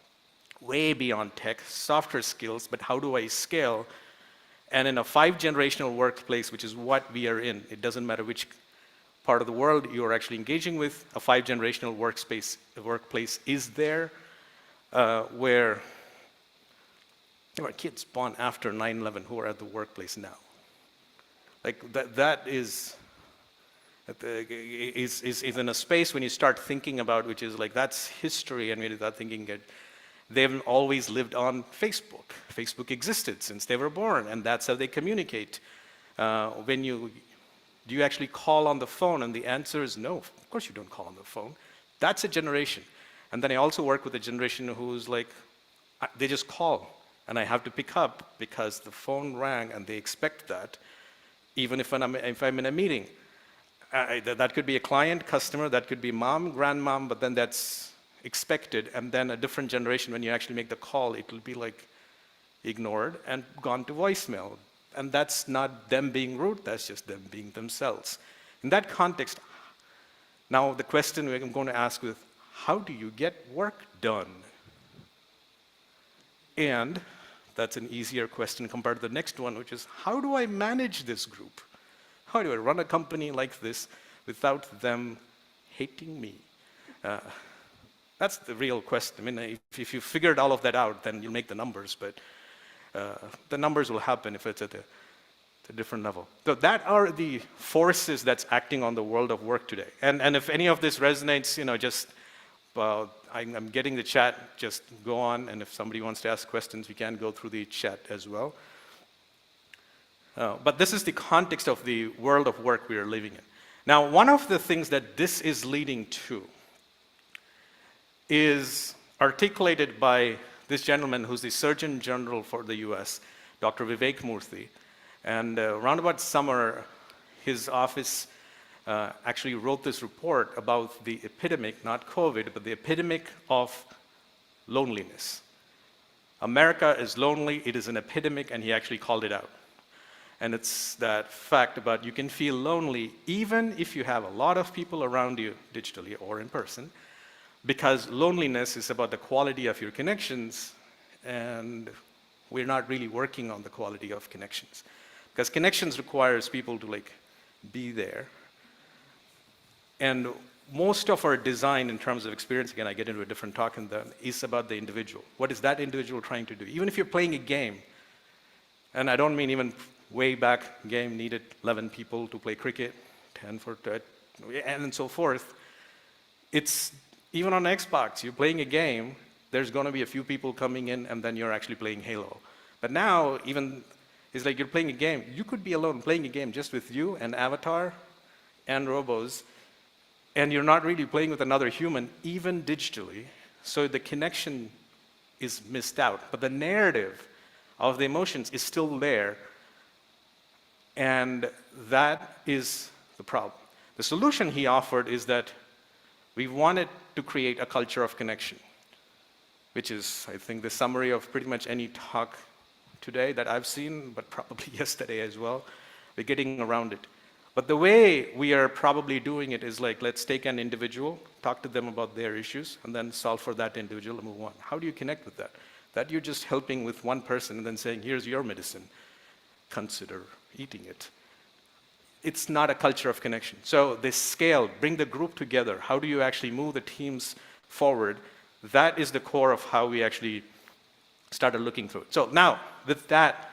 way beyond tech, softer skills, but how do I scale? And in a 5-generational workplace, which is what we are in, it doesn't matter which part of the world you are actually engaging with, a 5-generational workplace is there, where there are kids born after 9/11 who are at the workplace now. Like that is in a space when you start thinking about, which is like, that's history, and when you start thinking that they haven't always lived on Facebook. Facebook existed since they were born, and that's how they communicate. Do you actually call on the phone? And the answer is no, of course you don't call on the phone. That's a generation. And then I also work with a generation who's like, they just call, and I have to pick up because the phone rang, and they expect that, even if I'm in a meeting. That could be a client, customer, that could be mom, grandmom, but then that's expected. And then a different generation, when you actually make the call, it will be like ignored and gone to voicemail. And that's not them being rude, that's just them being themselves. In that context, now the question I'm going to ask is, how do you get work done? And that's an easier question compared to the next one, which is, how do I manage this group? How do I run a company like this without them hating me? That's the real question. I mean, if you figured all of that out, then you'll make the numbers, but the numbers will happen if it's at a different level. So that are the forces that's acting on the world of work today. And if any of this resonates, I'm getting the chat, just go on, and if somebody wants to ask questions, we can go through the chat as well. But this is the context of the world of work we are living in. Now, one of the things that this is leading to is articulated by this gentleman who's the Surgeon General for the US, Dr. Vivek Murthy. And around about summer, his office actually wrote this report about the epidemic, not COVID, but the epidemic of loneliness. America is lonely, it is an epidemic, and he actually called it out. And it's that fact about you can feel lonely even if you have a lot of people around you digitally or in person, because loneliness is about the quality of your connections, and we're not really working on the quality of connections. Because connections requires people to be there. And most of our design in terms of experience, again, I get into a different talk in that, is about the individual. What is that individual trying to do? Even if you're playing a game, and I don't mean even way back game needed 11 people to play cricket, 10 for and so forth. It's even on Xbox, you're playing a game, there's going to be a few people coming in, and then you're actually playing Halo. But now, even, it's like you're playing a game. You could be alone playing a game just with you and Avatar and Robos, and you're not really playing with another human, even digitally, so the connection is missed out. But the narrative of the emotions is still there, and that is the problem. The solution he offered is that we wanted to create a culture of connection, which is, I think, the summary of pretty much any talk today that I've seen, but probably yesterday as well. We're getting around it. But the way we are probably doing it is like, let's take an individual, talk to them about their issues, and then solve for that individual and move on. How do you connect with that? That you're just helping with one person and then saying, here's your medicine, consider eating it. It's not a culture of connection. So this scale, bring the group together. How do you actually move the teams forward? That is the core of how we actually started looking through it. So now, with that,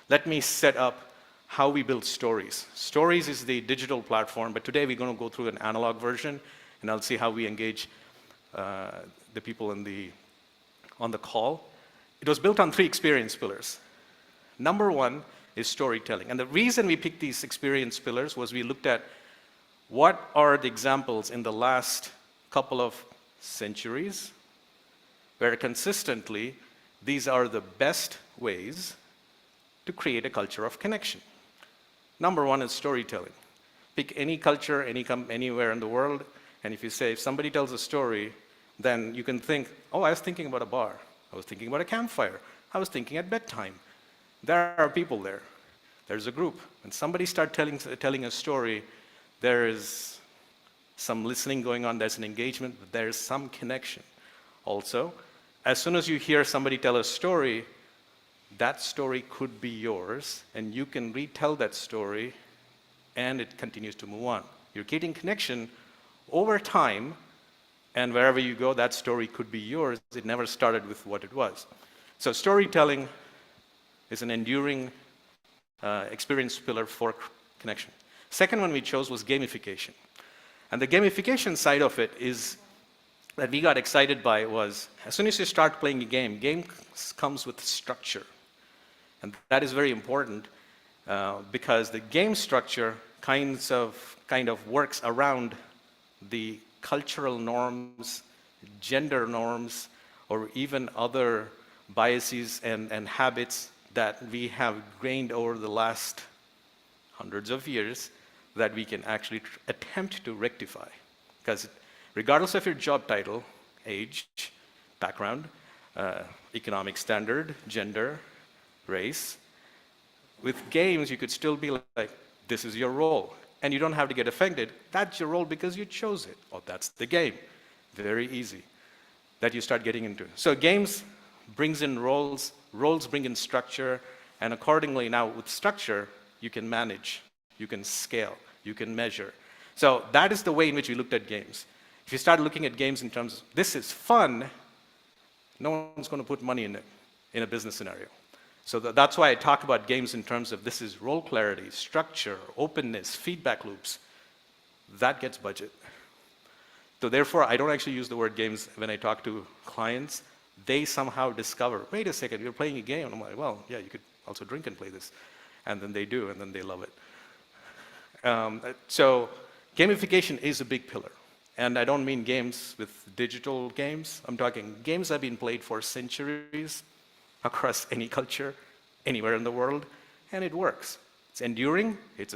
let me set up how we build stories. Stories is the digital platform, but today we're going to go through an analog version, and I'll see how we engage the people on the call. It was built on 3 experience pillars. Number 1 is storytelling. And the reason we picked these experience pillars was we looked at what are the examples in the last couple of centuries where consistently these are the best ways to create a culture of connection. Number 1 is storytelling. Pick any culture, anywhere in the world, and if you say, if somebody tells a story, then you can think, oh, I was thinking about a bar. I was thinking about a campfire. I was thinking at bedtime. There are people there. There's a group. When somebody starts telling a story, there is some listening going on, there's an engagement, there's some connection. Also, as soon as you hear somebody tell a story, that story could be yours, and you can retell that story, and it continues to move on. You're getting connection over time, and wherever you go, that story could be yours. It never started with what it was. So storytelling is an enduring experience pillar for connection. Second one we chose was gamification. And the gamification side of it is that we got excited by was, as soon as you start playing a game comes with structure. And that is very important because the game structure kind of works around the cultural norms, gender norms, or even other biases and habits that we have gained over the last hundreds of years that we can actually attempt to rectify. Because regardless of your job title, age, background, economic standard, gender, race, with games you could still be like, this is your role. And you don't have to get offended. That's your role because you chose it. Oh, that's the game. Very easy. That you start getting into. So games brings in roles, roles bring in structure, and accordingly now with structure, you can manage, you can scale, you can measure. So that is the way in which we looked at games. If you start looking at games in terms of, this is fun, no one's going to put money in it in a business scenario. So that's why I talk about games in terms of this is role clarity, structure, openness, feedback loops. That gets budget. So therefore, I don't actually use the word games when I talk to clients. They somehow discover, wait a second, you're playing a game. And I'm like, well, yeah, you could also drink and play this. And then they do, and then they love it. So gamification is a big pillar. And I don't mean games with digital games. I'm talking games that have been played for centuries, across any culture, anywhere in the world, and it works. It's enduring, it's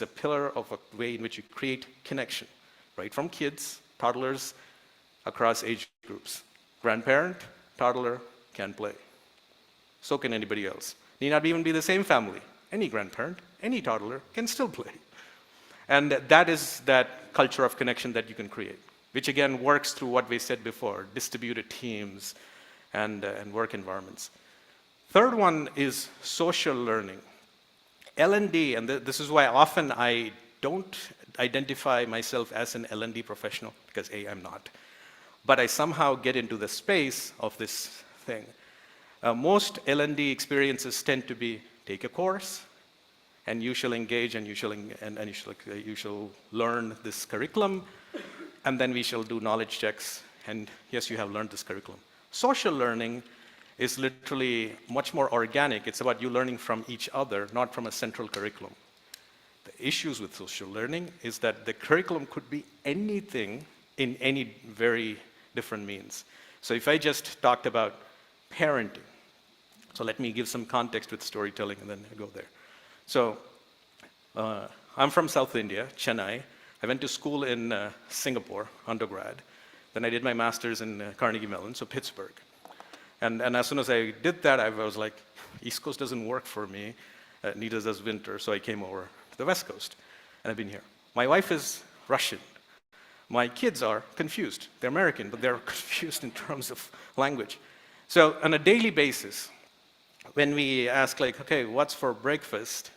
a pillar of a way in which you create connection, right from kids, toddlers, across age groups. Grandparent, toddler can play. So can anybody else. Need not even be the same family. Any grandparent, any toddler can still play. And that is that culture of connection that you can create, which again works through what we said before, distributed teams, and work environments. Third one is social learning. L&D, and this is why often I don't identify myself as an L&D professional, because A, I'm not. But I somehow get into the space of this thing. Most L&D experiences tend to be, take a course, and you shall engage, and you shall learn this curriculum, and then we shall do knowledge checks, and yes, you have learned this curriculum. Social learning is literally much more organic. It's about you learning from each other, not from a central curriculum. The issues with social learning is that the curriculum could be anything in any very different means. So if I just talked about parenting, so let me give some context with storytelling and then I go there. So I'm from South India, Chennai. I went to school in Singapore, undergrad. Then I did my master's in Carnegie Mellon, so Pittsburgh. And as soon as I did that, I was like, East Coast doesn't work for me, neither does winter, so I came over the West Coast, and I've been here. My wife is Russian. My kids are confused. They're American, but they're confused in terms of language. So on a daily basis, when we ask like, okay, what's for breakfast?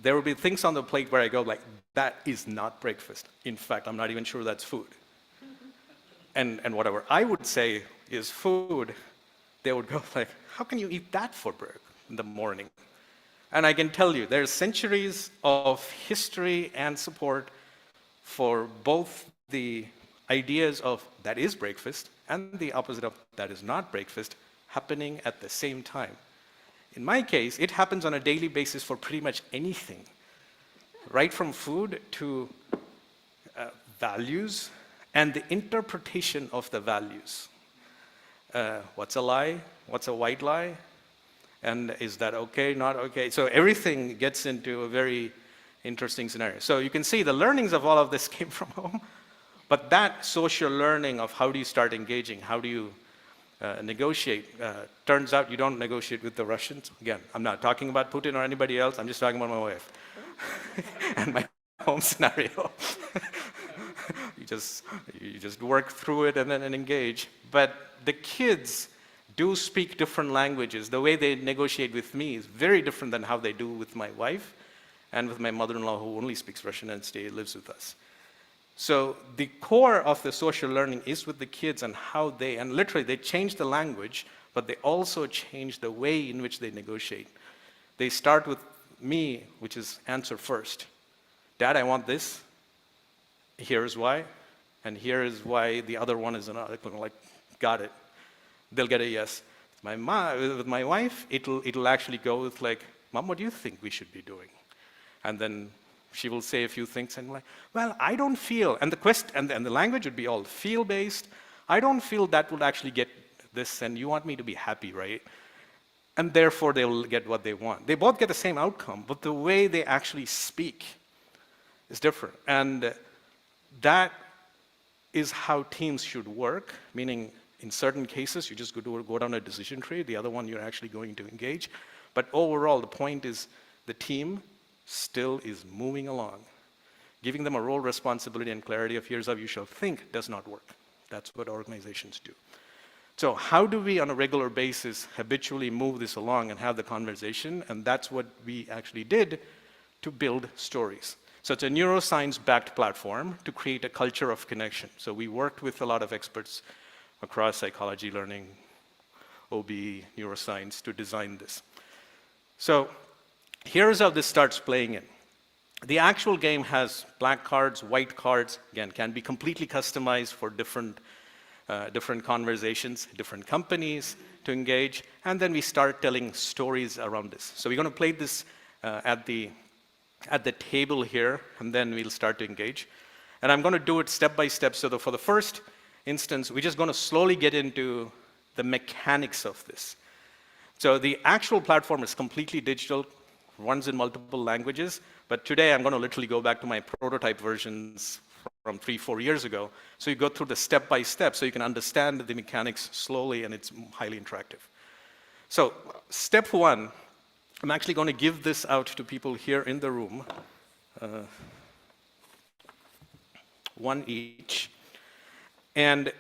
There will be things on the plate where I go like, that is not breakfast. In fact, I'm not even sure that's food. And whatever I would say is food, they would go like, how can you eat that for breakfast in the morning? And I can tell you, there's centuries of history and support for both the ideas of that is breakfast and the opposite of that is not breakfast happening at the same time. In my case, it happens on a daily basis for pretty much anything, right from food to values and the interpretation of the values. What's a lie? What's a white lie? And is that okay, not okay? So everything gets into a very interesting scenario. So you can see the learnings of all of this came from home, but that social learning of how do you start engaging, how do you negotiate, turns out you don't negotiate with the Russians. Again, I'm not talking about Putin or anybody else, I'm just talking about my wife and my home scenario. you just work through it and then engage. But the kids do speak different languages. The way they negotiate with me is very different than how they do with my wife and with my mother-in-law who only speaks Russian and lives with us. So the core of the social learning is with the kids and how they, and literally they change the language, but they also change the way in which they negotiate. They start with me, which is answer first. Dad, I want this. Here's why. And here is why the other one is another. Like, got it. They'll get a yes. With my wife, it'll actually go with like, Mom, what do you think we should be doing? And then she will say a few things and like, well, I don't feel, and the language would be all feel-based. I don't feel that would actually get this, and you want me to be happy, right? And therefore, they'll get what they want. They both get the same outcome, but the way they actually speak is different. And that is how teams should work, meaning in certain cases, you just go down a decision tree. The other one, you're actually going to engage. But overall, the point is the team still is moving along. Giving them a role, responsibility, and clarity of here's how you shall think does not work. That's what organizations do. So how do we, on a regular basis, habitually move this along and have the conversation? And that's what we actually did to build stories. So it's a neuroscience-backed platform to create a culture of connection. So we worked with a lot of experts across psychology, learning, OB, neuroscience to design this. So here's how this starts playing in. The actual game has black cards, white cards, again, can be completely customized for different conversations, different companies to engage, and then we start telling stories around this. So we're going to play this at the table here, and then we'll start to engage. And I'm going to do it step by step, so that for the first instance, we're just going to slowly get into the mechanics of this. So the actual platform is completely digital, runs in multiple languages, but today I'm going to literally go back to my prototype versions from 3-4 years ago. So you go through the step by step so you can understand the mechanics slowly, and it's highly interactive. So step one, I'm actually going to give this out to people here in the room, one each. And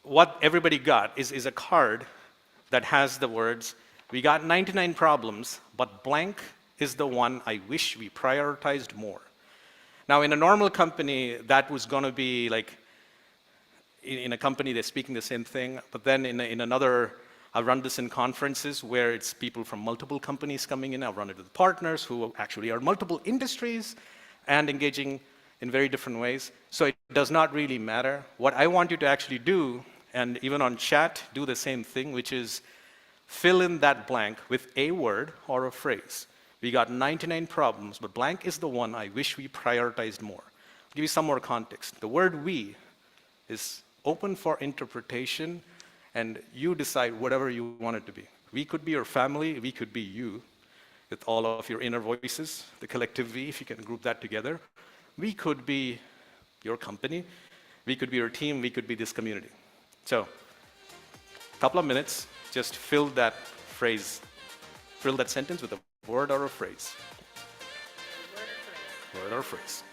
what everybody got is a card that has the words, we got 99 problems, but blank is the one I wish we prioritized more. Now, in a normal company, that was going to be like, in a company, they're speaking the same thing, but then in another, I've run this in conferences where it's people from multiple companies coming in. I've run it with partners who actually are multiple industries and engaging in very different ways. So it does not really matter. What I want you to actually do, and even on chat, do the same thing, which is fill in that blank with a word or a phrase. We got 99 problems, but blank is the one I wish we prioritized more. I'll give you some more context. The word we is open for interpretation, and you decide whatever you want it to be. We could be your family, we could be you, with all of your inner voices, the collective we, if you can group that together. We could be your company, we could be your team, we could be this community. So, a couple of minutes, just fill that phrase, fill that sentence with a word or a phrase. Word or phrase.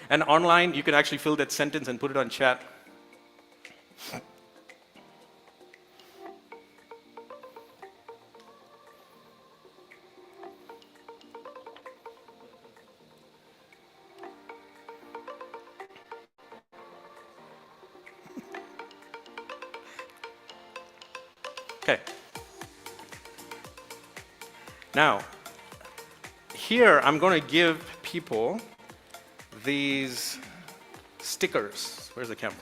And online, you can actually fill that sentence and put it on chat. Okay. Now, here I'm going to give people these stickers. Where's the camera?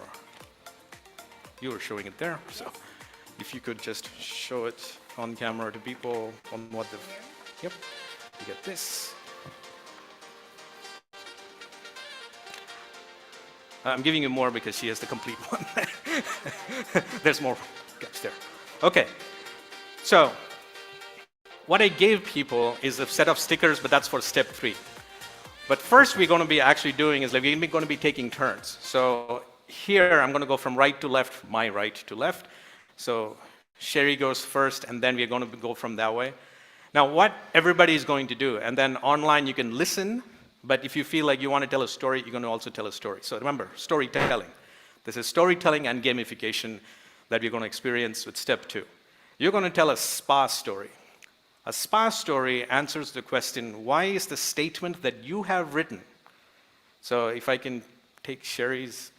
You were showing it there, so if you could just show it on camera to people on what the... Yep, you get this. I'm giving you more because she has the complete one. There's more gaps there. Okay, so what I gave people is a set of stickers, but that's for step 3. But first we're going to be actually doing is like we're going to be taking turns. So here I'm going to go from right to left, my right to left. So Sherry goes first, and then we're going to go from that way. Now what everybody is going to do, and then online you can listen, but if you feel like you want to tell a story, you're going to also tell a story. So remember, storytelling. This is storytelling and gamification that we're going to experience with step 2. You're going to tell a spa story. A spa story answers the question, why is the statement that you have written? So if I can take Sherry's,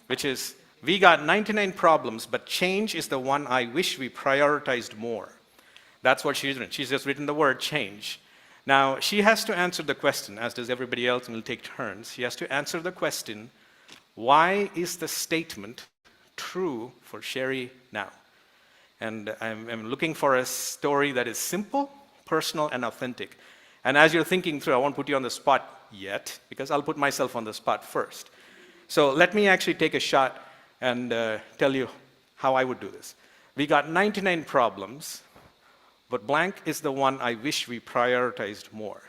which is, we got 99 problems, but change is the one I wish we prioritized more. That's what she's written. She's just written the word change. Now, she has to answer the question, as does everybody else, and we'll take turns. She has to answer the question, why is the statement true for Sherry now? And I'm looking for a story that is simple, personal, and authentic. And as you're thinking through, I won't put you on the spot yet, because I'll put myself on the spot first. So let me actually take a shot and tell you how I would do this. We got 99 problems, but blank is the one I wish we prioritized more.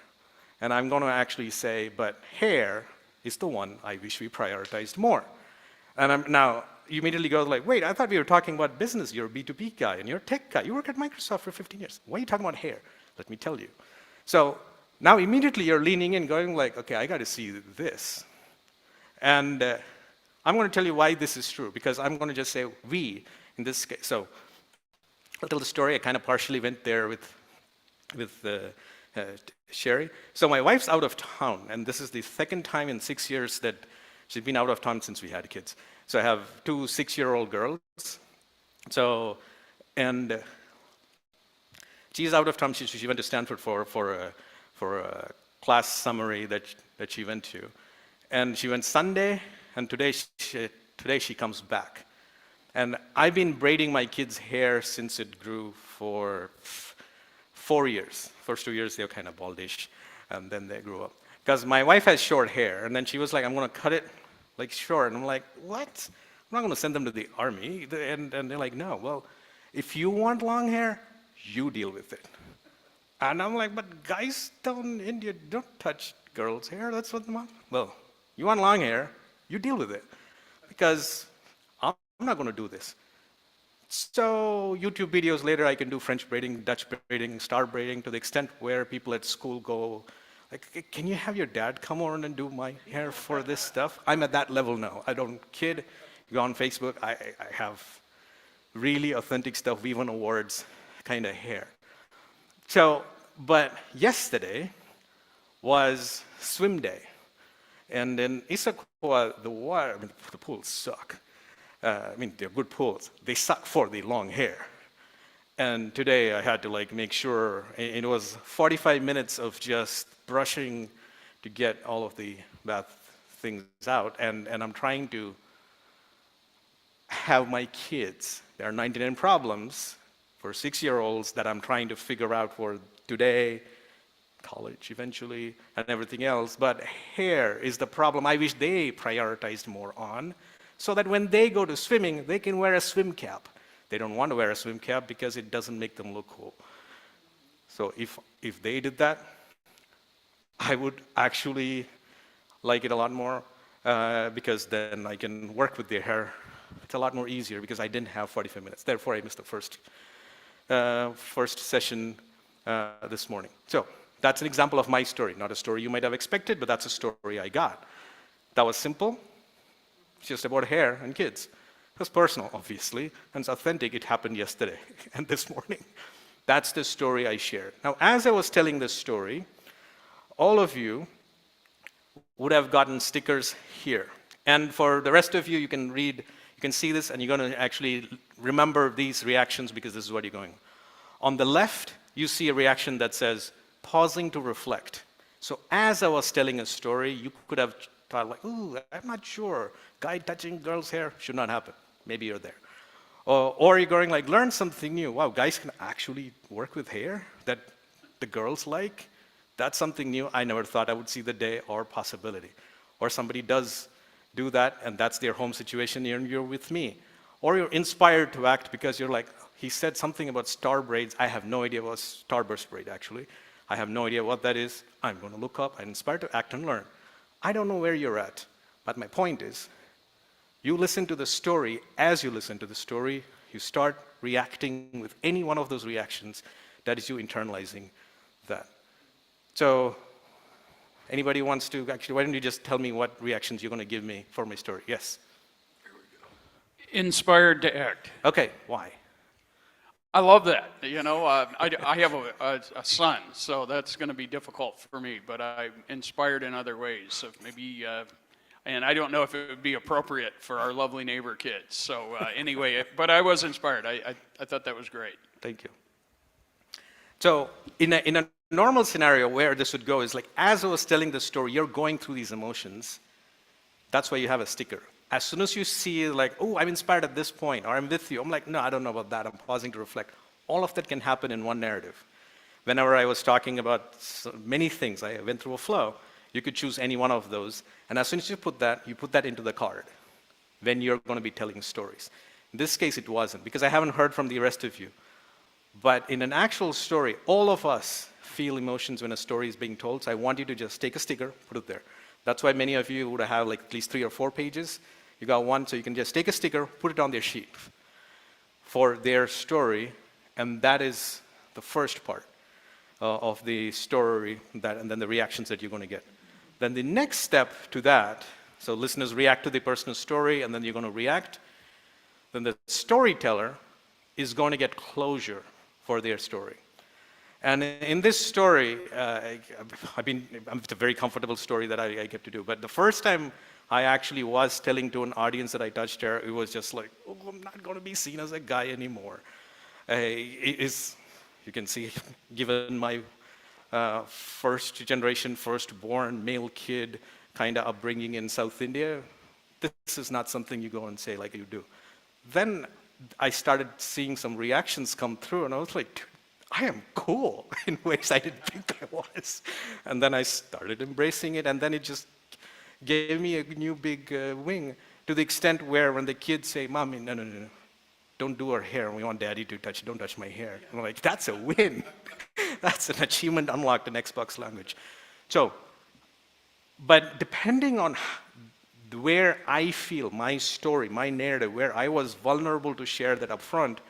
And I'm going to actually say, but hair is the one I wish we prioritized more. And now, you immediately go like, wait, I thought we were talking about business. You're a B2B guy, and you're a tech guy. You work at Microsoft for 15 years. Why are you talking about hair? Let me tell you. So now immediately you're leaning in, going like, okay, I got to see this. And I'm going to tell you why this is true, because I'm going to just say we, in this case. So I'll tell the story. I kind of partially went there with Sherry. So my wife's out of town, and this is the second time in 6 years that she's been out of town since we had kids. So I have 2 6-year-old girls. So, and she's out of town. She went to Stanford for a class summary that she went to. And she went Sunday, and today she comes back. And I've been braiding my kids' hair since it grew for 4 years. First 2 years, they were kind of baldish, and then they grew up. Because my wife has short hair, and then she was like, I'm going to cut it like short. And I'm like, what? I'm not going to send them to the army. And they're like, no. Well, if you want long hair, you deal with it. And I'm like, but guys down in India don't touch girls' hair. That's what they want. Well, you want long hair, you deal with it. Because I'm not going to do this. So YouTube videos later, I can do French braiding, Dutch braiding, star braiding, to the extent where people at school go, like, can you have your dad come over and do my hair for this stuff? I'm at that level now. I don't kid. You go on Facebook, I have really authentic stuff, we won awards kind of hair. So, but yesterday was swim day. And in Issaquah, the pools suck. They're good pools. They suck for the long hair. And today I had to make sure, it was 45 minutes of just brushing to get all of the bath things out. And I'm trying to have my kids, there are 99 problems for 6-year-olds that I'm trying to figure out for today, college eventually, and everything else. But hair is the problem I wish they prioritized more on, so that when they go to swimming, they can wear a swim cap. They don't want to wear a swim cap because it doesn't make them look cool. So if they did that, I would actually like it a lot more, because then I can work with their hair it's a lot more easier because I didn't have 45 minutes. Therefore, I missed the first session this morning. So that's an example of my story. Not a story you might have expected, but that's a story I got. That was simple. It's just about hair and kids. It was personal, obviously, and it's authentic. It happened yesterday and this morning. That's the story I shared. Now, as I was telling this story, all of you would have gotten stickers here. And for the rest of you, you can read, you can see this, and you're going to actually remember these reactions because this is what you're going. On the left, you see a reaction that says, pausing to reflect. So as I was telling a story, you could have thought like, ooh, I'm not sure. Guy touching girl's hair should not happen. Maybe you're there. Or you're going like, learn something new. Wow, guys can actually work with hair that the girls like. That's something new. I never thought I would see the day or possibility. Or somebody does do that, and that's their home situation, and you're with me. Or you're inspired to act because you're like, he said something about star braids. I have no idea what starburst braid, actually. I have no idea what that is. I'm going to look up. I'm inspired to act and learn. I don't know where you're at, but my point is, you listen to the story. As you listen to the story, you start reacting with any one of those reactions. That is you internalizing that. So, anybody wants to, actually, why don't you just tell me what reactions you're going to give me for my story? Yes? Inspired to act. Okay, why? I love that. You know, I have a son, so that's going to be difficult for me, but I'm inspired in other ways. So maybe, and I don't know if it would be appropriate for our lovely neighbor kids. So anyway, but I was inspired. I thought that was great. Thank you. So in a normal scenario where this would go is like, as I was telling the story, you're going through these emotions. That's why you have a sticker. As soon as you see like, oh, I'm inspired at this point, or I'm with you, I'm like, no, I don't know about that. I'm pausing to reflect. All of that can happen in one narrative. Whenever I was talking about many things, I went through a flow. You could choose any one of those. And as soon as you put that into the card when you're going to be telling stories. In this case, it wasn't, because I haven't heard from the rest of you. But in an actual story, all of us feel emotions when a story is being told. So I want you to just take a sticker, put it there. That's why many of you would have like at least 3 or 4 pages. You got one, so you can just take a sticker, put it on their sheet for their story, and that is the first part of the story, and then the reactions that you're going to get. Then the next step to that, so listeners react to the person's story, and then you're going to react. Then the storyteller is going to get closure for their story. And in this story, it's a very comfortable story that I get to do. But the first time I actually was telling to an audience that I touched there, it was just like, oh, I'm not going to be seen as a guy anymore. You can see, given my first generation, firstborn male kid kind of upbringing in South India, this is not something you go and say like you do. Then I started seeing some reactions come through, and I was like, dude, I am cool in ways I didn't think I was. And then I started embracing it, and then it just gave me a new big wing, to the extent where when the kids say, Mommy, no, don't do her hair. We want Daddy to touch, don't touch my hair. I'm like, that's a win. That's an achievement unlocked in Xbox language. So, but depending on where I feel, my story, my narrative, where I was vulnerable to share that up front,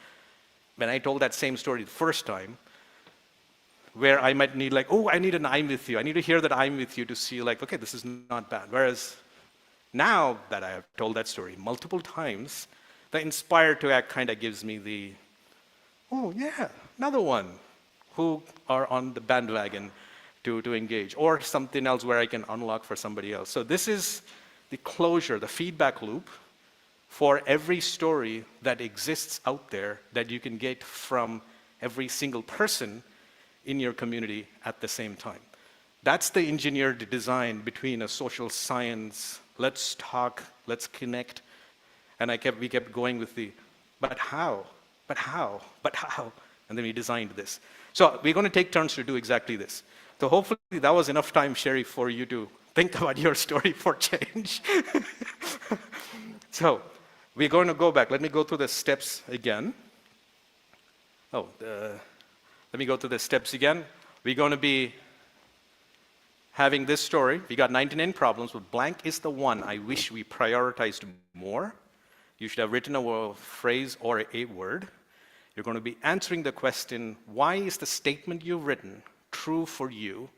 when I told that same story the first time, where I might need like, oh, I need an I'm with you. I need to hear that I'm with you to see like, okay, this is not bad. Whereas now that I have told that story multiple times, the inspired to act kind of gives me the, oh yeah, another one who are on the bandwagon to engage, or something else where I can unlock for somebody else. So this is the closure, the feedback loop for every story that exists out there that you can get from every single person in your community at the same time. That's the engineered design between a social science, let's talk, let's connect, and we kept going with the, but how, and then we designed this. So we're going to take turns to do exactly this. So hopefully that was enough time, Sherry, for you to think about your story for change. So we're going to go back. Let me go through the steps again. Let me go through the steps again. We're going to be having this story. We got 99 problems, but blank is the one I wish we prioritized more. You should have written a phrase or a word. You're going to be answering the question, why is the statement you've written true for you?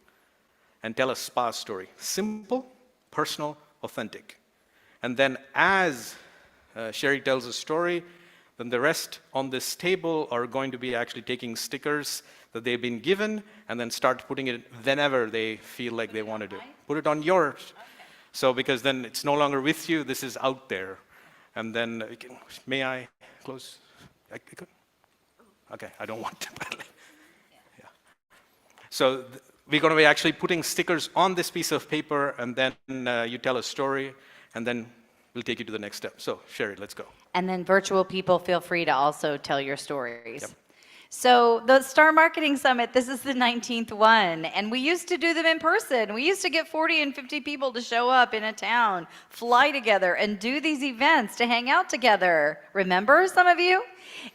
And tell a spa story. Simple, personal, authentic. And then as Sherry tells a story, then the rest on this table are going to be actually taking stickers that they've been given and then start putting it whenever they feel like they want to do. Put it on yours. Okay. So because then it's no longer with you, this is out there. And then, may I close? I could? Okay, I don't want to. Yeah. So we're going to be actually putting stickers on this piece of paper, and then you tell a story, and then we'll take you to the next step. So, Sherry, let's go. And then virtual people, feel free to also tell your stories. Yep. So the Star Marketing Summit, this is the 19th one, and we used to do them in person. We used to get 40 and 50 people to show up in a town, fly together, and do these events to hang out together. Remember, some of you?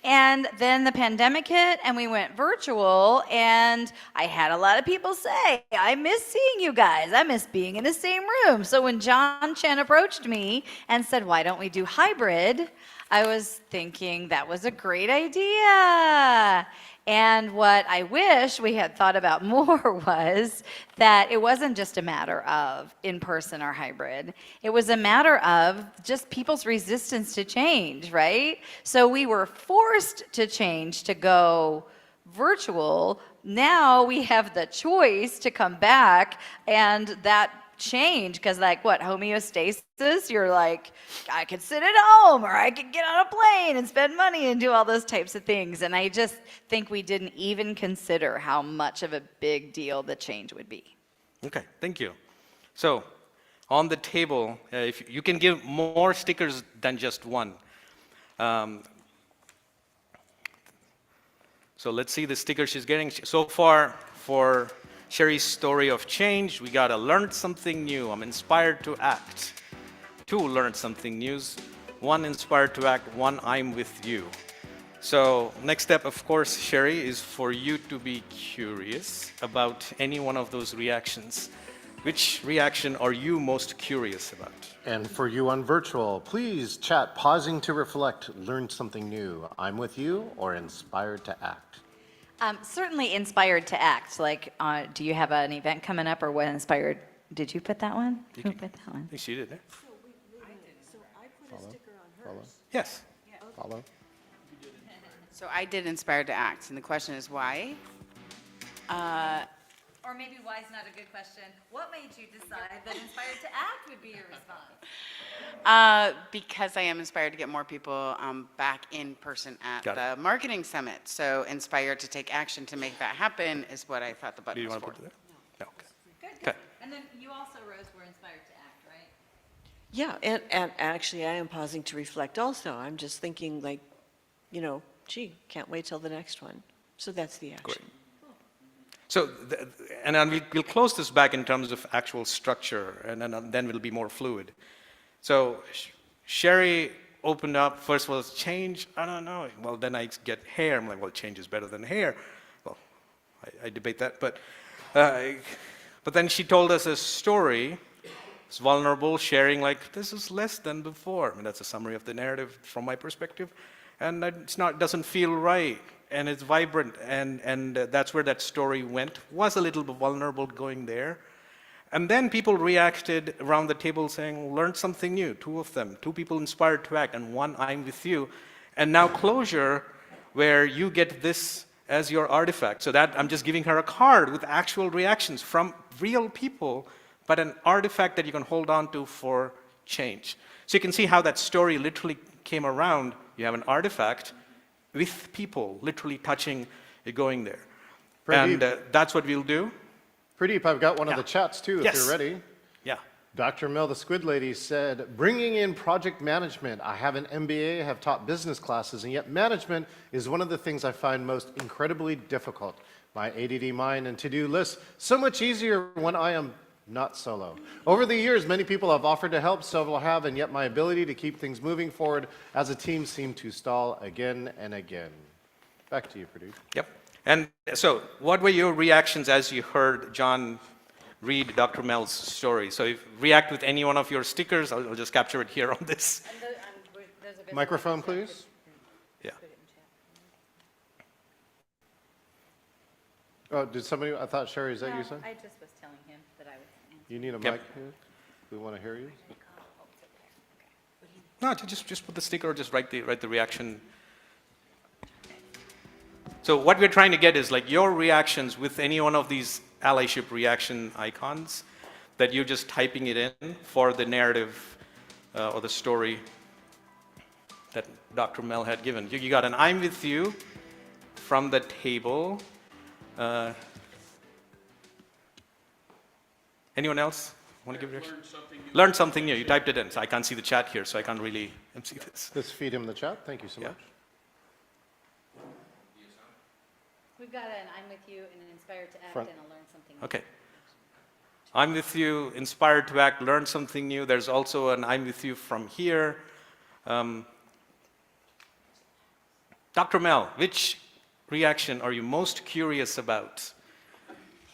And then the pandemic hit, and we went virtual, and I had a lot of people say, I miss seeing you guys. I miss being in the same room. So when John Chen approached me and said, why don't we do hybrid? I was thinking that was a great idea. And what I wish we had thought about more was that it wasn't just a matter of in-person or hybrid. It was a matter of just people's resistance to change, right? So we were forced to change to go virtual. Now we have the choice to come back, and that change, because like what, homeostasis, you're like, I could sit at home, or I could get on a plane and spend money and do all those types of things. And I just think we didn't even consider how much of a big deal the change would be. Okay, thank you. So on the table, if you can give more stickers than just one. So let's see the sticker she's getting. So far, for Sherry's story of change, we got to learn something new. I'm inspired to act. 2, learn something new. 1, inspired to act. 1, I'm with you. So next step, of course, Sherry, is for you to be curious about any one of those reactions. Which reaction are you most curious about? And for you on virtual, please chat pausing to reflect, learn something new. I'm with you, or inspired to act. Certainly inspired to act. Like, do you have an event coming up, or what inspired? Did you put that one? Who put that one? I think she did, eh? So I put a sticker on hers. Yes. Follow. So I did inspired to act, and the question is why? Or maybe why is not a good question. What made you decide that inspired to act would be your response? Because I am inspired to get more people back in person at Got the marketing summit. So inspired to take action to make that happen is what I thought the Do button you was want to for. put it there? No. Okay. Good. Okay. And then you also, Rose, were inspired to act, right? Yeah, and actually I am pausing to reflect also. I'm just thinking like, gee, can't wait till the next one. So that's the action. Great. So, and then we'll close this back in terms of actual structure, and then we'll be more fluid. So, Sherry opened up, first was change, I don't know. Well, then I get hair. I'm like, well, change is better than hair. Well, I debate that, but then she told us a story. It's vulnerable, sharing like, this is less than before. I mean, that's a summary of the narrative from my perspective. And it doesn't feel right. And it's vibrant, and that's where that story went. Was a little bit vulnerable going there. And then people reacted around the table saying, learn something new, 2 of them. 2 people inspired to act, and 1, I'm with you. And now closure, where you get this as your artifact. So that I'm just giving her a card with actual reactions from real people, but an artifact that you can hold on to for change. So you can see how that story literally came around. You have an artifact with people literally touching it, going there. Pradeep. And that's what we'll do. Pradeep, I've got one of the chats too, if Yes. you're ready. Yeah. Dr. Mel, the Squid Lady, said, bringing in project management. I have an MBA, have taught business classes, and yet management is one of the things I find most incredibly difficult. My ADD mind and to-do list, so much easier when I am not solo. Over the years, many people have offered to help, several have, and yet my ability to keep things moving forward as a team seemed to stall again and again. Back to you, Pradeep. Yep. And so what were your reactions as you heard John read Dr. Mel's story? So if react with any one of your stickers, I'll just capture it here on this. And those Microphone, please. Yeah. Oh, did somebody, I thought Sherry, is that you, son? I just was telling him that I was. You need a Yep. mic here? We want to hear you. No, just put the sticker or just write the reaction. So what we're trying to get is like your reactions with any one of these allyship reaction icons that you're just typing it in for the narrative or the story that Dr. Mel had given. You got an I'm with you from the table. Anyone else want to give a reaction? Learn something new. You typed it in, so I can't see the chat here, so I can't really see this. Let's feed him the chat. Thank you so Yeah. much. We've got an I'm with you and an inspired to act Front. and a learn something. Okay. I'm with you, inspired to act, learn something new. There's also an I'm with you from here. Dr. Mel, which reaction are you most curious about?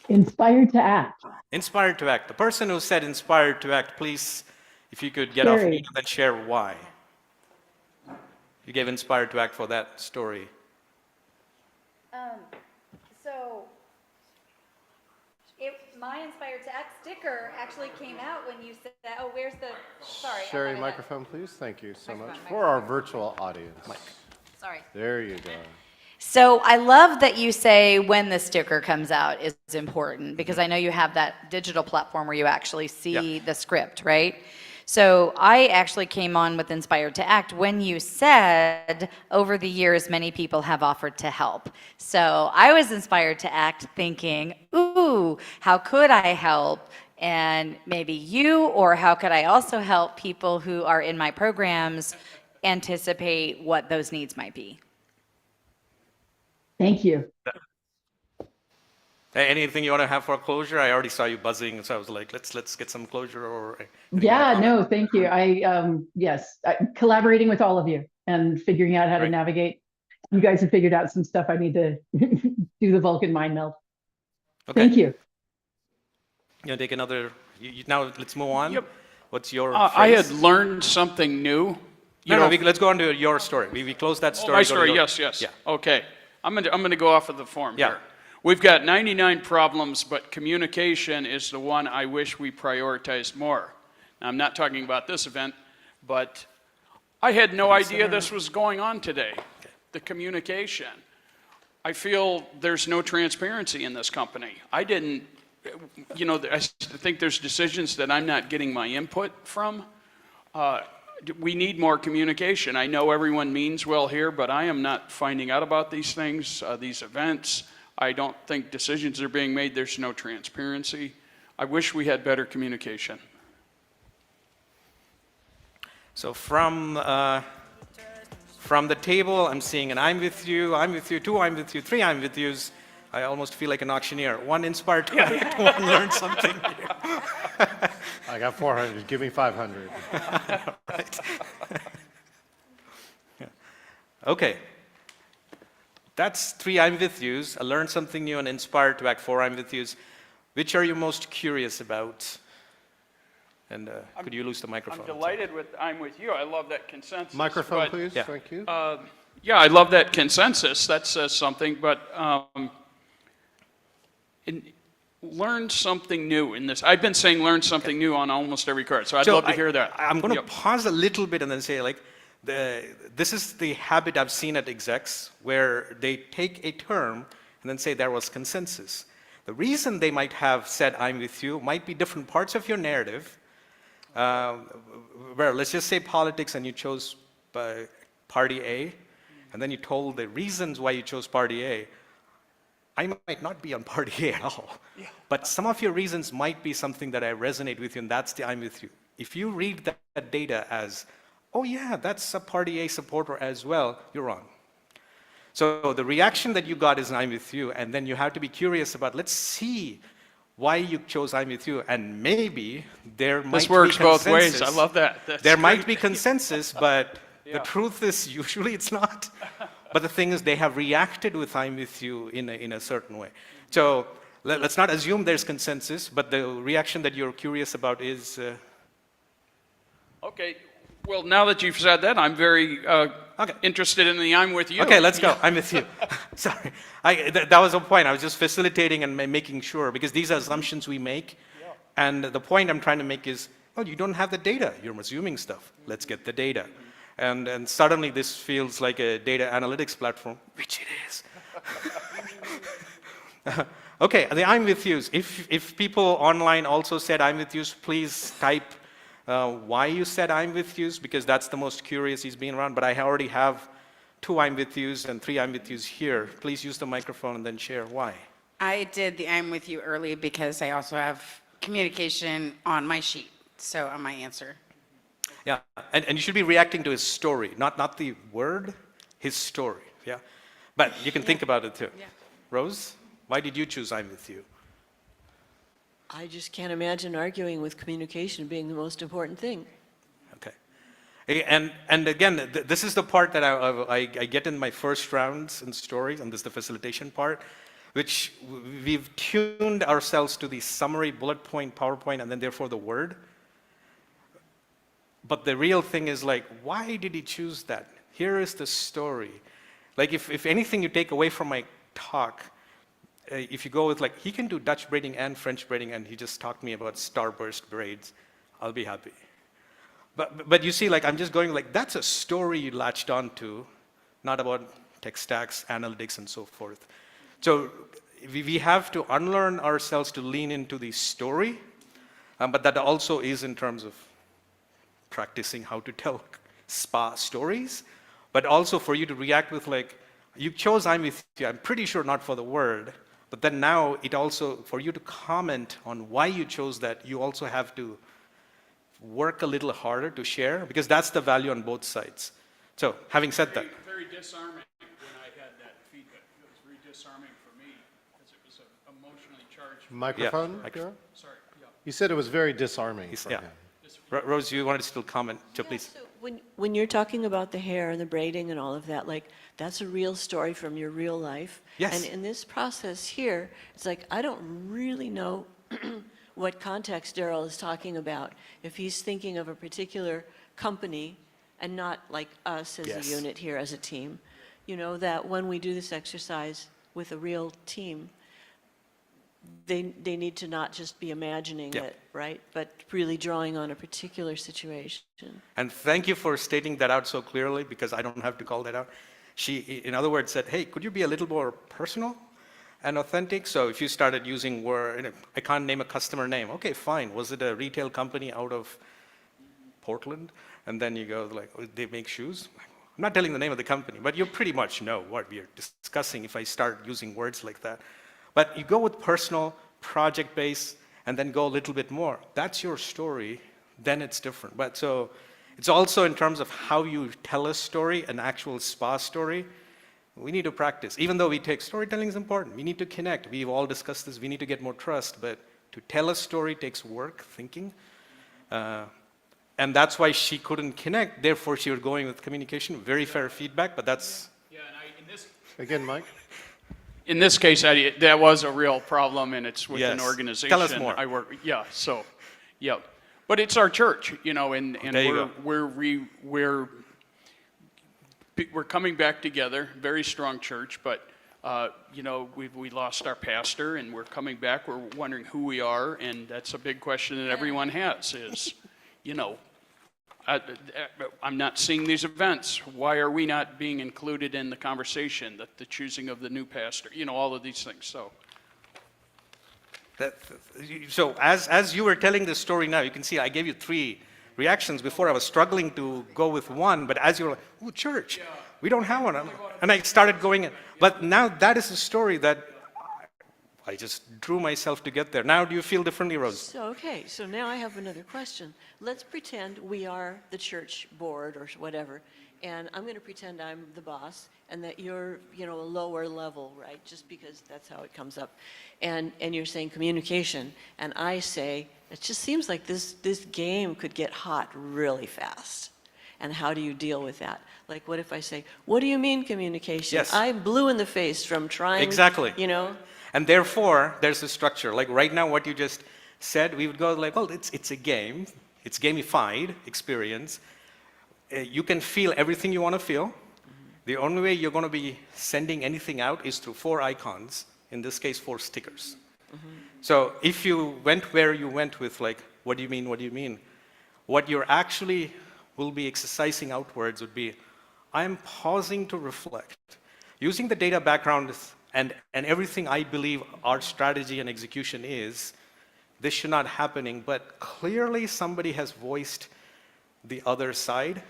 Inspired to act. Inspired to act. The person who said inspired to act, please, if you could get off Sherry. mute and then share why. You gave inspired to act for that story. So, my inspired to act sticker actually came out when you said that. Oh, where's the? Sorry. I Sherry, thought I had- microphone, please. Thank you so much. Microphone, For our virtual audience. Sorry. There you go. So I love that you say when the sticker comes out is important, because I know you have that digital platform where you actually see the script, right? So I actually came on with Inspired to Act when you said over the years many people have offered to help. So I was inspired to act thinking, ooh, how could I help? And maybe you, or how could I also help people who are in my programs anticipate what those needs might be? Thank you. Anything you want to have for closure? I already saw you buzzing, so I was like, let's get some closure or. Yeah, no, thank you. Yes, collaborating with all of you and figuring out how to Right. navigate. You guys have figured out some stuff I need to do the Vulcan mind meld. Okay. Thank you. You want to take another? Now let's move on. Yep. What's your? I had phrase? learned something new. Let's go on to your story. We closed that story. My go to story, your- yes. Yeah. Okay. I'm gonna go off of the form Yeah. here. We've got 99 problems, but communication is the one I wish we prioritized more. Now, I'm not talking about this event, but I had no idea this was going on today, the communication. I feel there's no transparency in this company. I think there's decisions that I'm not getting my input from. We need more communication. I know everyone means well here, but I am not finding out about these things, these events. I don't think decisions are being made. There's no transparency. I wish we had better communication. So from the table, I'm seeing an I'm with you, two I'm with you, three I'm with yous. I almost feel like an auctioneer. One inspired to act, one learn something new. I got 400. Give me 500. Right. Yeah. Okay. That's three I'm with yous, a learn something new and inspired to act, four I'm with yous. Which are you most curious about? And could you lose the microphone? I'm delighted with I'm with you. I love that consensus. Microphone, but, please. Yeah. Thank you. Yeah, I love that consensus. That says something, but learn something new in this. I've been saying learn something new on almost every card, so I'd love to hear that. I'm going to Yep. pause a little bit and then say, like, this is the habit I've seen at execs where they take a term and then say there was consensus. The reason they might have said I'm with you might be different parts of your narrative. Where let's just say politics and you chose party A, and then you told the reasons why you chose party A. I might not be on party A at all, but some of your reasons might be something that I resonate with you, and that's the I'm with you. If you read that data as, oh yeah, that's a party A supporter as well, you're wrong. So the reaction that you got is I'm with you, and then you have to be curious about, let's see why you chose I'm with you, and maybe there might be This works both ways. consensus. I love that. That's There great. might be consensus, but the truth is usually it's not. But the thing is, they have reacted with I'm with you in a certain way. So let's not assume there's consensus, but the reaction that you're curious about is... Okay. Well, now that you've said that, I'm very interested in the I'm with you. Okay, let's go. I'm with you. Sorry. That was the point. I was just facilitating and making sure, because these are assumptions we make. And the point I'm trying to make is, oh, you don't have the data. You're assuming stuff. Let's get the data. And suddenly this feels like a data analytics platform, which it is. Okay, the I'm with yous. If people online also said I'm with yous, please type why you said I'm with yous, because that's the most curious he's been around. But I already have 2 I'm with yous and 3 I'm with yous here. Please use the microphone and then share why. I did the I'm with you early because I also have communication on my sheet, so on my answer. Yeah, and you should be reacting to his story, not the word, his story, yeah? But you can think about it too. Yeah. Rose, why did you choose I'm with you? I just can't imagine arguing with communication being the most important thing. Okay. And again, this is the part that I get in my first rounds and stories, and this is the facilitation part, which we've tuned ourselves to the summary, bullet point, PowerPoint, and then therefore the word. But the real thing is like, why did he choose that? Here is the story. Like if anything you take away from my talk, if you go with like, he can do Dutch braiding and French braiding, and he just talked to me about starburst braids, I'll be happy. But you see, like I'm just going like, that's a story you latched onto, not about tech stacks, analytics, and so forth. So we have to unlearn ourselves to lean into the story, but that also is in terms of practicing how to tell spa stories, but also for you to react with like, you chose I'm with you, I'm pretty sure not for the word, but then now it also, for you to comment on why you chose that, you also have to work a little harder to share, because that's the value on both sides. So having said that. Very disarming when I had that feedback. It was very disarming for me because it was emotionally charged. Microphone? Yeah, Kira? Sorry. Yeah. You said it was very disarming for Yeah. him. Rose, you wanted to still comment, so please. So when you're talking about the hair and the braiding and all of that, like that's a real story from your real life. Yes. And in this process here, it's like I don't really know what context Daryl is talking about. If he's thinking of a particular company and not like us as Yes. a unit here as a team, you know, that when we do this exercise with a real team, they need to not just be imagining Yeah. it, right? But really drawing on a particular situation. And thank you for stating that out so clearly, because I don't have to call that out. She, in other words, said, hey, could you be a little more personal and authentic? So if you started using word, I can't name a customer name. Okay, fine. Was it a retail company out of Portland? And then you go like, oh, they make shoes? I'm not telling the name of the company, but you pretty much know what we are discussing if I start using words like that. But you go with personal, project-based, and then go a little bit more. That's your story, then it's different. But so it's also in terms of how you tell a story, an actual spa story. We need to practice. Even though we take storytelling is important, we need to connect. We've all discussed this, we need to get more trust, but to tell a story takes work, thinking. And that's why she couldn't connect, therefore she was going with communication. Very fair feedback, but that's... Yeah, and in this... Again, Mike? In this case, that was a real problem, and it's with an Yes. organization. Tell us more. I work, yeah. So, yeah, but it's our church, you know, and There you go. we're coming back together. Very strong church, but you know, we lost our pastor, and we're coming back. We're wondering who we are, and that's a big question that everyone has. Is, you know, I'm not seeing these events. Why are we not being included in the conversation? The choosing of the new pastor, you know, all of these things. So, So as you were telling this story now, you can see I gave you 3 reactions before. I was struggling to go with one, but as you were like, oh, church, we don't have one. And I started going in. But now that is a story that I just drew myself to get there. Now do you feel differently, Rose? So, okay, so now I have another question. Let's pretend we are the church board or whatever, and I'm going to pretend I'm the boss and that you're, you know, a lower level, right? Just because that's how it comes up. And you're saying communication, and I say, it just seems like this game could get hot really fast. And how do you deal with that? Like, what if I say, what do you mean communication? Yes. I'm blue in the face from trying, Exactly. you know? And therefore, there's a structure. Like right now, what you just said, we would go like, well, it's a game. It's gamified experience. you can feel everything you want to feel. The only way you're going to be sending anything out is through 4 icons, in this case 4 stickers. So if you went where you went with like, what do you mean, what do you mean? What you're actually will be exercising outwards would be, I'm pausing to reflect. Using the data background and everything I believe our strategy and execution is, this should not happening, but clearly somebody has voiced the other side.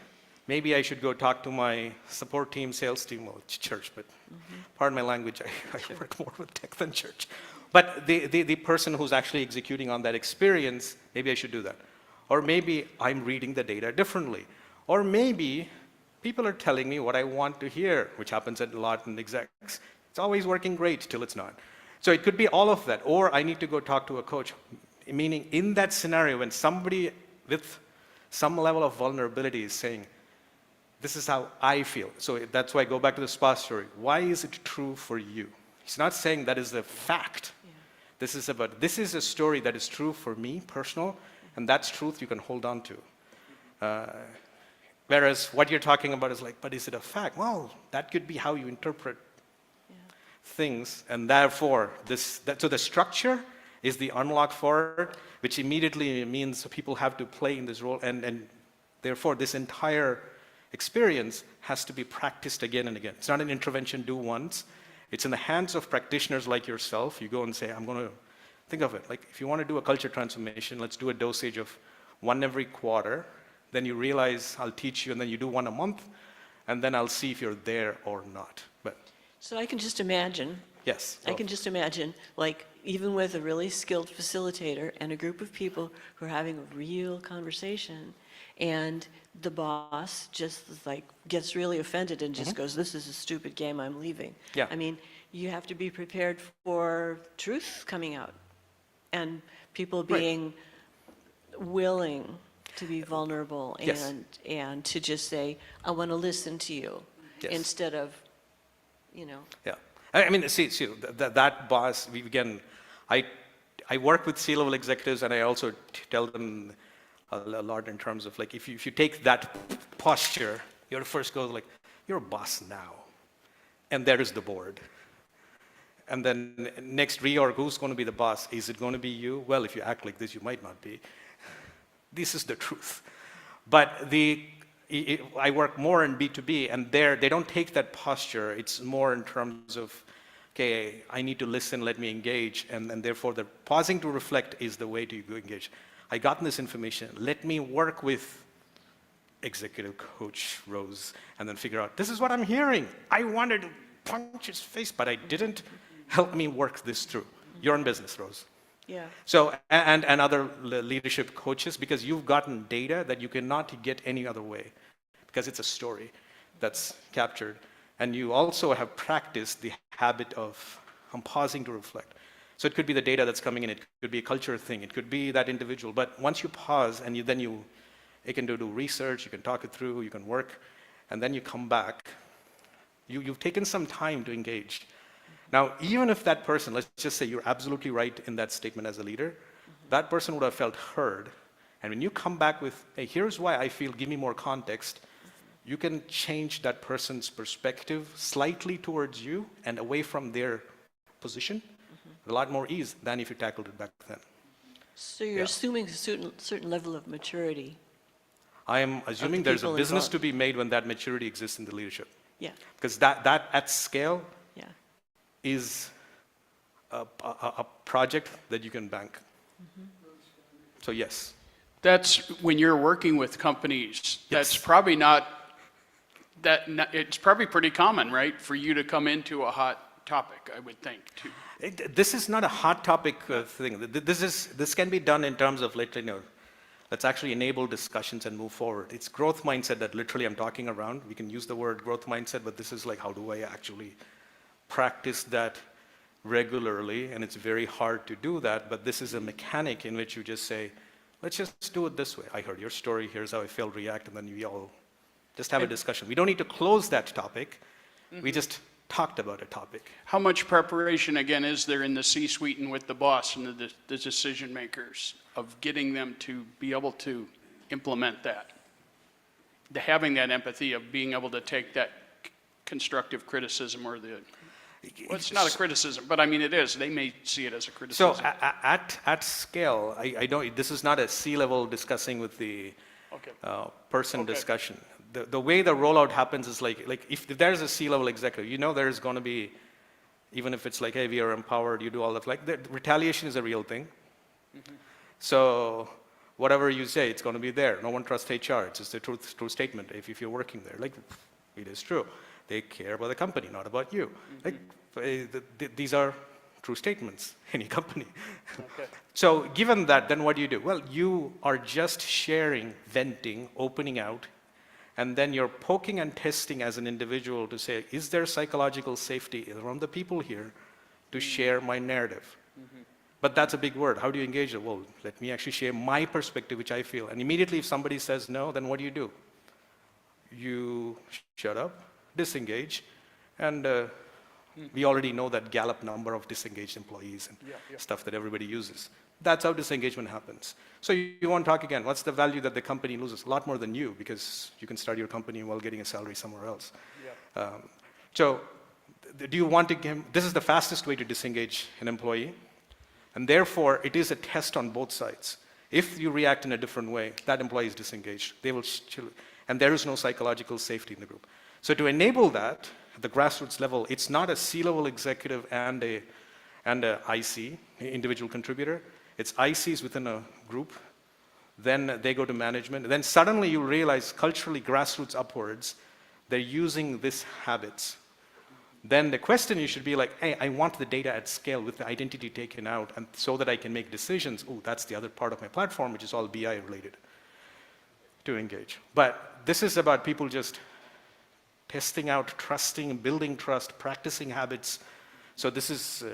Maybe I should go talk to my support team, sales team, well, church, but pardon my language, I work more with tech than church. But the person who's actually executing on that experience, maybe I should do that. Or maybe I'm reading the data differently. Or maybe people are telling me what I want to hear, which happens a lot in execs. It's always working great till it's not. So it could be all of that. Or I need to go talk to a coach. Meaning in that scenario, when somebody with some level of vulnerability is saying, this is how I feel. So that's why I go back to the spa story. Why is it true for you? He's not saying that is a fact. Yeah. This is a story that is true for me, personal, and that's truth you can hold on to. Whereas what you're talking about is like, but is it a fact? Well, that could be how you interpret things, and therefore, so the structure is the unlock for it, which immediately means people have to play in this role, and therefore this entire experience has to be practiced again and again. It's not an intervention do once. It's in the hands of practitioners like yourself. You go and say, I'm going to think of it. Like if you want to do a culture transformation, let's do a dosage of 1 every quarter. Then you realize I'll teach you, and then you do 1 a month, and then I'll see if you're there or not. But So I can just imagine. yes. I can just imagine, like, even with a really skilled facilitator and a group of people who are having a real conversation, and the boss just like gets really offended and just goes, this is a stupid game, I'm leaving. Yeah. I mean, you have to be prepared for truth coming out and people being willing to be vulnerable Yes. and to just say, I want to listen to you instead of, you know. Yeah. I mean, see that boss, I work with C-level executives, and I also tell them a lot in terms of like, if you take that posture, your first goes like, you're a boss now, and there is the board. And then next reorg, who's going to be the boss? Is it going to be you? Well, if you act like this, you might not be. This is the truth. But I work more in B2B, and they don't take that posture. It's more in terms of, okay, I need to listen, let me engage, and therefore the pausing to reflect is the way to engage. I gotten this information, let me work with executive coach Rose, and then figure out, this is what I'm hearing. I wanted to punch his face, but I didn't. Help me work this through. You're in business, Rose. Yeah. So, and other leadership coaches, because you've gotten data that you cannot get any other way, because it's a story that's captured. And you also have practiced the habit of pausing to reflect. So it could be the data that's coming in, it could be a culture thing, it could be that individual. But once you pause, and you can do research, you can talk it through, you can work, and then you come back. You've taken some time to engage. Now, even if that person, let's just say you're absolutely right in that statement as a leader, that person would have felt heard. And when you come back with, hey, here's why I feel, give me more context, you can change that person's perspective slightly towards you and away from their position with a lot more ease than if you tackled it back then. So you're assuming a certain level of maturity. I am assuming there's a business involved. to be made when that maturity exists in the leadership. Yeah. Because that at scale is a project that you can bank. So yes. That's when you're working with companies, that's probably it's probably pretty common, right? For you to come into a hot topic, I would think, too. This is not a hot topic thing. This can be done in terms of, let's actually enable discussions and move forward. It's growth mindset that literally I'm talking around. We can use the word growth mindset, but this is like, how do I actually practice that regularly? And it's very hard to do that, but this is a mechanic in which you just say, let's just do it this way. I heard your story, here's how I felt, react, and then we all just have a discussion. We don't need to close that topic. We just talked about a topic. How much preparation, again, is there in the C-suite and with the boss and the decision makers of getting them to be able to implement that? having that empathy of being able to take that constructive criticism or well, it's not a criticism, but I mean it is. They may see it as a criticism. So at scale, I don't. This is not a C-level discussing with the person discussion. The way the rollout happens is like if there's a C-level executive, there's going to be, even if it's like, hey, we are empowered, you do all that. Like the retaliation is a real thing. Mm-hmm. So whatever you say, it's going to be there. No one trusts HR. It's just a true statement. If you're working there, like it is true. They care about the company, not about you. Mm-hmm. Like these are true statements. Any company. Okay. So given that, then what do? Well, you are just sharing, venting, opening out, and then you're poking and testing as an individual to say, is there psychological safety around the people here to share my narrative? Mm-hmm. But that's a big word. How do you engage it? Well, let me actually share my perspective, which I feel. And immediately if somebody says no, then what do? You shut up, disengage, and we already know that Gallup number of disengaged employees and stuff that everybody uses. That's how disengagement happens. So you won't talk again. What's the value that the company loses? A lot more than you, because you can start your company while getting a salary somewhere else. Yeah. So do you want to give, this is the fastest way to disengage an employee. And therefore, it is a test on both sides. If you react in a different way, that employee is disengaged. They will and there is no psychological safety in the group. So to enable that, at the grassroots level, it's not a C-level executive and a IC, individual contributor. It's ICs within a group. Then they go to management. Then suddenly you realize culturally, grassroots upwards, they're using these habits. Then the question you should be like, hey, I want the data at scale with the identity taken out, and so that I can make decisions. Oh, that's the other part of my platform, which is all BI related, to engage. But this is about people just testing out, trusting, building trust, practicing habits. So this is,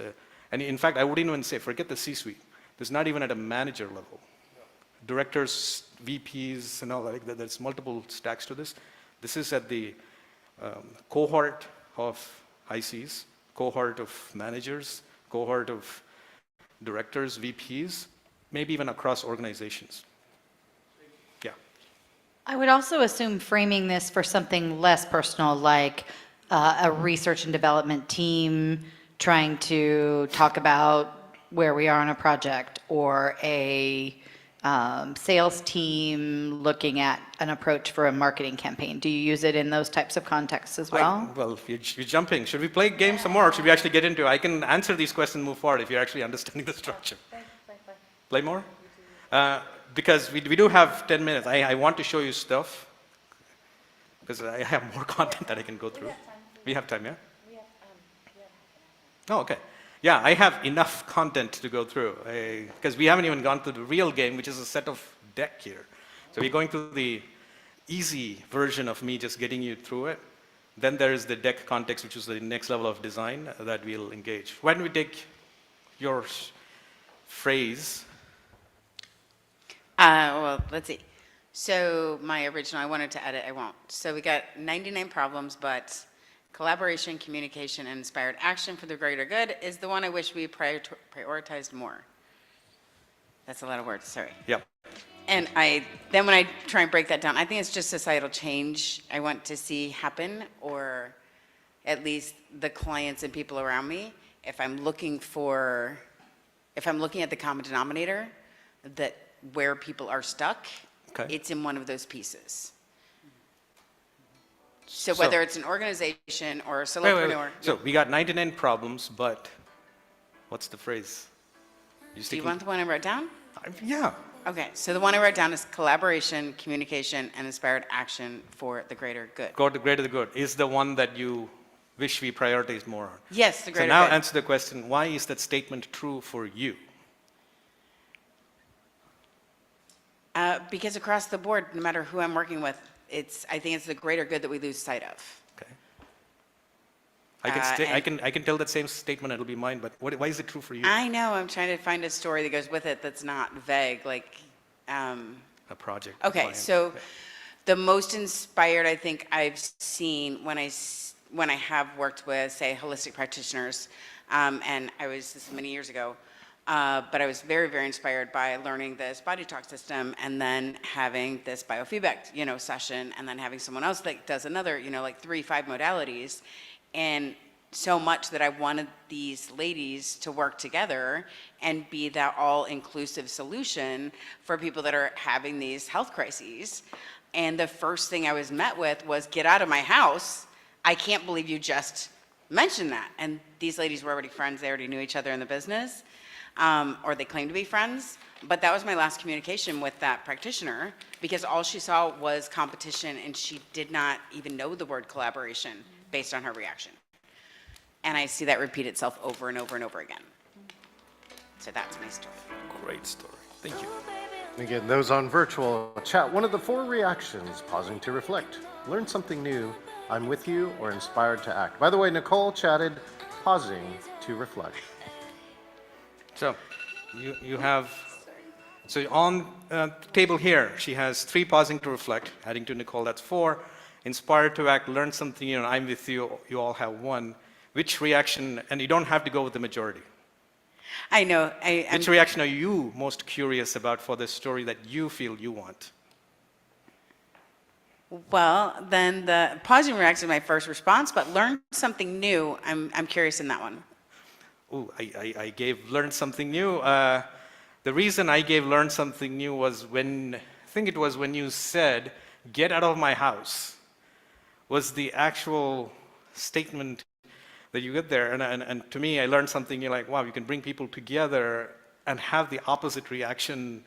and in fact, I wouldn't even say, forget the C-suite. There's not even at a manager level. Directors, VPs, and all that, there's multiple stacks to this. This is at the cohort of ICs, cohort of managers, cohort of directors, VPs, maybe even across organizations. Yeah. I would also assume framing this for something less personal, like a research and development team trying to talk about where we are on a project, or a sales team looking at an approach for a marketing campaign. Do you use it in those types of contexts as well? Well, you're jumping. Should we play games some more, or should we actually get into it? I can answer these questions and move forward if you're actually understanding the structure. Play more? Because we do have 10 minutes. I want to show you stuff, because I have more content that I can go through. We have time, yeah? Oh, okay. Yeah, I have enough content to go through, because we haven't even gone through the real game, which is a set of deck here. So we're going through the easy version of me just getting you through it. Then there is the deck context, which is the next level of design that we'll engage. Why don't we take your phrase? Well, let's see. So my original, I wanted to edit, I won't. So we got 99 problems, but collaboration, communication, and inspired action for the greater good is the one I wish we prioritized more. That's a lot of words, sorry. Yep. And then when I try and break that down, I think it's just societal change I want to see happen, or at least the clients and people around me. If I'm looking at the common denominator, that where people are stuck, it's in one of those pieces. So whether it's an organization or a solopreneur. Wait. So we got 99 problems, but what's the phrase? Do you want the one I wrote down? Yeah. Okay, so the one I wrote down is collaboration, communication, and inspired action for the greater good. The greater good is the one that you wish we prioritize more on. Yes, the greater good. So now answer the question, why is that statement true for you? Because across the board, no matter who I'm working with, I think it's the greater good that we lose sight of. Okay. I can tell that same statement, it'll be mine, but why is it true for you? I know, I'm trying to find a story that goes with it that's not vague, like... a project. Okay, so the most inspired I think I've seen when I have worked with, say, holistic practitioners, and this is many years ago, But I was very, very inspired by learning this body talk system and then having this biofeedback, session, and then having someone else that does another, like 3-5 modalities. And so much that I wanted these ladies to work together and be that all-inclusive solution for people that are having these health crises. And the first thing I was met with was, get out of my house. I can't believe you just mentioned that. And these ladies were already friends. They already knew each other in the business. Or they claimed to be friends, but that was my last communication with that practitioner, because all she saw was competition and she did not even know the word collaboration based on her reaction. And I see that repeat itself over and over and over again. So that's my story. Great story. Thank you. And again, those on virtual chat, one of the 4 reactions: pausing to reflect, learn something new, I'm with you, or inspired to act. By the way, Nicole chatted pausing to reflect. So you have, so on table here, she has 3 pausing to reflect, adding to Nicole, that's 4. Inspired to act, learn something new, and I'm with you, you all have 1. Which reaction, and you don't have to go with the majority. I know. Which reaction are you most curious about for this story that you feel you want? Well, then the pausing reaction is my first response, but learn something new. I'm curious in that one. Ooh, I gave learn something new. The reason I gave learn something new was when, I think it was when you said, get out of my house, was the actual statement that you get there. And to me, I learned something, you're like, wow, you can bring people together and have the opposite reaction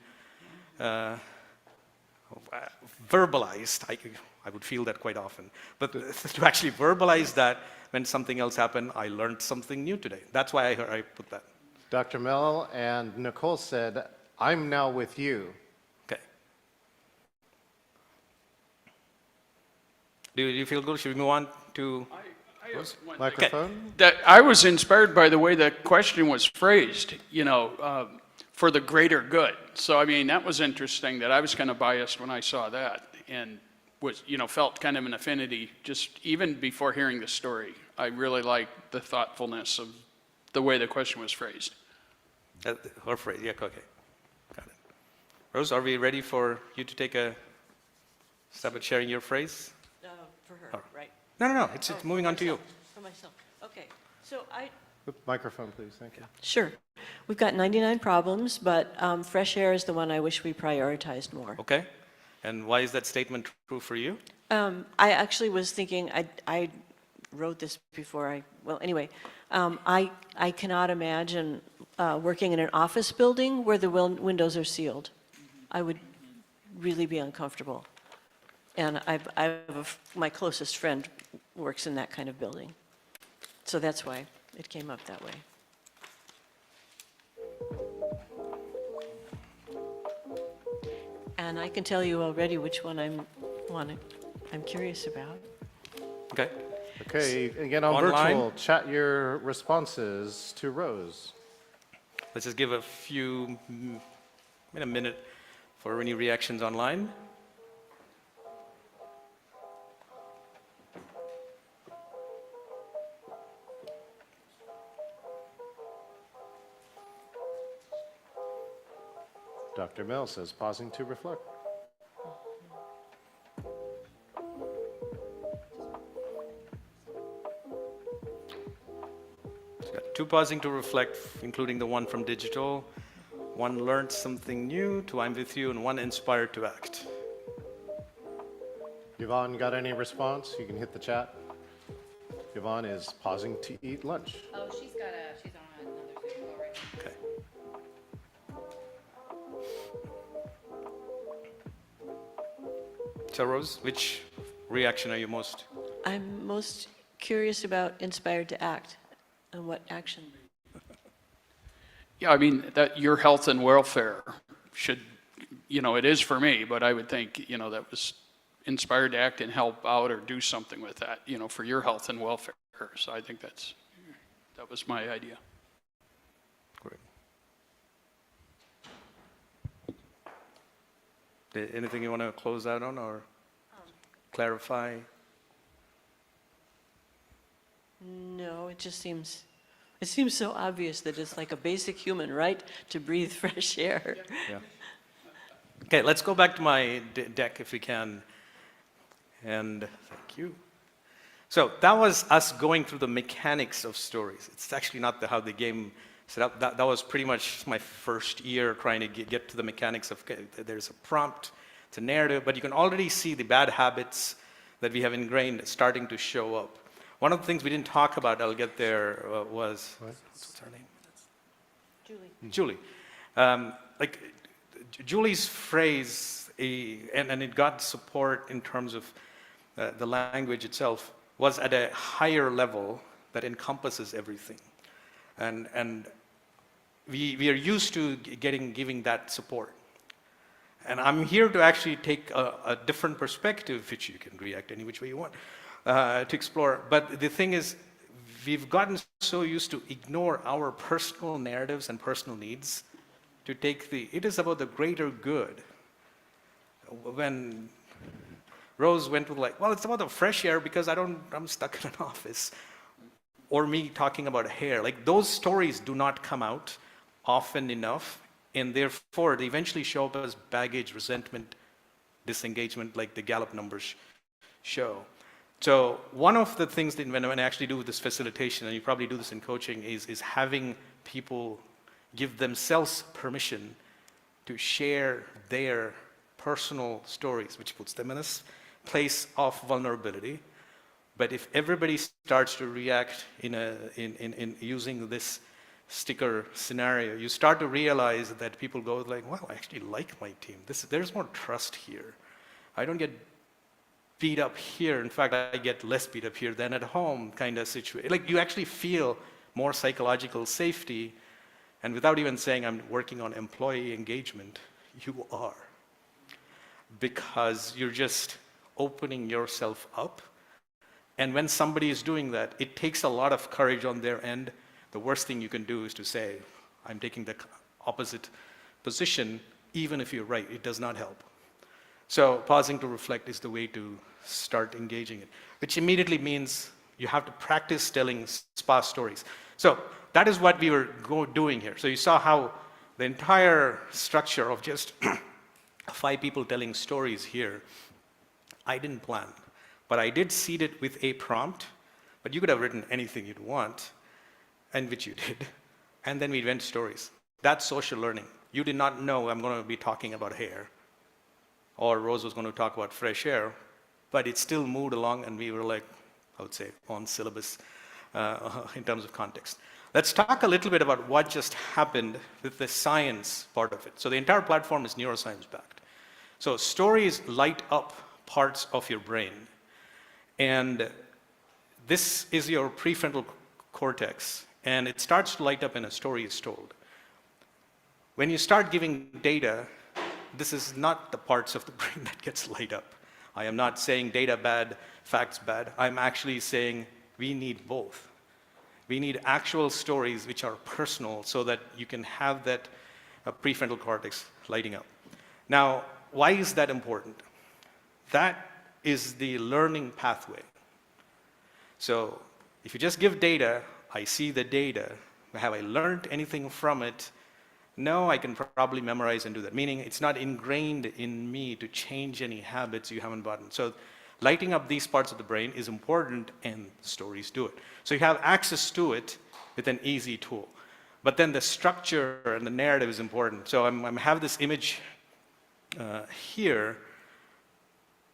verbalized. I would feel that quite often. But to actually verbalize that when something else happened, I learned something new today. That's why I put that. Dr. Mel and Nicole said, I'm now with you. Okay. Do you feel good? Should we move on to Microphone? That I was inspired by the way the question was phrased, for the greater good. So, I mean, that was interesting that I was kind of biased when I saw that and was, felt kind of an affinity just even before hearing the story. I really liked the thoughtfulness of the way the question was phrased. Her phrase, yeah, okay. Got it. Rose, are we ready for you to take a stab at sharing your phrase? For her, right? No, it's moving on to you. For myself. Okay. So Microphone, please. Thank you. Sure. We've got 99 problems, but fresh air is the one I wish we prioritized more. Okay. And why is that statement true for you? I actually was thinking, I wrote this before I cannot imagine working in an office building where the windows are sealed. I would really be uncomfortable. And my closest friend works in that kind of building. So that's why it came up that way. And I can tell you already which one I'm curious about. Okay. Okay, again on Online. virtual, chat your responses to Rose. Let's just give a minute for any reactions online. Dr. Mel says, pausing to reflect. So got 2 pausing to reflect, including the 1 from digital. 1 learned something new, 2 I'm with you, and 1 inspired to act. Yvonne, got any response? You can hit the chat. Yvonne is pausing to eat lunch. Oh, she's on another Zoom call right now. Okay. So Rose, which reaction are you most? I'm most curious about inspired to act and what action. Yeah, I mean, that your health and welfare should, it is for me, but I would think, that was inspired to act and help out or do something with that, for your health and welfare. So I think that was my idea. Great. Anything you want to close out on or clarify? No, it just seems It seems so obvious that it's like a basic human right to breathe fresh air. Yeah. Okay, let's go back to my deck if we can. And thank you. So that was us going through the mechanics of stories. It's actually not how the game set up. That was pretty much my first year trying to get to the mechanics of, okay, there's a prompt, it's a narrative, but you can already see the bad habits that we have ingrained starting to show up. One of the things we didn't talk about, I'll get there, was, what's her name? Julie. Like Julie's phrase, and it got support in terms of the language itself, was at a higher level that encompasses everything. And we are used to giving that support. And I'm here to actually take a different perspective, which you can react any which way you want, to explore. But the thing is, we've gotten so used to ignore our personal narratives and personal needs to take it is about the greater good. When Rose went with like, well, it's about the fresh air because I'm stuck in an office. Or me talking about hair. Like those stories do not come out often enough, and therefore they eventually show up as baggage, resentment, disengagement, like the Gallup numbers show. So one of the things that when I actually do this facilitation, and you probably do this in coaching, is having people give themselves permission to share their personal stories, which puts them in a place of vulnerability. But if everybody starts to react in using this sticker scenario, you start to realize that people go like, well, I actually like my team. There's more trust here. I don't get beat up here. In fact, I get less beat up here than at home kind of situation. Like you actually feel more psychological safety, and without even saying I'm working on employee engagement, you are. Because you're just opening yourself up. And when somebody is doing that, it takes a lot of courage on their end. The worst thing you can do is to say, I'm taking the opposite position, even if you're right. It does not help. So pausing to reflect is the way to start engaging it, which immediately means you have to practice telling spa stories. So that is what we were doing here. So you saw how the entire structure of just 5 people telling stories here, I didn't plan. But I did seed it with a prompt, but you could have written anything you'd want, and which you did. And then we went stories. That's social learning. You did not know I'm going to be talking about hair, or Rose was going to talk about fresh air, but it still moved along, and we were like, I would say, on syllabus in terms of context. Let's talk a little bit about what just happened with the science part of it. So the entire platform is neuroscience backed. So stories light up parts of your brain. And this is your prefrontal cortex, and it starts to light up when a story is told. When you start giving data, this is not the parts of the brain that gets light up. I am not saying data bad, facts bad. I'm actually saying we need both. We need actual stories which are personal so that you can have that prefrontal cortex lighting up. Now, why is that important? That is the learning pathway. So if you just give data, I see the data. Have I learned anything from it? No, I can probably memorize and do that. Meaning it's not ingrained in me to change any habits you haven't bought. So lighting up these parts of the brain is important, and stories do it. So you have access to it with an easy tool. But then the structure and the narrative is important. So I have this image here.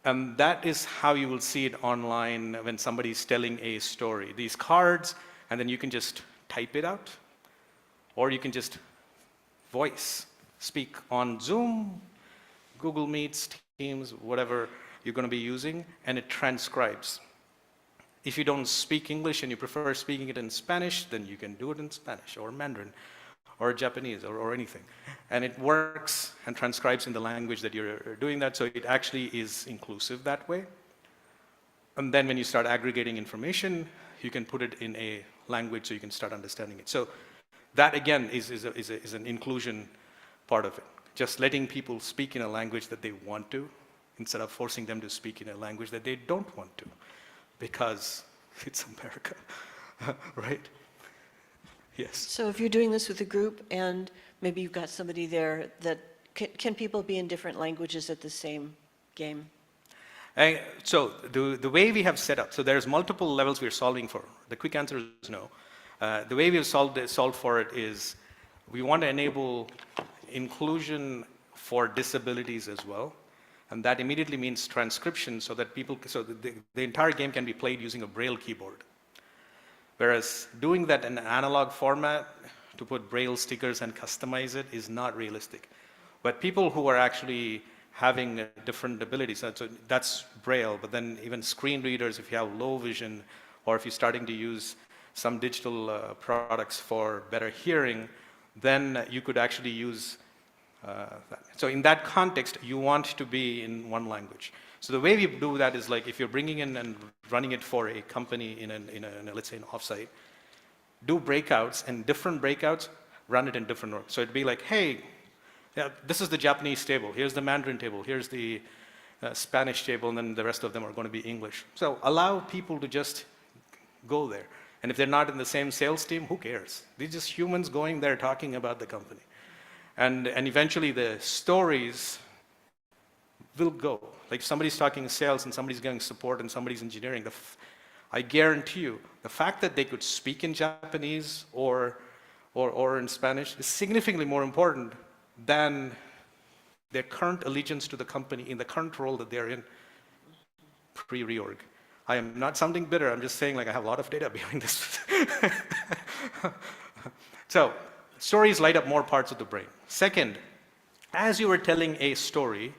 And that is how you will see it online when somebody's telling a story. These cards, and then you can just type it out, or you can just speak on Zoom, Google Meets, Teams, whatever you're going to be using, and it transcribes. If you don't speak English and you prefer speaking it in Spanish, then you can do it in Spanish or Mandarin or Japanese or anything. And it works and transcribes in the language that you're doing that, so it actually is inclusive that way. And then when you start aggregating information, you can put it in a language so you can start understanding it. So that, again, is an inclusion part of it. Just letting people speak in a language that they want to, instead of forcing them to speak in a language that they don't want to, because it's America, right? Yes. So if you're doing this with a group and maybe you've got somebody there that, can people be in different languages at the same game? So the way we have set up, so there's multiple levels we're solving for. The quick answer is no. The way we've solved for it is we want to enable inclusion for disabilities as well. And that immediately means transcription so that the entire game can be played using a Braille keyboard. Whereas doing that in an analog format to put Braille stickers and customize it is not realistic. But people who are actually having different abilities, so that's Braille, but then even screen readers, if you have low vision, or if you're starting to use some digital products for better hearing, then you could actually use that. So in that context, you want to be in one language. So the way we do that is like if you're bringing in and running it for a company in a let's say an offsite, do breakouts, and different breakouts, run it in different order. So it'd be like, hey, yeah, this is the Japanese table, here's the Mandarin table, here's the Spanish table, and then the rest of them are going to be English. So allow people to just go there. And if they're not in the same sales team, who cares? They're just humans going there talking about the company. And eventually the stories will go. Like if somebody's talking sales and somebody's going support and somebody's engineering, I guarantee you, the fact that they could speak in Japanese or in Spanish is significantly more important than their current allegiance to the company in the current role that they're in pre-reorg. I am not sounding bitter, I'm just saying like I have a lot of data behind this. So, stories light up more parts of the brain. Second, as you were telling a story,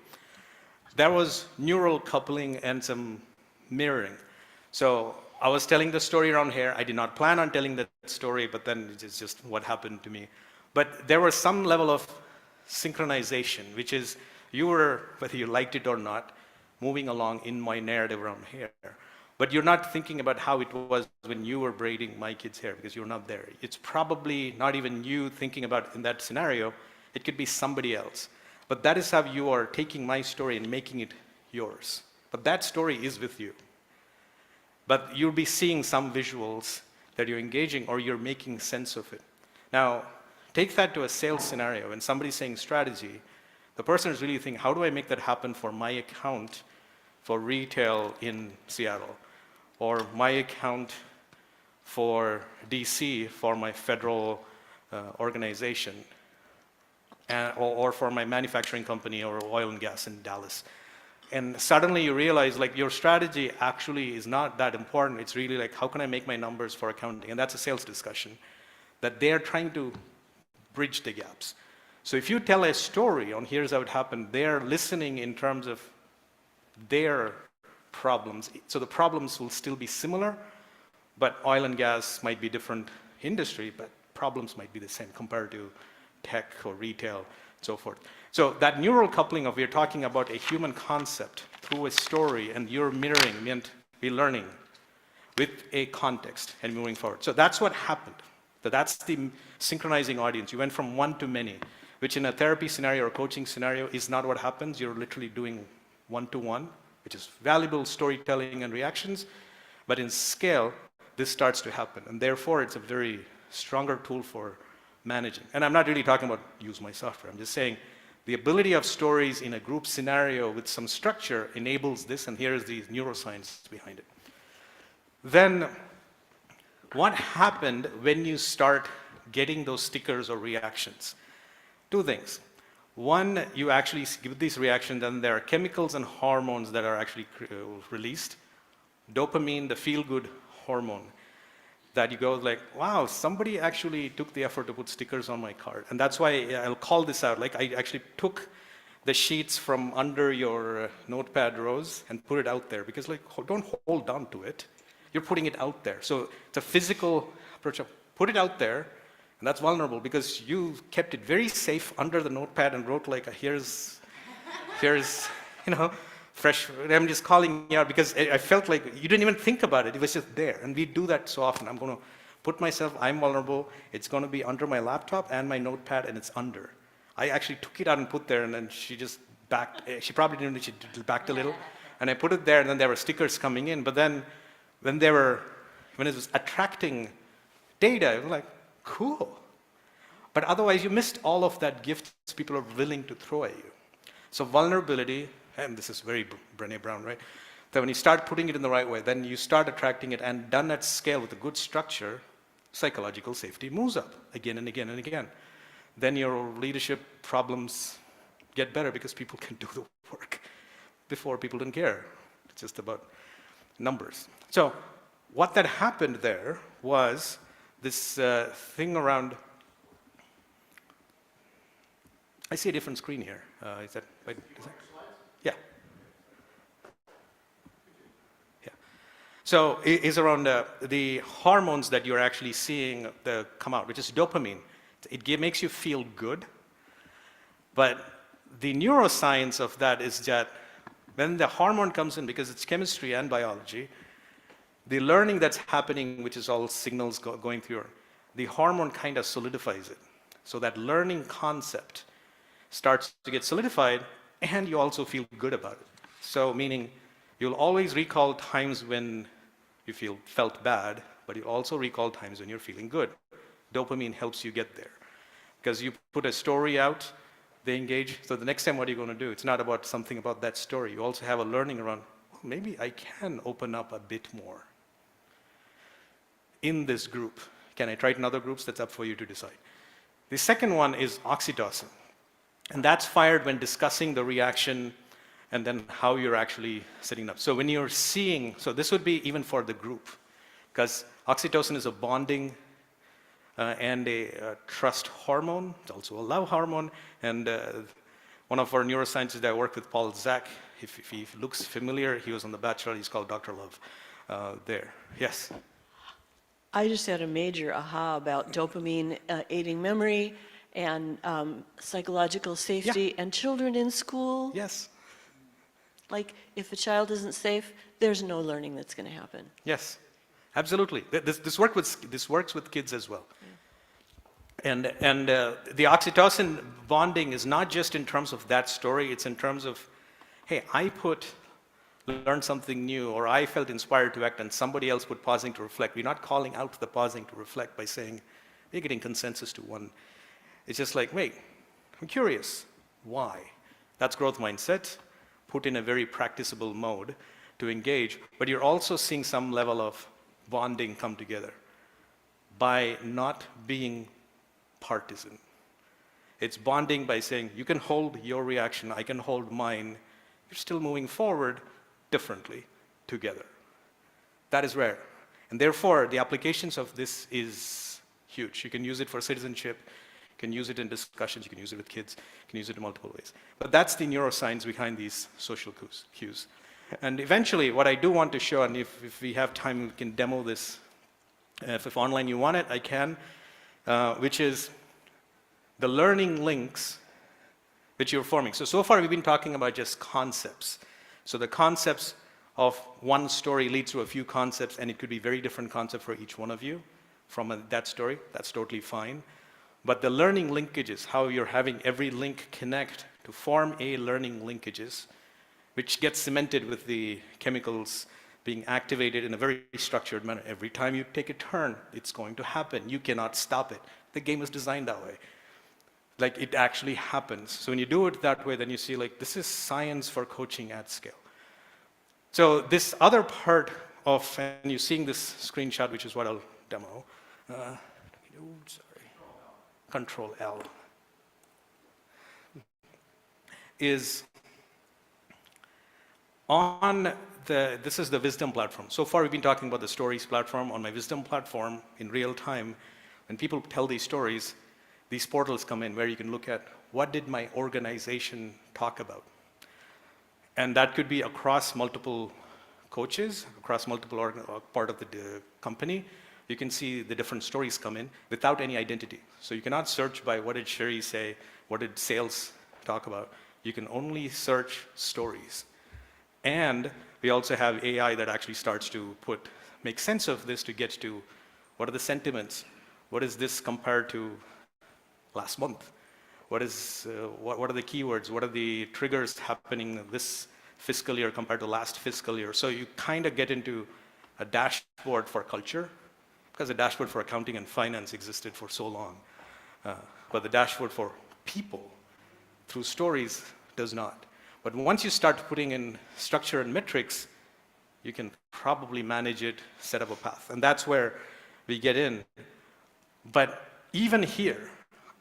there was neural coupling and some mirroring. So I was telling the story around here. I did not plan on telling that story, but then it's just what happened to me. But there was some level of synchronization, which is you were, whether you liked it or not, moving along in my narrative around here. But you're not thinking about how it was when you were braiding my kid's hair because you're not there. It's probably not even you thinking about in that scenario. It could be somebody else. But that is how you are taking my story and making it yours. But that story is with you. But you'll be seeing some visuals that you're engaging or you're making sense of it. Now, take that to a sales scenario. When somebody's saying strategy, the person is really thinking, how do I make that happen for my account for retail in Seattle? Or my account for DC for my federal organization, or for my manufacturing company or oil and gas in Dallas. And suddenly you realize like your strategy actually is not that important. It's really like, how can I make my numbers for accounting? And that's a sales discussion that they're trying to bridge the gaps. So if you tell a story on here's how it happened, they're listening in terms of their problems. So the problems will still be similar, but oil and gas might be different industry, but problems might be the same compared to tech or retail, and so forth. So that neural coupling of we're talking about a human concept through a story and you're mirroring meant we're learning with a context and moving forward. So that's what happened. So that's the synchronizing audience. You went from one to many, which in a therapy scenario or coaching scenario is not what happens. You're literally doing one-to-one, which is valuable storytelling and reactions. But in scale, this starts to happen. And therefore, it's a very stronger tool for managing. And I'm not really talking about use my software. I'm just saying the ability of stories in a group scenario with some structure enables this, and here's the neuroscience behind it. Then, what happened when you start getting those stickers or reactions? Two things. One, you actually give these reactions, and there are chemicals and hormones that are actually released. Dopamine, the feel-good hormone, that you go like, wow, somebody actually took the effort to put stickers on my card. And that's why I'll call this out. Like I actually took the sheets from under your notepad rows and put it out there because like, don't hold on to it. You're putting it out there. So it's a physical approach of put it out there. And that's vulnerable because you kept it very safe under the notepad and wrote like, here's, fresh. I'm just calling you out because I felt like you didn't even think about it. It was just there. And we do that so often. I'm going to put myself, I'm vulnerable. It's going to be under my laptop and my notepad, and it's under. I actually took it out and put there, and then she just backed. She probably didn't, she backed a little. And I put it there, and then there were stickers coming in. But then when it was attracting data, it was like, cool. But otherwise, you missed all of that gifts people are willing to throw at you. So vulnerability, and this is very Brené Brown, right? That when you start putting it in the right way, then you start attracting it, and done at scale with a good structure, psychological safety moves up again and again and again. Then your leadership problems get better because people can do the work. Before, people didn't care. It's just about numbers. So what that happened there was this thing around. I see a different screen here. Is that? Yeah. Yeah. So it is around the hormones that you're actually seeing come out, which is dopamine. It makes you feel good. But the neuroscience of that is that when the hormone comes in, because it's chemistry and biology, the learning that's happening, which is all signals going through, the hormone kind of solidifies it. So that learning concept starts to get solidified, and you also feel good about it. So meaning you'll always recall times when you felt bad, but you also recall times when you're feeling good. Dopamine helps you get there. Because you put a story out, they engage, so the next time what are you going to do? It's not about something about that story. You also have a learning around, oh, maybe I can open up a bit more in this group. Can I try it in other groups? That's up for you to decide. The second one is oxytocin. And that's fired when discussing the reaction and then how you're actually setting up. So when you're seeing, so this would be even for the group, because oxytocin is a bonding and a trust hormone. It's also a love hormone. And one of our neuroscientists that I work with, Paul Zak, if he looks familiar, he was on The Bachelor, he's called Dr. Love there. Yes? I just had a major aha about dopamine aiding memory and psychological safety and children in school. Yes. Like, if a child isn't safe, there's no learning that's going to happen. Yes, absolutely. This works with kids as well. Yeah. And the oxytocin bonding is not just in terms of that story, it's in terms of, hey, learned something new, or I felt inspired to act, and somebody else put pausing to reflect. We're not calling out the pausing to reflect by saying, we're getting consensus to one. It's just like, wait, I'm curious. Why? That's growth mindset, put in a very practicable mode to engage, but you're also seeing some level of bonding come together by not being partisan. It's bonding by saying, you can hold your reaction, I can hold mine. You're still moving forward differently together. That is rare. And therefore, the applications of this is huge. You can use it for citizenship, you can use it in discussions, you can use it with kids, you can use it in multiple ways. But that's the neuroscience behind these social cues. And eventually, what I do want to show, and if we have time, we can demo this. If online you want it, I can, which is the learning links which you're forming. So far we've been talking about just concepts. So the concepts of one story leads to a few concepts, and it could be very different concept for each one of you from that story. That's totally fine. But the learning linkages, how you're having every link connect to form a learning linkages, which gets cemented with the chemicals being activated in a very structured manner. Every time you take a turn, it's going to happen. You cannot stop it. The game is designed that way. Like, it actually happens. So when you do it that way, then you see, like, this is science for coaching at scale. So this other part of, and you're seeing this screenshot, which is what I'll demo. Control L. Is on this is the Wisdom platform. So far we've been talking about the stories platform. On my Wisdom platform, in real time, when people tell these stories, these portals come in where you can look at, what did my organization talk about? And that could be across multiple coaches, across multiple part of the company. You can see the different stories come in without any identity. So you cannot search by what did Sherry say, what did sales talk about. You can only search stories. And we also have AI that actually starts to make sense of this to get to what are the sentiments, what is this compared to last month, what are the keywords, what are the triggers happening this fiscal year compared to last fiscal year. So you kind of get into a dashboard for culture, because the dashboard for accounting and finance existed for so long. But the dashboard for people through stories does not. But once you start putting in structure and metrics, you can probably manage it, set up a path. And that's where we get in. But even here,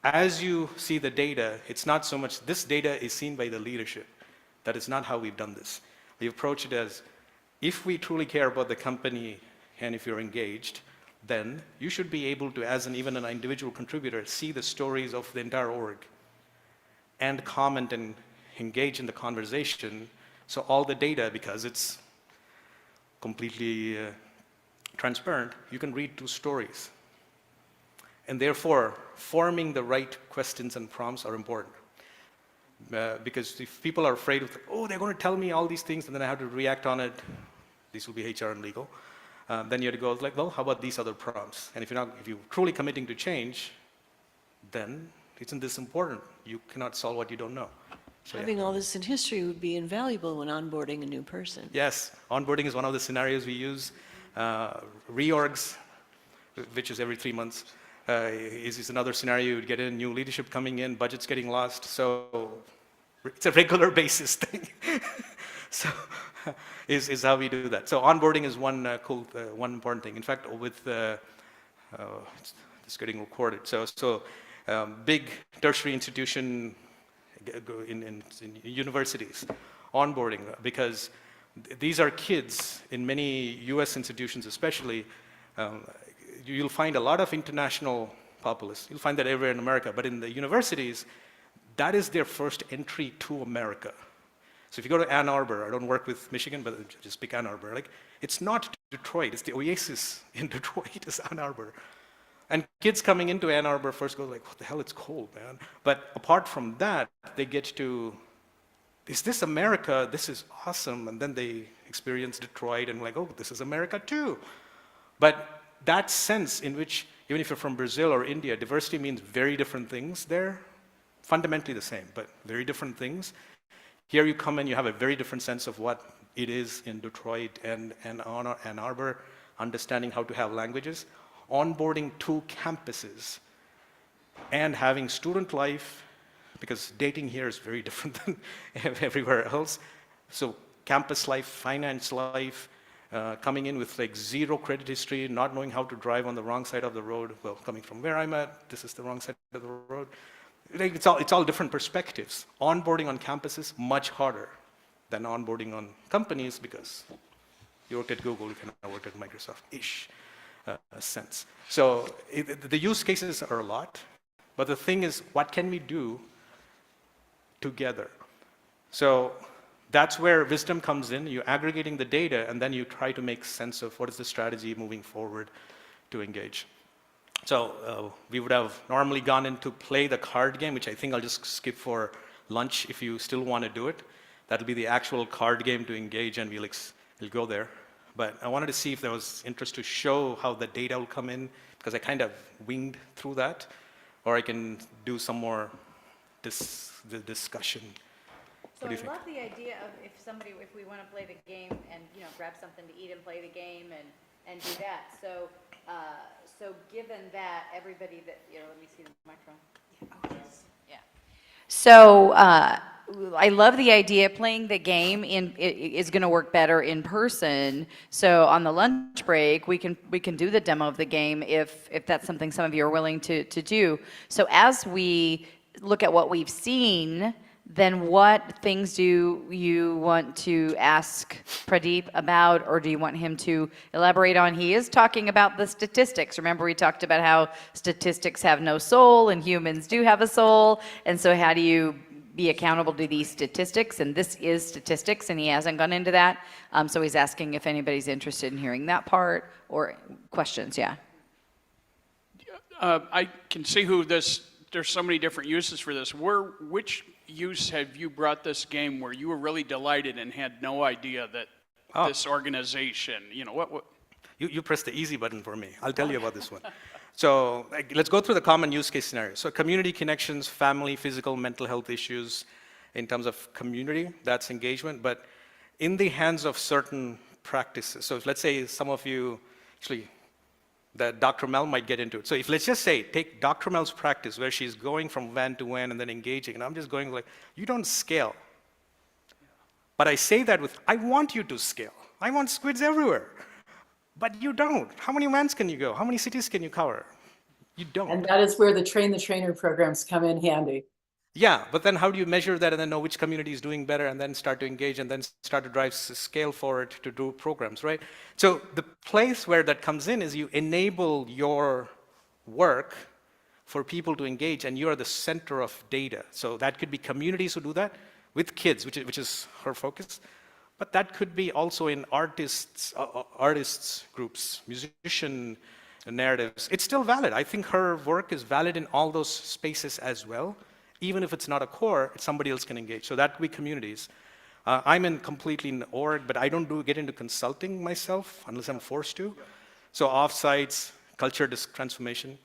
as you see the data, it's not so much this data is seen by the leadership. That is not how we've done this. We approach it as, if we truly care about the company and if you're engaged, then you should be able to, as even an individual contributor, see the stories of the entire org and comment and engage in the conversation. So all the data, because it's completely transparent, you can read two stories. And therefore, forming the right questions and prompts are important. Because if people are afraid of, oh, they're going to tell me all these things and then I have to react on it, this will be HR and legal. Then you have to go like, well, how about these other prompts? And if you're truly committing to change, then isn't this important? You cannot solve what you don't know. So, Having all this in history would be invaluable when onboarding a new person. Yes, onboarding is one of the scenarios we use. Reorgs, which is every 3 months, is another scenario. You would get in, new leadership coming in, budgets getting lost. So it's a regular basis thing. So is how we do that. So onboarding is one one important thing. In fact, with it's getting recorded. So big tertiary institution in universities, onboarding, because these are kids in many US institutions especially. You'll find a lot of international populace. You'll find that everywhere in America, but in the universities, that is their first entry to America. So if you go to Ann Arbor, I don't work with Michigan, but just pick Ann Arbor. Like, it's not Detroit, it's the oasis in Detroit, is Ann Arbor. And kids coming into Ann Arbor first go like, what the hell, it's cold, man. But apart from that, they get to, is this America? This is awesome. And then they experience Detroit and like, oh, this is America too. But that sense in which, even if you're from Brazil or India, diversity means very different things there. Fundamentally the same, but very different things. Here you come in, you have a very different sense of what it is in Detroit and Ann Arbor, understanding how to have languages, onboarding 2 campuses, and having student life, because dating here is very different than everywhere else. So campus life, finance life, coming in with like 0 credit history, not knowing how to drive on the wrong side of the road. Well, coming from where I'm at, this is the wrong side of the road. It's all different perspectives. Onboarding on campus is much harder than onboarding on companies because you work at Google, you cannot work at Microsoft-ish sense. So the use cases are a lot, but the thing is, what can we do together? So that's where wisdom comes in. You're aggregating the data, and then you try to make sense of what is the strategy moving forward to engage. So we would have normally gone in to play the card game, which I think I'll just skip for lunch if you still want to do it. That'll be the actual card game to engage, and we'll go there. But I wanted to see if there was interest to show how the data will come in, because I kind of winged through that, or I can do some more discussion. So What do you I think? love the idea of if we want to play the game and grab something to eat and play the game and do that. So given that everybody that let me see the microphone. Yeah. Oh, yes. Yeah. So I love the idea. Playing the game is going to work better in person. So on the lunch break, we can do the demo of the game if that's something some of you are willing to do. So as we look at what we've seen, then what things do you want to ask Pradeep about, or do you want him to elaborate on? He is talking about the statistics. Remember, we talked about how statistics have no soul and humans do have a soul. And so how do you be accountable to these statistics? And this is statistics, and he hasn't gone into that. So he's asking if anybody's interested in hearing that part or questions. Yeah. I can see there's so many different uses for this. Which use have you brought this game where you were really delighted and had no idea that this organization, what? You press the easy button for me. I'll tell you about this one. So let's go through the common use case scenario. So community connections, family, physical, mental health issues. In terms of community, that's engagement. But in the hands of certain practices, so let's say some of you, actually, that Dr. Mel might get into it. So if let's just say, take Dr. Mel's practice where she's going from van to van and then engaging, and I'm just going like, you don't scale. But I say that with, I want you to scale. I want squids everywhere. But you don't. How many vans can you go? How many cities can you cover? You don't. And that is where the train the trainer programs come in handy. Yeah, but then how do you measure that and then know which community is doing better and then start to engage and then start to drive scale for it to do programs, right? So the place where that comes in is you enable your work for people to engage and you are the center of data. So that could be communities who do that with kids, which is her focus. But that could be also in artists groups, musician narratives. It's still valid. I think her work is valid in all those spaces as well. Even if it's not a core, somebody else can engage. So that could be communities. I'm completely in org, but I don't get into consulting myself unless I'm forced to. So offsites, culture transformation,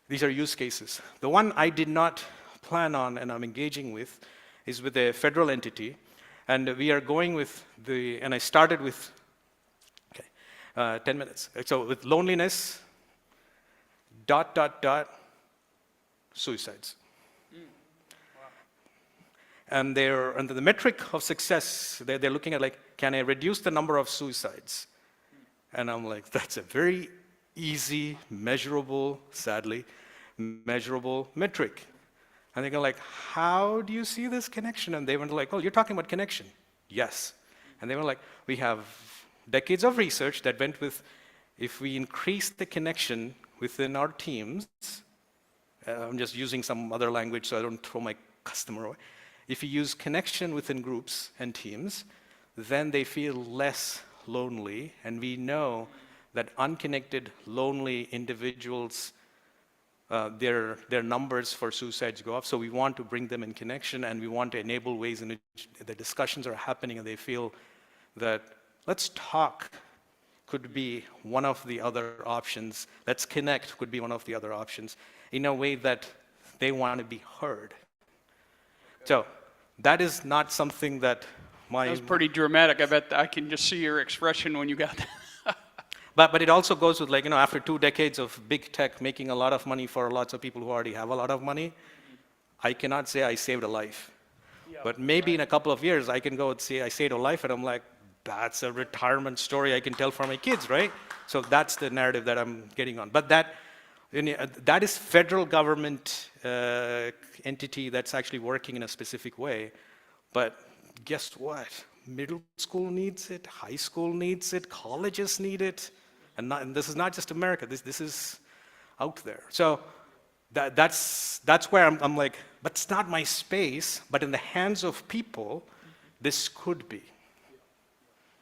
these are use cases. The one I did not plan on and I'm engaging with is with a federal entity. And we are going with and I started with, 10 minutes. So with loneliness, ... suicides. And the metric of success, they're looking at like, can I reduce the number of suicides? And I'm like, that's a very easy, measurable, sadly, measurable metric. And they go like, how do you see this connection? And they went like, oh, you're talking about connection. Yes. And they were like, we have decades of research that went with, if we increase the connection within our teams, I'm just using some other language so I don't throw my customer away. If you use connection within groups and teams, then they feel less lonely. And we know that unconnected, lonely individuals, their numbers for suicides go up. So we want to bring them in connection, and we want to enable ways in which the discussions are happening, and they feel that let's talk could be one of the other options. Let's connect could be one of the other options in a way that they want to be heard. So that is not something that That was pretty dramatic. I bet I can just see your expression when you got that. But it also goes with, like, after 2 decades of big tech making a lot of money for lots of people who already have a lot of money, I cannot say I saved a life. Yeah, but maybe in a couple of years, I can go and say I saved a life, and I'm like, that's a retirement story I can tell for my kids, right? So that's the narrative that I'm getting on. But that is federal government entity that's actually working in a specific way. But guess what? Middle school needs it, high school needs it, colleges need it. And this is not just America, this is out there. So that's where I'm like, but it's not my space, but in the hands of people, this could be.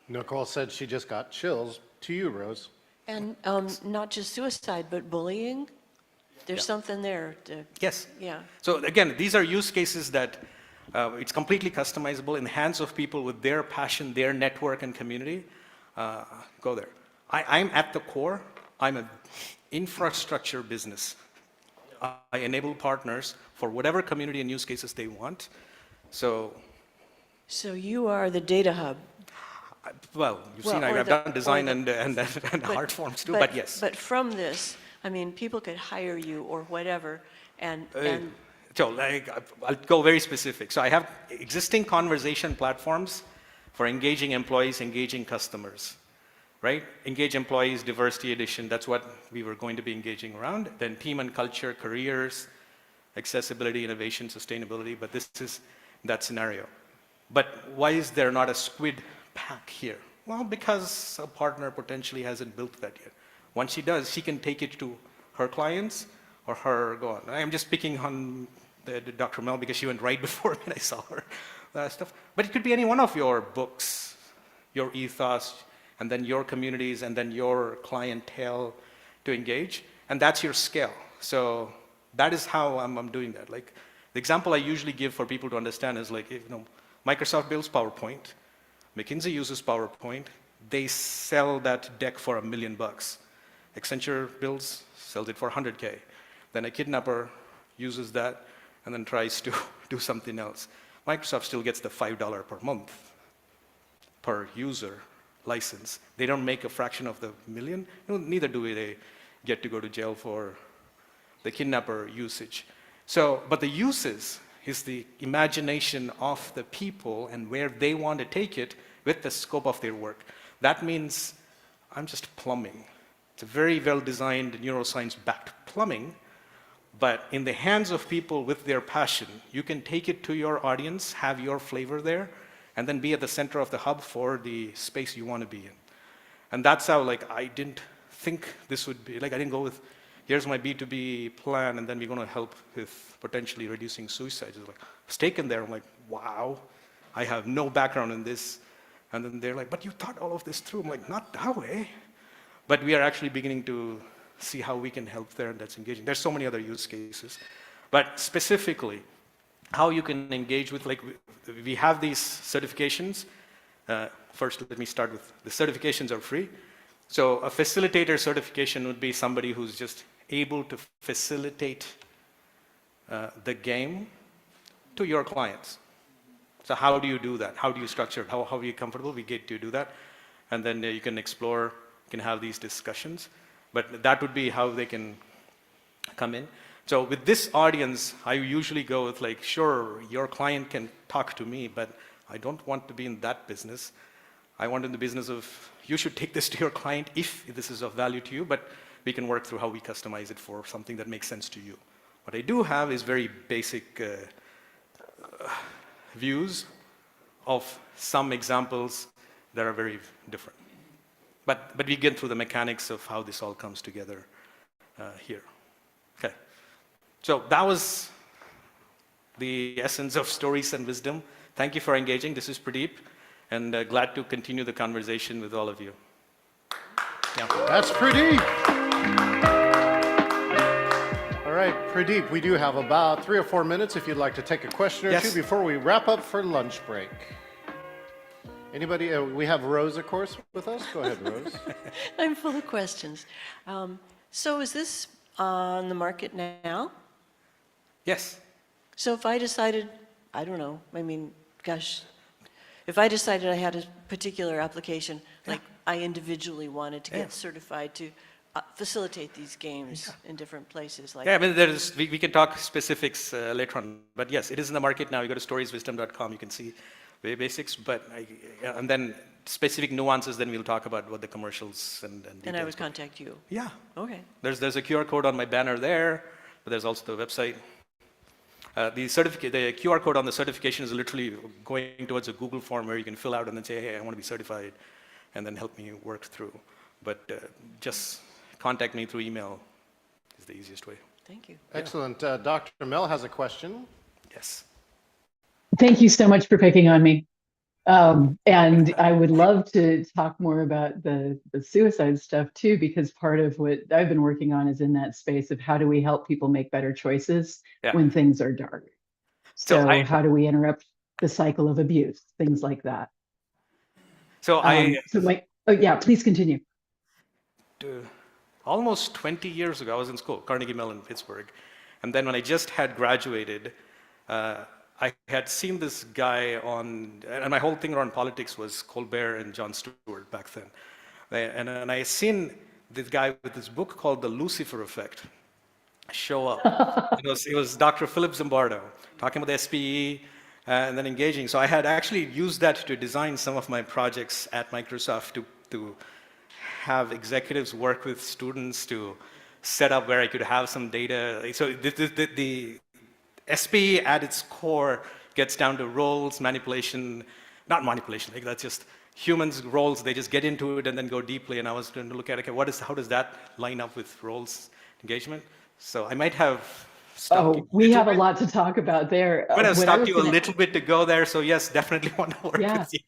Nicole said she just got chills. To you, Rose. And not just suicide, but bullying. There's something there. Yes. Yeah. So again, these are use cases that it's completely customizable in the hands of people with their passion, their network and community. Go there. I'm at the core, I'm an infrastructure business. I enable partners for whatever community and use cases they want. So you are the data hub. Well, you've seen I've done design and art forms too, but yes. But from this, I mean, people could hire you or whatever, and so I'll go very specific. So I have existing conversation platforms for engaging employees, engaging customers, right? Engage employees, diversity edition, that's what we were going to be engaging around. Then team and culture, careers, accessibility, innovation, sustainability, but this is that scenario. But why is there not a squid pack here? Well, because a partner potentially hasn't built that yet. Once she does, she can take it to her clients or go on. I'm just picking on Dr. Mel because she went right before me and I saw her stuff. But it could be any one of your books, your ethos, and then your communities, and then your clientele to engage. And that's your scale. So that is how I'm doing that. Like, the example I usually give for people to understand is like, Microsoft builds PowerPoint, McKinsey uses PowerPoint, they sell that deck for $1 million. Accenture sells it for 100K. Then a kidnapper uses that and then tries to do something else. Microsoft still gets the $5 per month per user license. They don't make a fraction of the million, neither do they get to go to jail for the kidnapper usage. So, but the uses is the imagination of the people and where they want to take it with the scope of their work. That means I'm just plumbing. It's a very well-designed neuroscience-backed plumbing, but in the hands of people with their passion, you can take it to your audience, have your flavor there, and then be at the center of the hub for the space you want to be in. And that's how, like, I didn't think this would be, like, I didn't go with, here's my B2B plan, and then we're going to help with potentially reducing suicides. It's like, I was taken there, I'm like, wow, I have no background in this. And then they're like, but you thought all of this through. I'm like, not that way. But we are actually beginning to see how we can help there, and that's engaging. There's so many other use cases. But specifically, how you can engage with, like, we have these certifications. First, let me start with, the certifications are free. So a facilitator certification would be somebody who's just able to facilitate the game to your clients. So how do you do that? How do you structure it? How are you comfortable? We get to do that. And then you can explore, you can have these discussions. But that would be how they can come in. So with this audience, I usually go with, like, sure, your client can talk to me, but I don't want to be in that business. I want in the business of, you should take this to your client if this is of value to you, but we can work through how we customize it for something that makes sense to you. What I do have is very basic views of some examples that are very different. But we get through the mechanics of how this all comes together here. Okay. So that was the essence of stories and wisdom. Thank you for engaging. This is Pradeep, and glad to continue the conversation with all of you. Yeah. That's Pradeep. All right, Pradeep, we do have about 3 or 4 minutes if you'd like to take a question or two before we wrap up for lunch break. Anybody? We have Rose, of course, with us. Go ahead, Rose. I'm full of questions. So is this on the market now? Yes. So if I decided, I don't know, I mean, gosh, if I decided I had a particular application, like I individually wanted to get certified to facilitate these games in different places. Like, yeah, I mean, we can talk specifics later on. But yes, it is in the market now. You go to storieswisdom.com, you can see the basics. But and then specific nuances, then we'll talk about what the commercials and details. And I would contact you. Yeah. Okay. There's a QR code on my banner there, but there's also the website. The QR code on the certification is literally going towards a Google form where you can fill out and then say, hey, I want to be certified, and then help me work through. But just contact me through email is the easiest way. Thank you. Excellent. Dr. Mel has a question. Yes. Thank you so much for picking on me. And I would love to talk more about the suicide stuff too, because part of what I've been working on is in that space of how do we help people make better choices when things are dark. So how do we interrupt the cycle of abuse, things like that. So please continue. Almost 20 years ago, I was in school, Carnegie Mellon, Pittsburgh. And then when I just had graduated, I had seen this guy on, and my whole thing around politics was Colbert and Jon Stewart back then. And I had seen this guy with this book called The Lucifer Effect show up. It was Dr. Philip Zimbardo talking about the SPE and then engaging. So I had actually used that to design some of my projects at Microsoft to have executives work with students to set up where I could have some data. So the SPE at its core gets down to roles, manipulation, not manipulation, like that's just humans' roles, they just get into it and then go deeply, and I was going to look at, okay, how does that line up with roles engagement? So I might have stopped you. We have a lot to talk about there. I'm going to stop you a little bit to go there, so yes, definitely want to work with you.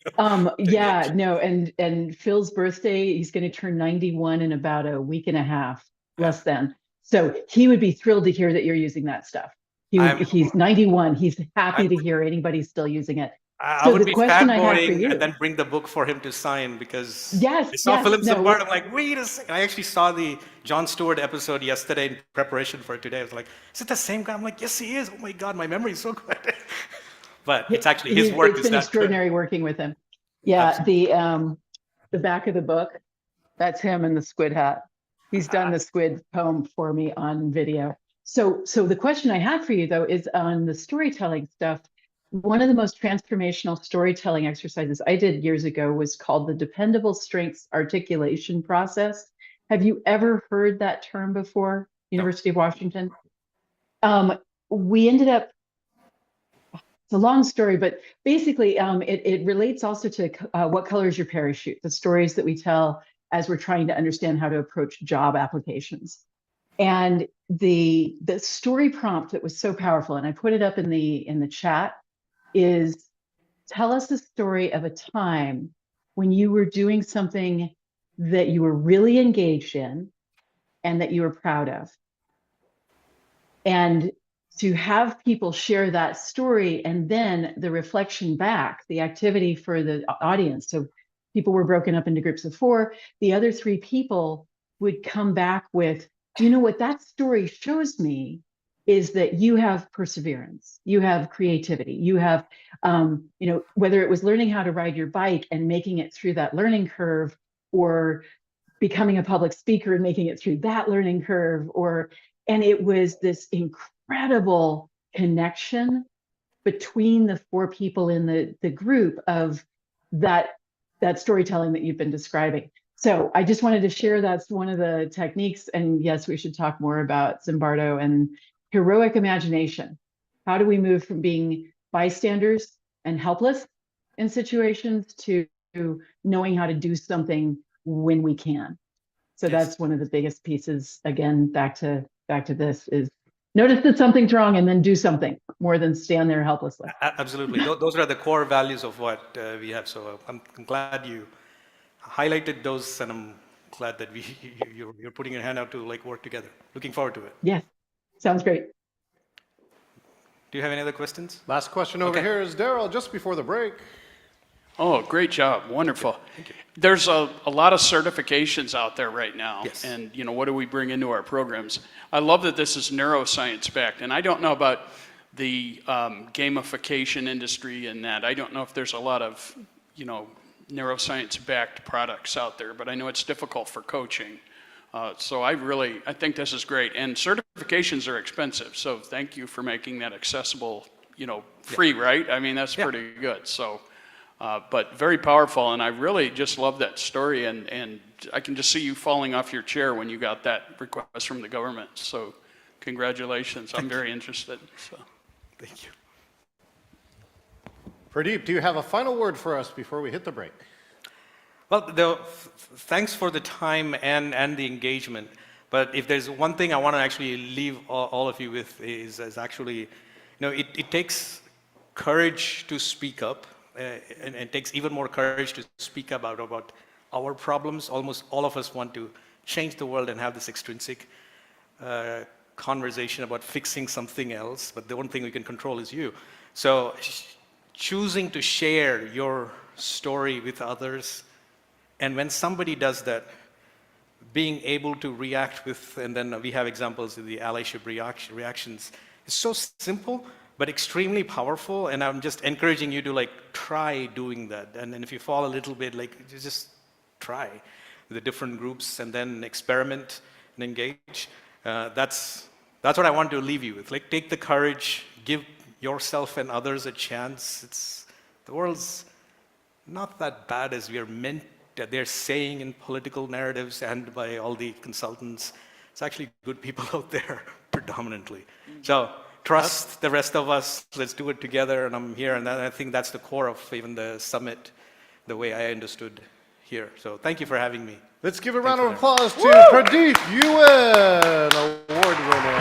And Phil's birthday, he's going to turn 91 in about a week and a half, less than. So he would be thrilled to hear that you're using that stuff. He's 91. He's happy to hear anybody still using it. I would be fanboying and then bring the book for him to sign because I saw Philip Zimbardo. I'm like, wait a second. I actually saw the Jon Stewart episode yesterday in preparation for today. I was like, is it the same guy? I'm like, yes, he is. Oh my God, my memory is so good. But it's actually his work. It's been extraordinary working with him. Yeah, the back of the book, that's him in the squid hat. He's done the squid poem for me on video. So the question I had for you though is on the storytelling stuff. One of the most transformational storytelling exercises I did years ago was called the Dependable Strengths Articulation Process. Have you ever heard that term before? University of Washington. We ended up, it's a long story, but basically it relates also to what color is your parachute, the stories that we tell as we're trying to understand how to approach job applications. And the story prompt that was so powerful, and I put it up in the chat, is tell us the story of a time when you were doing something that you were really engaged in and that you were proud of. And to have people share that story and then the reflection back, the activity for the audience. So people were broken up into groups of 4. The other 3 people would come back with, you know what that story shows me is that you have perseverance, you have creativity, you have, whether it was learning how to ride your bike and making it through that learning curve, or becoming a public speaker and making it through that learning curve, and it was this incredible connection between the 4 people in the group of that storytelling that you've been describing. So I just wanted to share that's one of the techniques. And yes, we should talk more about Zimbardo and heroic imagination. How do we move from being bystanders and helpless in situations to knowing how to do something when we can? So that's one of the biggest pieces. Again, back to this is notice that something's wrong and then do something more than stand there helplessly. Absolutely. Those are the core values of what we have. So I'm glad you highlighted those, and I'm glad that you're putting your hand out to work together. Looking forward to it. Yes, sounds great. Do you have any other questions? Last question over here is Daryl, just before the break. Oh, great job. Wonderful. Thank you. There's a lot of certifications out there right now. Yes. And, what do we bring into our programs? I love that this is neuroscience backed. And I don't know about the gamification industry and that. I don't know if there's a lot of, neuroscience backed products out there, but I know it's difficult for coaching. So I think this is great. And certifications are expensive. So thank you for making that accessible, free, right? I mean, that's pretty good. So. But very powerful, and I really just love that story, and I can just see you falling off your chair when you got that request from the government. So congratulations. I'm very interested. So. Thank you. Pradeep, do you have a final word for us before we hit the break? Well, thanks for the time and the engagement. But if there's one thing I want to actually leave all of you with is actually, it takes courage to speak up. And it takes even more courage to speak about our problems. Almost all of us want to change the world and have this extrinsic conversation about fixing something else, but the one thing we can control is you. So choosing to share your story with others, and when somebody does that, being able to react with, and then we have examples of the allyship reactions, is so simple, but extremely powerful, and I'm just encouraging you to try doing that. And then if you fall a little bit, just try the different groups and then experiment and engage. That's what I want to leave you with. Take the courage, give yourself and others a chance. The world's not that bad as we are meant. They're saying in political narratives and by all the consultants. It's actually good people out there predominantly. So. Trust the rest of us. Let's do it together. And I'm here, and I think that's the core of even the summit, the way I understood here. So thank you for having me. Let's give a round of applause to Pradeep UN award winner.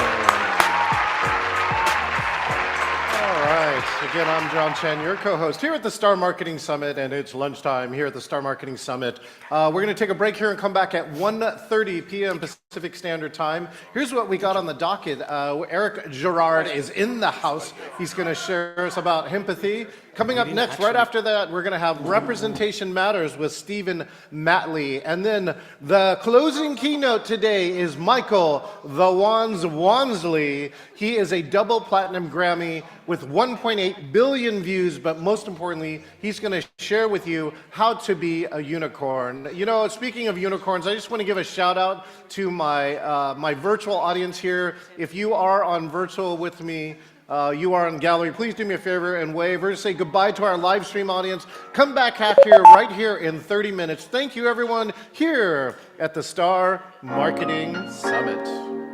All right. Again, I'm John Chen, your co-host here at the Star Marketing Summit, and it's lunchtime here at the Star Marketing Summit. We're going to take a break here and come back at 1:30 p.m. Pacific. Pacific Standard Time. Here's what we got on the docket. Eric Gerard is in the house. He's going to share us about empathy. Coming up next, right after that, we're going to have Representation Matters with Stephen Matley. And then the closing keynote today is Michael "The Wands" Wansley. He is a double platinum Grammy with 1.8 billion views, but most importantly, he's going to share with you how to be a unicorn. You know, speaking of unicorns, I just want to give a shout out to my virtual audience here. If you are on virtual with me, you are in gallery, please do me a favor and wave or say goodbye to our live stream audience. Come back here, right here in 30 minutes. Thank you, everyone, here at the Star Marketing Summit.